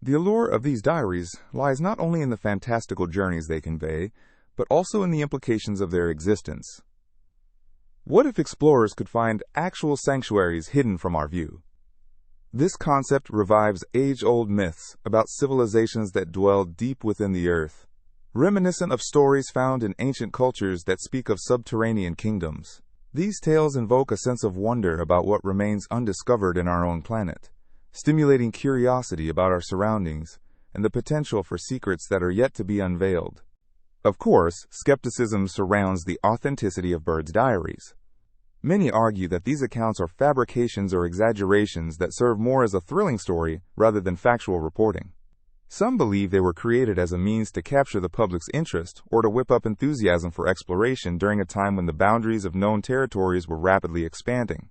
The allure of these diaries lies not only in the fantastical journeys they convey, but also in the implications of their existence. What if explorers could find actual sanctuaries hidden from our view? This concept revives age-old myths about civilizations that dwell deep within the earth, reminiscent of stories found in ancient cultures that speak of subterranean kingdoms. These tales invoke a sense of wonder about what remains undiscovered in our own planet, stimulating curiosity about our surroundings and the potential for secrets that are yet to be unveiled. Of course, skepticism surrounds the authenticity of Byrd's diaries. Many argue that these accounts are fabrications or exaggerations that serve more as a thrilling story rather than factual reporting. Some believe they were created as a means to capture the public's interest or to whip up enthusiasm for exploration during a time when the boundaries of known territories were rapidly expanding.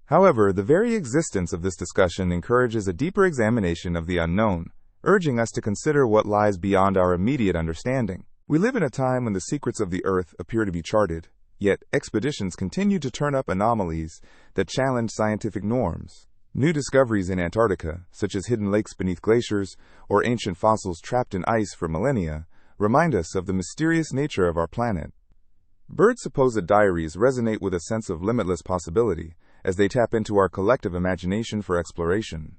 However, the very existence of this discussion encourages a deeper examination of the unknown, urging us to consider what lies beyond our immediate understanding. We live in a time when the secrets of the Earth appear to be charted, yet expeditions continue to turn up anomalies that challenge scientific norms. New discoveries in Antarctica, such as hidden lakes beneath glaciers or ancient fossils trapped in ice for millennia, remind us of the mysterious nature of our planet. Byrd's supposed diaries resonate with a sense of limitless possibility, as they tap into our collective imagination for exploration.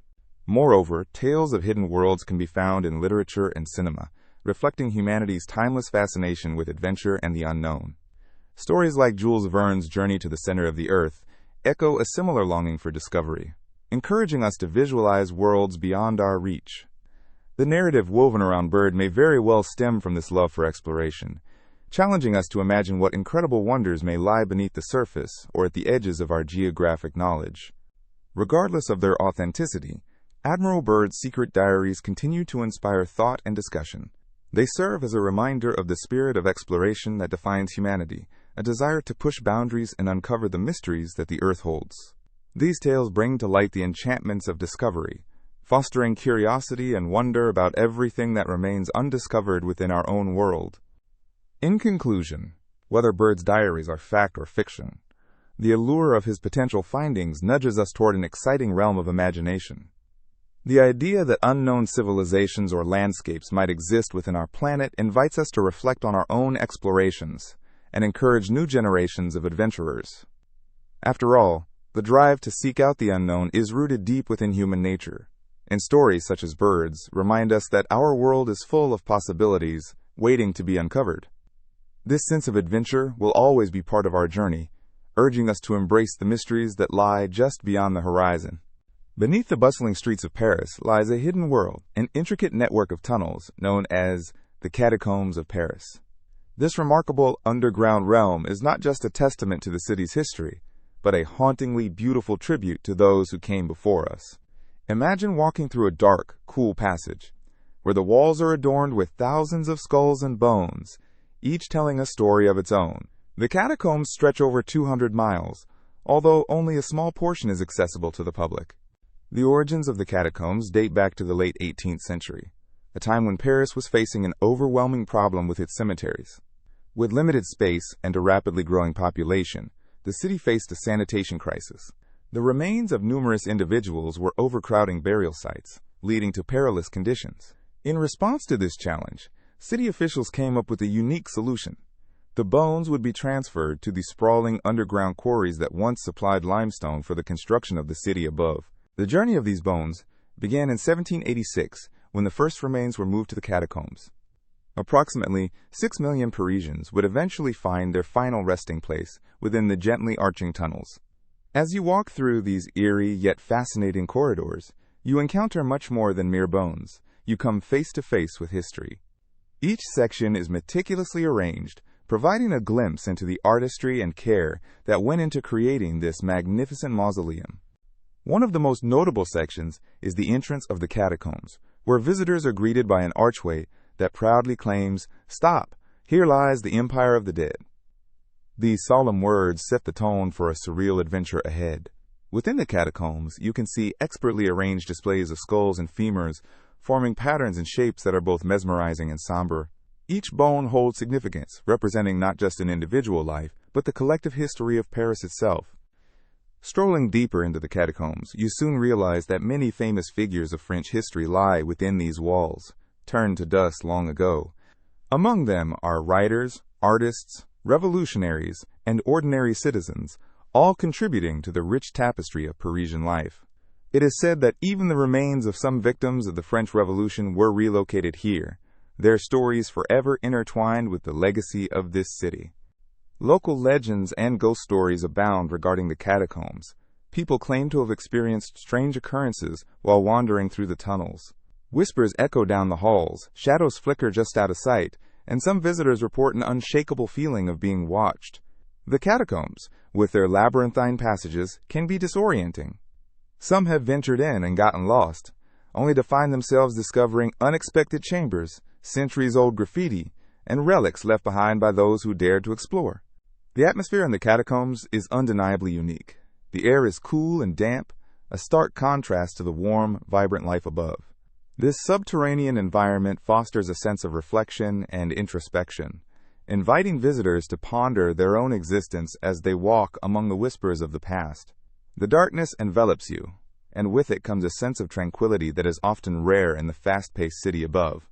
Moreover, tales of hidden worlds can be found in literature and cinema, reflecting humanity's timeless fascination with adventure and the unknown. Stories like Jules Verne's Journey to the Center of the Earth echo a similar longing for discovery, encouraging us to visualize worlds beyond our reach. The narrative woven around Byrd may very well stem from this love for exploration, challenging us to imagine what incredible wonders may lie beneath the surface or at the edges of our geographic knowledge. Regardless of their authenticity, Admiral Byrd's secret diaries continue to inspire thought and discussion. They serve as a reminder of the spirit of exploration that defines humanity, a desire to push boundaries and uncover the mysteries that the Earth holds. These tales bring to light the enchantments of discovery, fostering curiosity and wonder about everything that remains undiscovered within our own world. In conclusion, whether Byrd's diaries are fact or fiction, the allure of his potential findings nudges us toward an exciting realm of imagination. The idea that unknown civilizations or landscapes might exist within our planet invites us to reflect on our own explorations and encourage new generations of adventurers. After all, the drive to seek out the unknown is rooted deep within human nature, and stories such as Byrd's remind us that our world is full of possibilities waiting to be uncovered. This sense of adventure will always be part of our journey, urging us to embrace the mysteries that lie just beyond the horizon. Beneath the bustling streets of Paris lies a hidden world, an intricate network of tunnels known as the Catacombs of Paris. This remarkable underground realm is not just a testament to the city's history, but a hauntingly beautiful tribute to those who came before us. Imagine walking through a dark, cool passage, where the walls are adorned with thousands of skulls and bones, each telling a story of its own. The catacombs stretch over 200 miles, although only a small portion is accessible to the public. The origins of the catacombs date back to the late 18th century, a time when Paris was facing an overwhelming problem with its cemeteries. With limited space and a rapidly growing population, the city faced a sanitation crisis. The remains of numerous individuals were overcrowding burial sites, leading to perilous conditions. In response to this challenge, city officials came up with a unique solution. The bones would be transferred to the sprawling underground quarries that once supplied limestone for the construction of the city above. The journey of these bones began in 1786, when the first remains were moved to the catacombs. Approximately 6 million Parisians would eventually find their final resting place within the gently arching tunnels. As you walk through these eerie yet fascinating corridors, you encounter much more than mere bones. You come face to face with history. Each section is meticulously arranged, providing a glimpse into the artistry and care that went into creating this magnificent mausoleum. One of the most notable sections is the entrance of the catacombs, where visitors are greeted by an archway that proudly claims, "Stop, here lies the Empire of the Dead." These solemn words set the tone for a surreal adventure ahead. Within the catacombs, you can see expertly arranged displays of skulls and femurs, forming patterns and shapes that are both mesmerizing and somber. Each bone holds significance, representing not just an individual life, but the collective history of Paris itself. Strolling deeper into the catacombs, you soon realize that many famous figures of French history lie within these walls, turned to dust long ago. Among them are writers, artists, revolutionaries, and ordinary citizens, all contributing to the rich tapestry of Parisian life. It is said that even the remains of some victims of the French Revolution were relocated here, their stories forever intertwined with the legacy of this city. Local legends and ghost stories abound regarding the catacombs. People claim to have experienced strange occurrences while wandering through the tunnels. Whispers echo down the halls, shadows flicker just out of sight, and some visitors report an unshakable feeling of being watched. The catacombs, with their labyrinthine passages, can be disorienting. Some have ventured in and gotten lost, only to find themselves discovering unexpected chambers, centuries-old graffiti, and relics left behind by those who dared to explore. The atmosphere in the catacombs is undeniably unique. The air is cool and damp, a stark contrast to the warm, vibrant life above. This subterranean environment fosters a sense of reflection and introspection, inviting visitors to ponder their own existence as they walk among the whispers of the past. The darkness envelops you, and with it comes a sense of tranquility that is often rare in the fast-paced city above.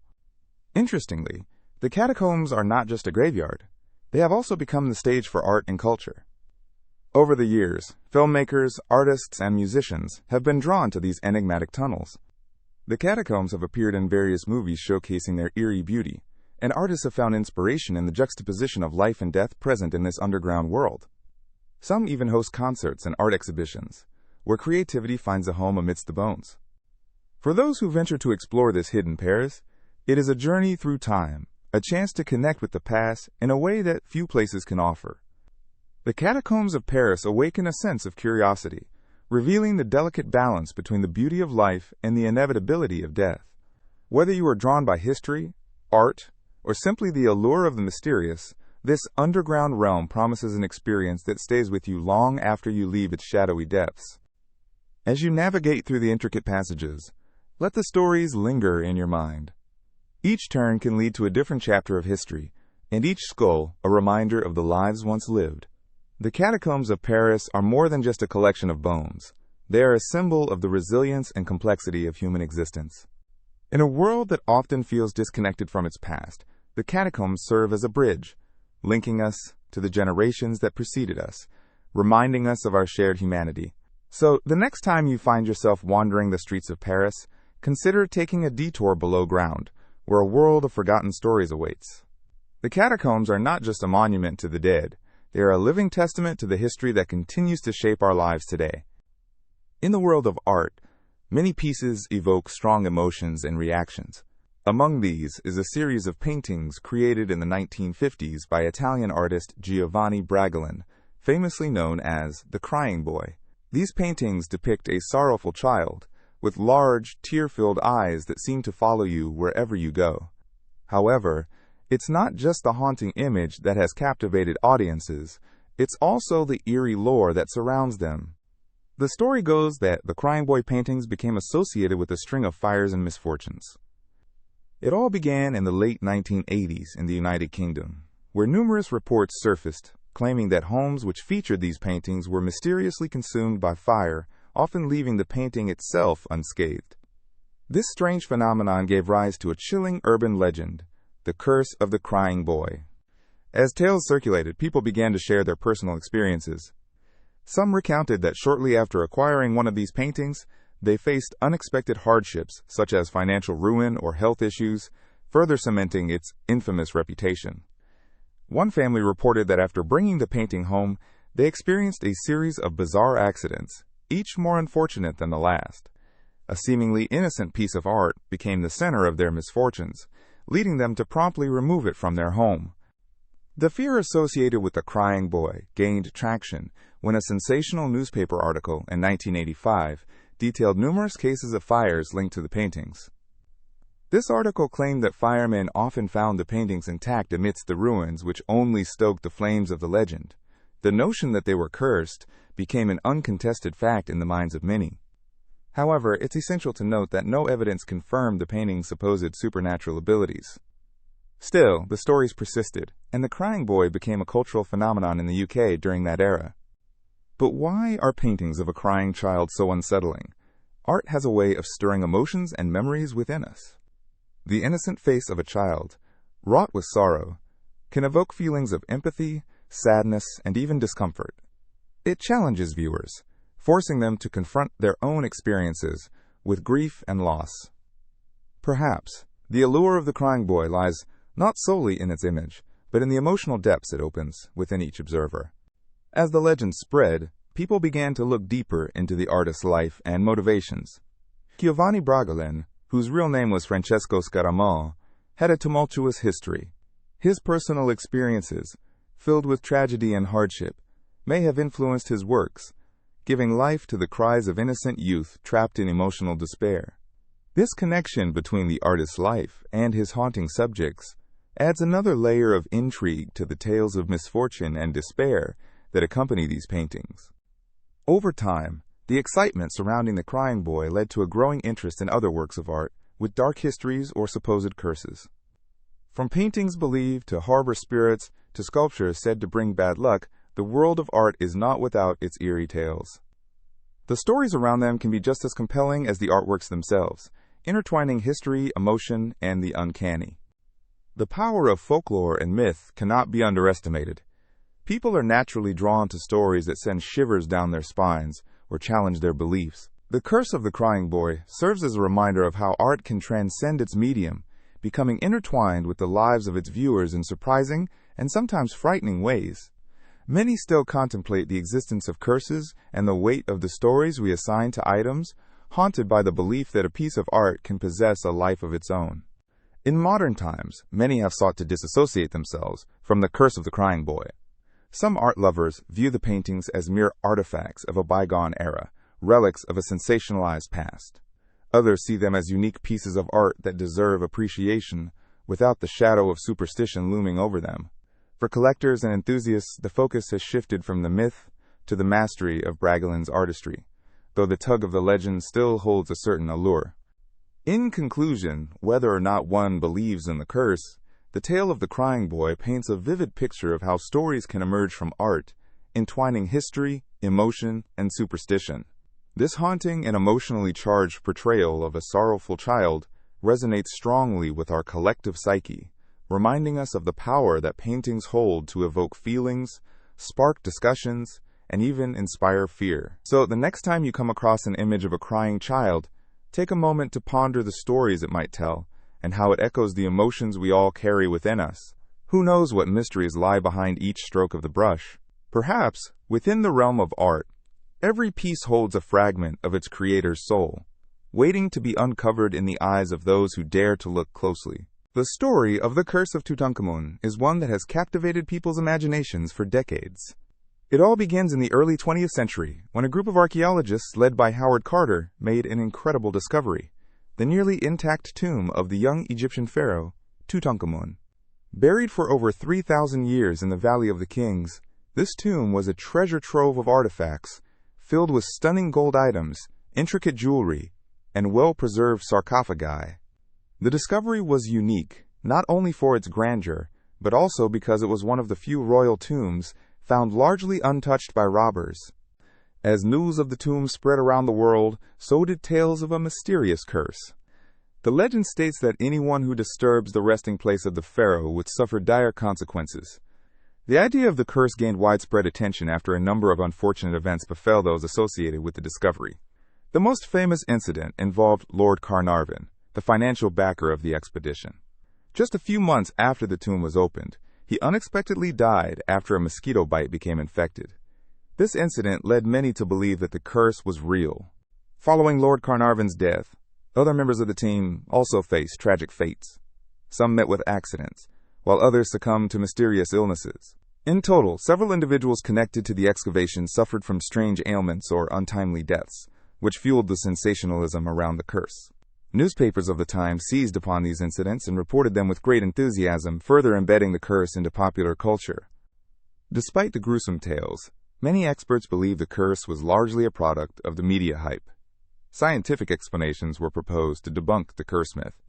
Interestingly, the catacombs are not just a graveyard. They have also become the stage for art and culture. Over the years, filmmakers, artists, and musicians have been drawn to these enigmatic tunnels. The catacombs have appeared in various movies showcasing their eerie beauty, and artists have found inspiration in the juxtaposition of life and death present in this underground world. Some even host concerts and art exhibitions, where creativity finds a home amidst the bones. For those who venture to explore this hidden Paris, it is a journey through time, a chance to connect with the past in a way that few places can offer. The catacombs of Paris awaken a sense of curiosity, revealing the delicate balance between the beauty of life and the inevitability of death. Whether you are drawn by history, art, or simply the allure of the mysterious, this underground realm promises an experience that stays with you long after you leave its shadowy depths. As you navigate through the intricate passages, let the stories linger in your mind. Each turn can lead to a different chapter of history, and each skull a reminder of the lives once lived. The Catacombs of Paris are more than just a collection of bones. They are a symbol of the resilience and complexity of human existence. In a world that often feels disconnected from its past, the catacombs serve as a bridge, linking us to the generations that preceded us, reminding us of our shared humanity. So, the next time you find yourself wandering the streets of Paris, consider taking a detour below ground, where a world of forgotten stories awaits. The catacombs are not just a monument to the dead. They are a living testament to the history that continues to shape our lives today. In the world of art, many pieces evoke strong emotions and reactions. Among these is a series of paintings created in the 1950s by Italian artist Giovanni Bragolin, famously known as the Crying Boy. These paintings depict a sorrowful child, with large, tear-filled eyes that seem to follow you wherever you go. However, it's not just the haunting image that has captivated audiences, it's also the eerie lore that surrounds them. The story goes that the Crying Boy paintings became associated with a string of fires and misfortunes. It all began in the late 1980s in the United Kingdom, where numerous reports surfaced claiming that homes which featured these paintings were mysteriously consumed by fire, often leaving the painting itself unscathed. This strange phenomenon gave rise to a chilling urban legend, the Curse of the Crying Boy. As tales circulated, people began to share their personal experiences. Some recounted that shortly after acquiring one of these paintings, they faced unexpected hardships such as financial ruin or health issues, further cementing its infamous reputation. One family reported that after bringing the painting home, they experienced a series of bizarre accidents, each more unfortunate than the last. A seemingly innocent piece of art became the center of their misfortunes, leading them to promptly remove it from their home. The fear associated with the Crying Boy gained traction when a sensational newspaper article in 1985 detailed numerous cases of fires linked to the paintings. This article claimed that firemen often found the paintings intact amidst the ruins, which only stoked the flames of the legend. The notion that they were cursed became an uncontested fact in the minds of many. However, it's essential to note that no evidence confirmed the painting's supposed supernatural abilities. Still, the stories persisted, and the Crying Boy became a cultural phenomenon in the UK during that era. But why are paintings of a crying child so unsettling? Art has a way of stirring emotions and memories within us. The innocent face of a child, wrought with sorrow, can evoke feelings of empathy, sadness, and even discomfort. It challenges viewers, forcing them to confront their own experiences with grief and loss. Perhaps the allure of the Crying Boy lies not solely in its image, but in the emotional depths it opens within each observer. As the legend spread, people began to look deeper into the artist's life and motivations. Giovanni Bragolin, whose real name was Francesco Scaramò, had a tumultuous history. His personal experiences, filled with tragedy and hardship, may have influenced his works, giving life to the cries of innocent youth trapped in emotional despair. This connection between the artist's life and his haunting subjects adds another layer of intrigue to the tales of misfortune and despair that accompany these paintings. Over time, the excitement surrounding the Crying Boy led to a growing interest in other works of art with dark histories or supposed curses. From paintings believed to harbor spirits to sculptures said to bring bad luck, the world of art is not without its eerie tales. The stories around them can be just as compelling as the artworks themselves, intertwining history, emotion, and the uncanny. The power of folklore and myth cannot be underestimated. People are naturally drawn to stories that send shivers down their spines or challenge their beliefs. The Curse of the Crying Boy serves as a reminder of how art can transcend its medium, becoming intertwined with the lives of its viewers in surprising and sometimes frightening ways. Many still contemplate the existence of curses and the weight of the stories we assign to items, haunted by the belief that a piece of art can possess a life of its own. In modern times, many have sought to disassociate themselves from the Curse of the Crying Boy. Some art lovers view the paintings as mere artifacts of a bygone era, relics of a sensationalized past. Others see them as unique pieces of art that deserve appreciation without the shadow of superstition looming over them. For collectors and enthusiasts, the focus has shifted from the myth to the mastery of Brageland's artistry, though the tug of the legend still holds a certain allure. In conclusion, whether or not one believes in the curse, the tale of the crying boy paints a vivid picture of how stories can emerge from art, entwining history, emotion, and superstition. This haunting and emotionally charged portrayal of a sorrowful child resonates strongly with our collective psyche, reminding us of the power that paintings hold to evoke feelings, spark discussions, and even inspire fear. So the next time you come across an image of a crying child, take a moment to ponder the stories it might tell and how it echoes the emotions we all carry within us. Who knows what mysteries lie behind each stroke of the brush? Perhaps, within the realm of art, every piece holds a fragment of its creator's soul, waiting to be uncovered in the eyes of those who dare to look closely. The story of the Curse of Tutankhamun is one that has captivated people's imaginations for decades. It all begins in the early 20th century, when a group of archaeologists led by Howard Carter made an incredible discovery: the nearly intact tomb of the young Egyptian pharaoh, Tutankhamun. Buried for over 3,000 years in the Valley of the Kings, this tomb was a treasure trove of artifacts, filled with stunning gold items, intricate jewelry, and well-preserved sarcophagi. The discovery was unique, not only for its grandeur, but also because it was one of the few royal tombs found largely untouched by robbers. As news of the tomb spread around the world, so did tales of a mysterious curse. The legend states that anyone who disturbs the resting place of the pharaoh would suffer dire consequences. The idea of the curse gained widespread attention after a number of unfortunate events befell those associated with the discovery. The most famous incident involved Lord Carnarvon, the financial backer of the expedition. Just a few months after the tomb was opened, he unexpectedly died after a mosquito bite became infected. This incident led many to believe that the curse was real. Following Lord Carnarvon's death, other members of the team also faced tragic fates. Some met with accidents, while others succumbed to mysterious illnesses. In total, several individuals connected to the excavation suffered from strange ailments or untimely deaths, which fueled the sensationalism around the curse. Newspapers of the time seized upon these incidents and reported them with great enthusiasm, further embedding the curse into popular culture. Despite the gruesome tales, many experts believe the curse was largely a product of the media hype. Scientific explanations were proposed to debunk the curse myth.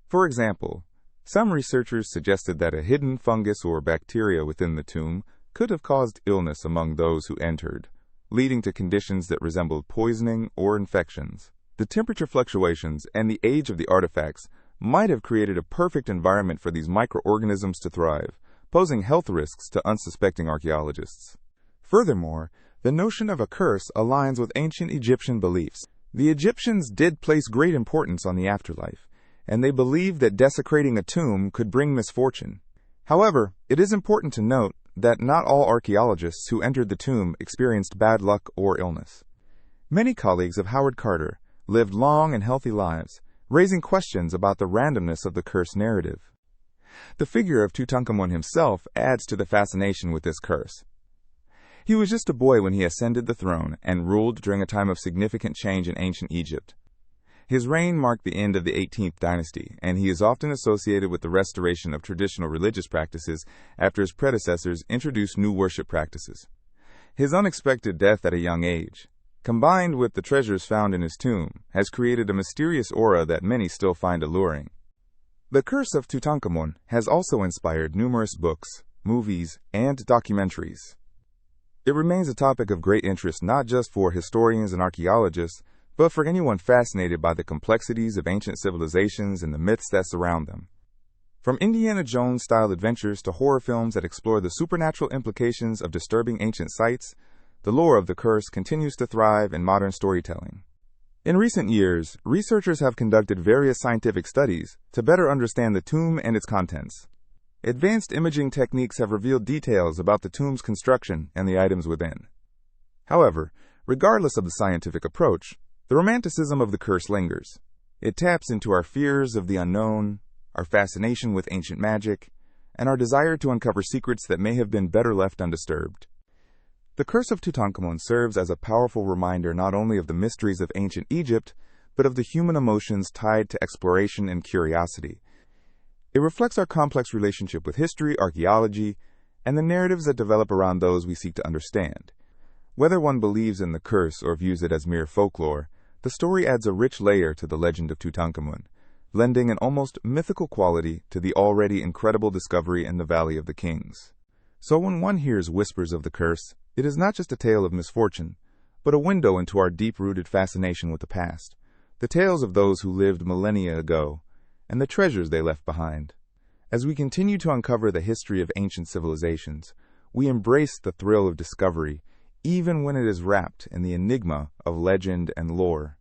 For example, some researchers suggested that a hidden fungus or bacteria within the tomb could have caused illness among those who entered, leading to conditions that resembled poisoning or infections. The temperature fluctuations and the age of the artifacts might have created a perfect environment for these microorganisms to thrive, posing health risks to unsuspecting archaeologists. Furthermore, the notion of a curse aligns with ancient Egyptian beliefs. The Egyptians did place great importance on the afterlife, and they believed that desecrating a tomb could bring misfortune. However, it is important to note that not all archaeologists who entered the tomb experienced bad luck or illness. Many colleagues of Howard Carter lived long and healthy lives, raising questions about the randomness of the curse narrative. The figure of Tutankhamun himself adds to the fascination with this curse. He was just a boy when he ascended the throne and ruled during a time of significant change in ancient Egypt. His reign marked the end of the 18th dynasty, and he is often associated with the restoration of traditional religious practices after his predecessors introduced new worship practices. His unexpected death at a young age, combined with the treasures found in his tomb, has created a mysterious aura that many still find alluring. The Curse of Tutankhamun has also inspired numerous books, movies, and documentaries. It remains a topic of great interest not just for historians and archaeologists, but for anyone fascinated by the complexities of ancient civilizations and the myths that surround them. From Indiana Jones-style adventures to horror films that explore the supernatural implications of disturbing ancient sites, the lore of the curse continues to thrive in modern storytelling. In recent years, researchers have conducted various scientific studies to better understand the tomb and its contents. Advanced imaging techniques have revealed details about the tomb's construction and the items within. However, regardless of the scientific approach, the romanticism of the curse lingers. It taps into our fears of the unknown, our fascination with ancient magic, and our desire to uncover secrets that may have been better left undisturbed. The Curse of Tutankhamun serves as a powerful reminder not only of the mysteries of ancient Egypt, but of the human emotions tied to exploration and curiosity. It reflects our complex relationship with history, archaeology, and the narratives that develop around those we seek to understand. Whether one believes in the curse or views it as mere folklore, the story adds a rich layer to the legend of Tutankhamun, lending an almost mythical quality to the already incredible discovery in the Valley of the Kings. So when one hears whispers of the curse, it is not just a tale of misfortune, but a window into our deep-rooted fascination with the past, the tales of those who lived millennia ago, and the treasures they left behind. As we continue to uncover the history of ancient civilizations, we embrace the thrill of discovery, even when it is wrapped in the enigma of legend and lore.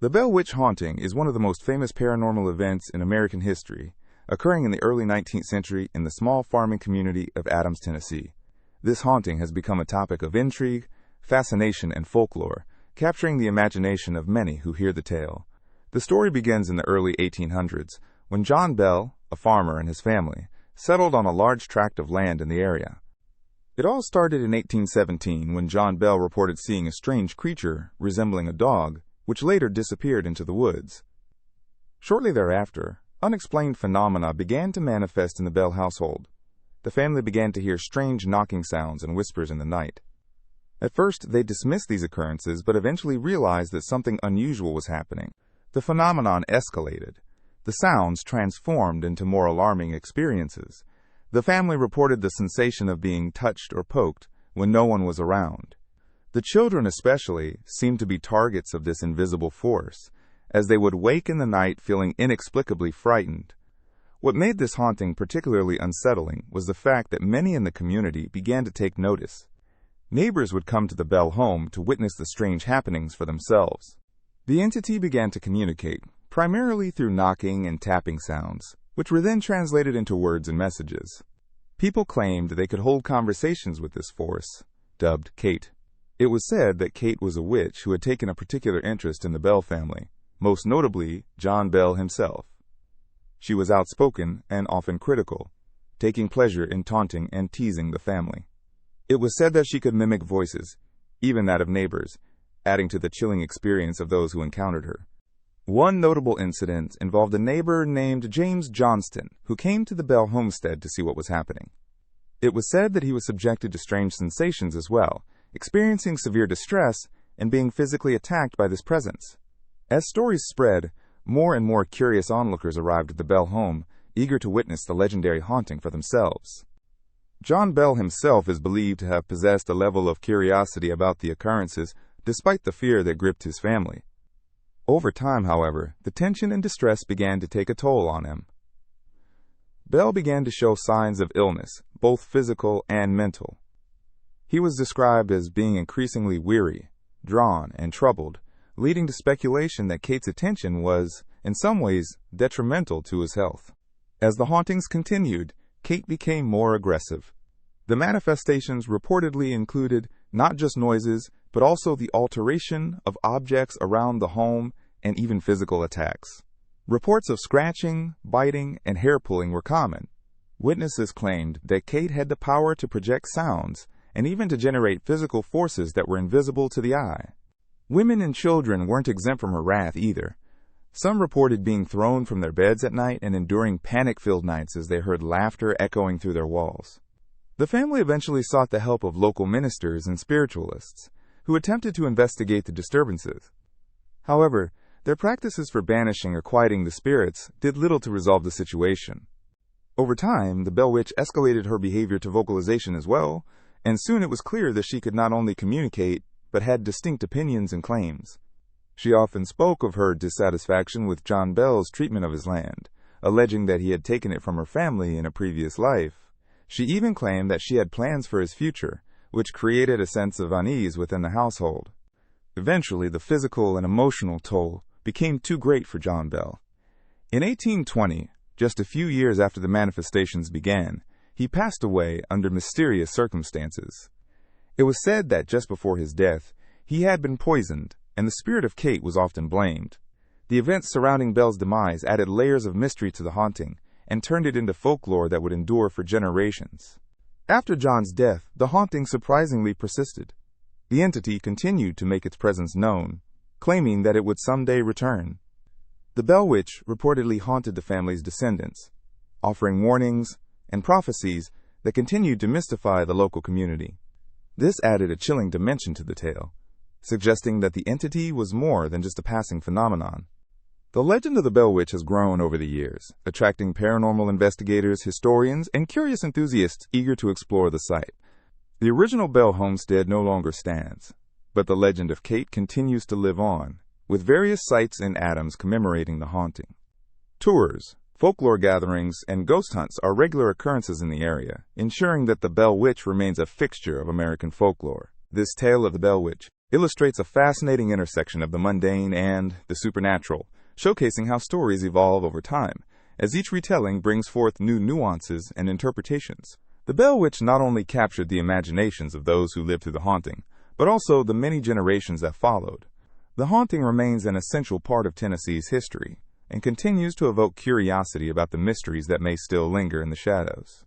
The Bell Witch haunting is one of the most famous paranormal events in American history, occurring in the early 19th century in the small farming community of Adams, Tennessee. This haunting has become a topic of intrigue, fascination, and folklore, capturing the imagination of many who hear the tale. The story begins in the early 1800s, when John Bell, a farmer, and his family settled on a large tract of land in the area. It all started in 1817 when John Bell reported seeing a strange creature resembling a dog, which later disappeared into the woods. Shortly thereafter, unexplained phenomena began to manifest in the Bell household. The family began to hear strange knocking sounds and whispers in the night. At first, they dismissed these occurrences, but eventually realized that something unusual was happening. The phenomenon escalated. The sounds transformed into more alarming experiences. The family reported the sensation of being touched or poked when no one was around. The children especially seemed to be targets of this invisible force, as they would wake in the night feeling inexplicably frightened. What made this haunting particularly unsettling was the fact that many in the community began to take notice. Neighbors would come to the Bell home to witness the strange happenings for themselves. The entity began to communicate, primarily through knocking and tapping sounds, which were then translated into words and messages. People claimed they could hold conversations with this force, dubbed Kate. It was said that Kate was a witch who had taken a particular interest in the Bell family, most notably John Bell himself. She was outspoken and often critical, taking pleasure in taunting and teasing the family. It was said that she could mimic voices, even that of neighbors, adding to the chilling experience of those who encountered her. One notable incident involved a neighbor named James Johnston, who came to the Bell homestead to see what was happening. It was said that he was subjected to strange sensations as well, experiencing severe distress and being physically attacked by this presence. As stories spread, more and more curious onlookers arrived at the Bell home, eager to witness the legendary haunting for themselves. John Bell himself is believed to have possessed a level of curiosity about the occurrences, despite the fear that gripped his family. Over time, however, the tension and distress began to take a toll on him. Bell began to show signs of illness, both physical and mental. He was described as being increasingly weary, drawn, and troubled, leading to speculation that Kate's attention was, in some ways, detrimental to his health. As the hauntings continued, Kate became more aggressive. The manifestations reportedly included not just noises, but also the alteration of objects around the home and even physical attacks. Reports of scratching, biting, and hair-pulling were common. Witnesses claimed that Kate had the power to project sounds and even to generate physical forces that were invisible to the eye. Women and children weren't exempt from her wrath either. Some reported being thrown from their beds at night and enduring panic-filled nights as they heard laughter echoing through their walls. The family eventually sought the help of local ministers and spiritualists, who attempted to investigate the disturbances. However, their practices for banishing or quieting the spirits did little to resolve the situation. Over time, the Bell Witch escalated her behavior to vocalization as well, and soon it was clear that she could not only communicate, but had distinct opinions and claims. She often spoke of her dissatisfaction with John Bell's treatment of his land, alleging that he had taken it from her family in a previous life. She even claimed that she had plans for his future, which created a sense of unease within the household. Eventually, the physical and emotional toll became too great for John Bell. In 1820, just a few years after the manifestations began, he passed away under mysterious circumstances. It was said that just before his death, he had been poisoned, and the spirit of Kate was often blamed. The events surrounding Bell's demise added layers of mystery to the haunting and turned it into folklore that would endure for generations. After John's death, the haunting surprisingly persisted. the entity continued to make its presence known, claiming that it would someday return. The Bell Witch reportedly haunted the family's descendants, offering warnings and prophecies that continued to mystify the local community. This added a chilling dimension to the tale, suggesting that the entity was more than just a passing phenomenon. The legend of the Bell Witch has grown over the years, attracting paranormal investigators, historians, and curious enthusiasts eager to explore the site. The original Bell homestead no longer stands, but the legend of Kate continues to live on, with various sites and atoms commemorating the haunting. Tours, folklore gatherings, and ghost hunts are regular occurrences in the area, ensuring that the Bell Witch remains a fixture of American folklore. This tale of the Bell Witch illustrates a fascinating intersection of the mundane and the supernatural, showcasing how stories evolve over time, as each retelling brings forth new nuances and interpretations. The Bell Witch not only captured the imaginations of those who lived through the haunting, but also the many generations that followed. The haunting remains an essential part of Tennessee's history, and continues to evoke curiosity about the mysteries that may still linger in the shadows.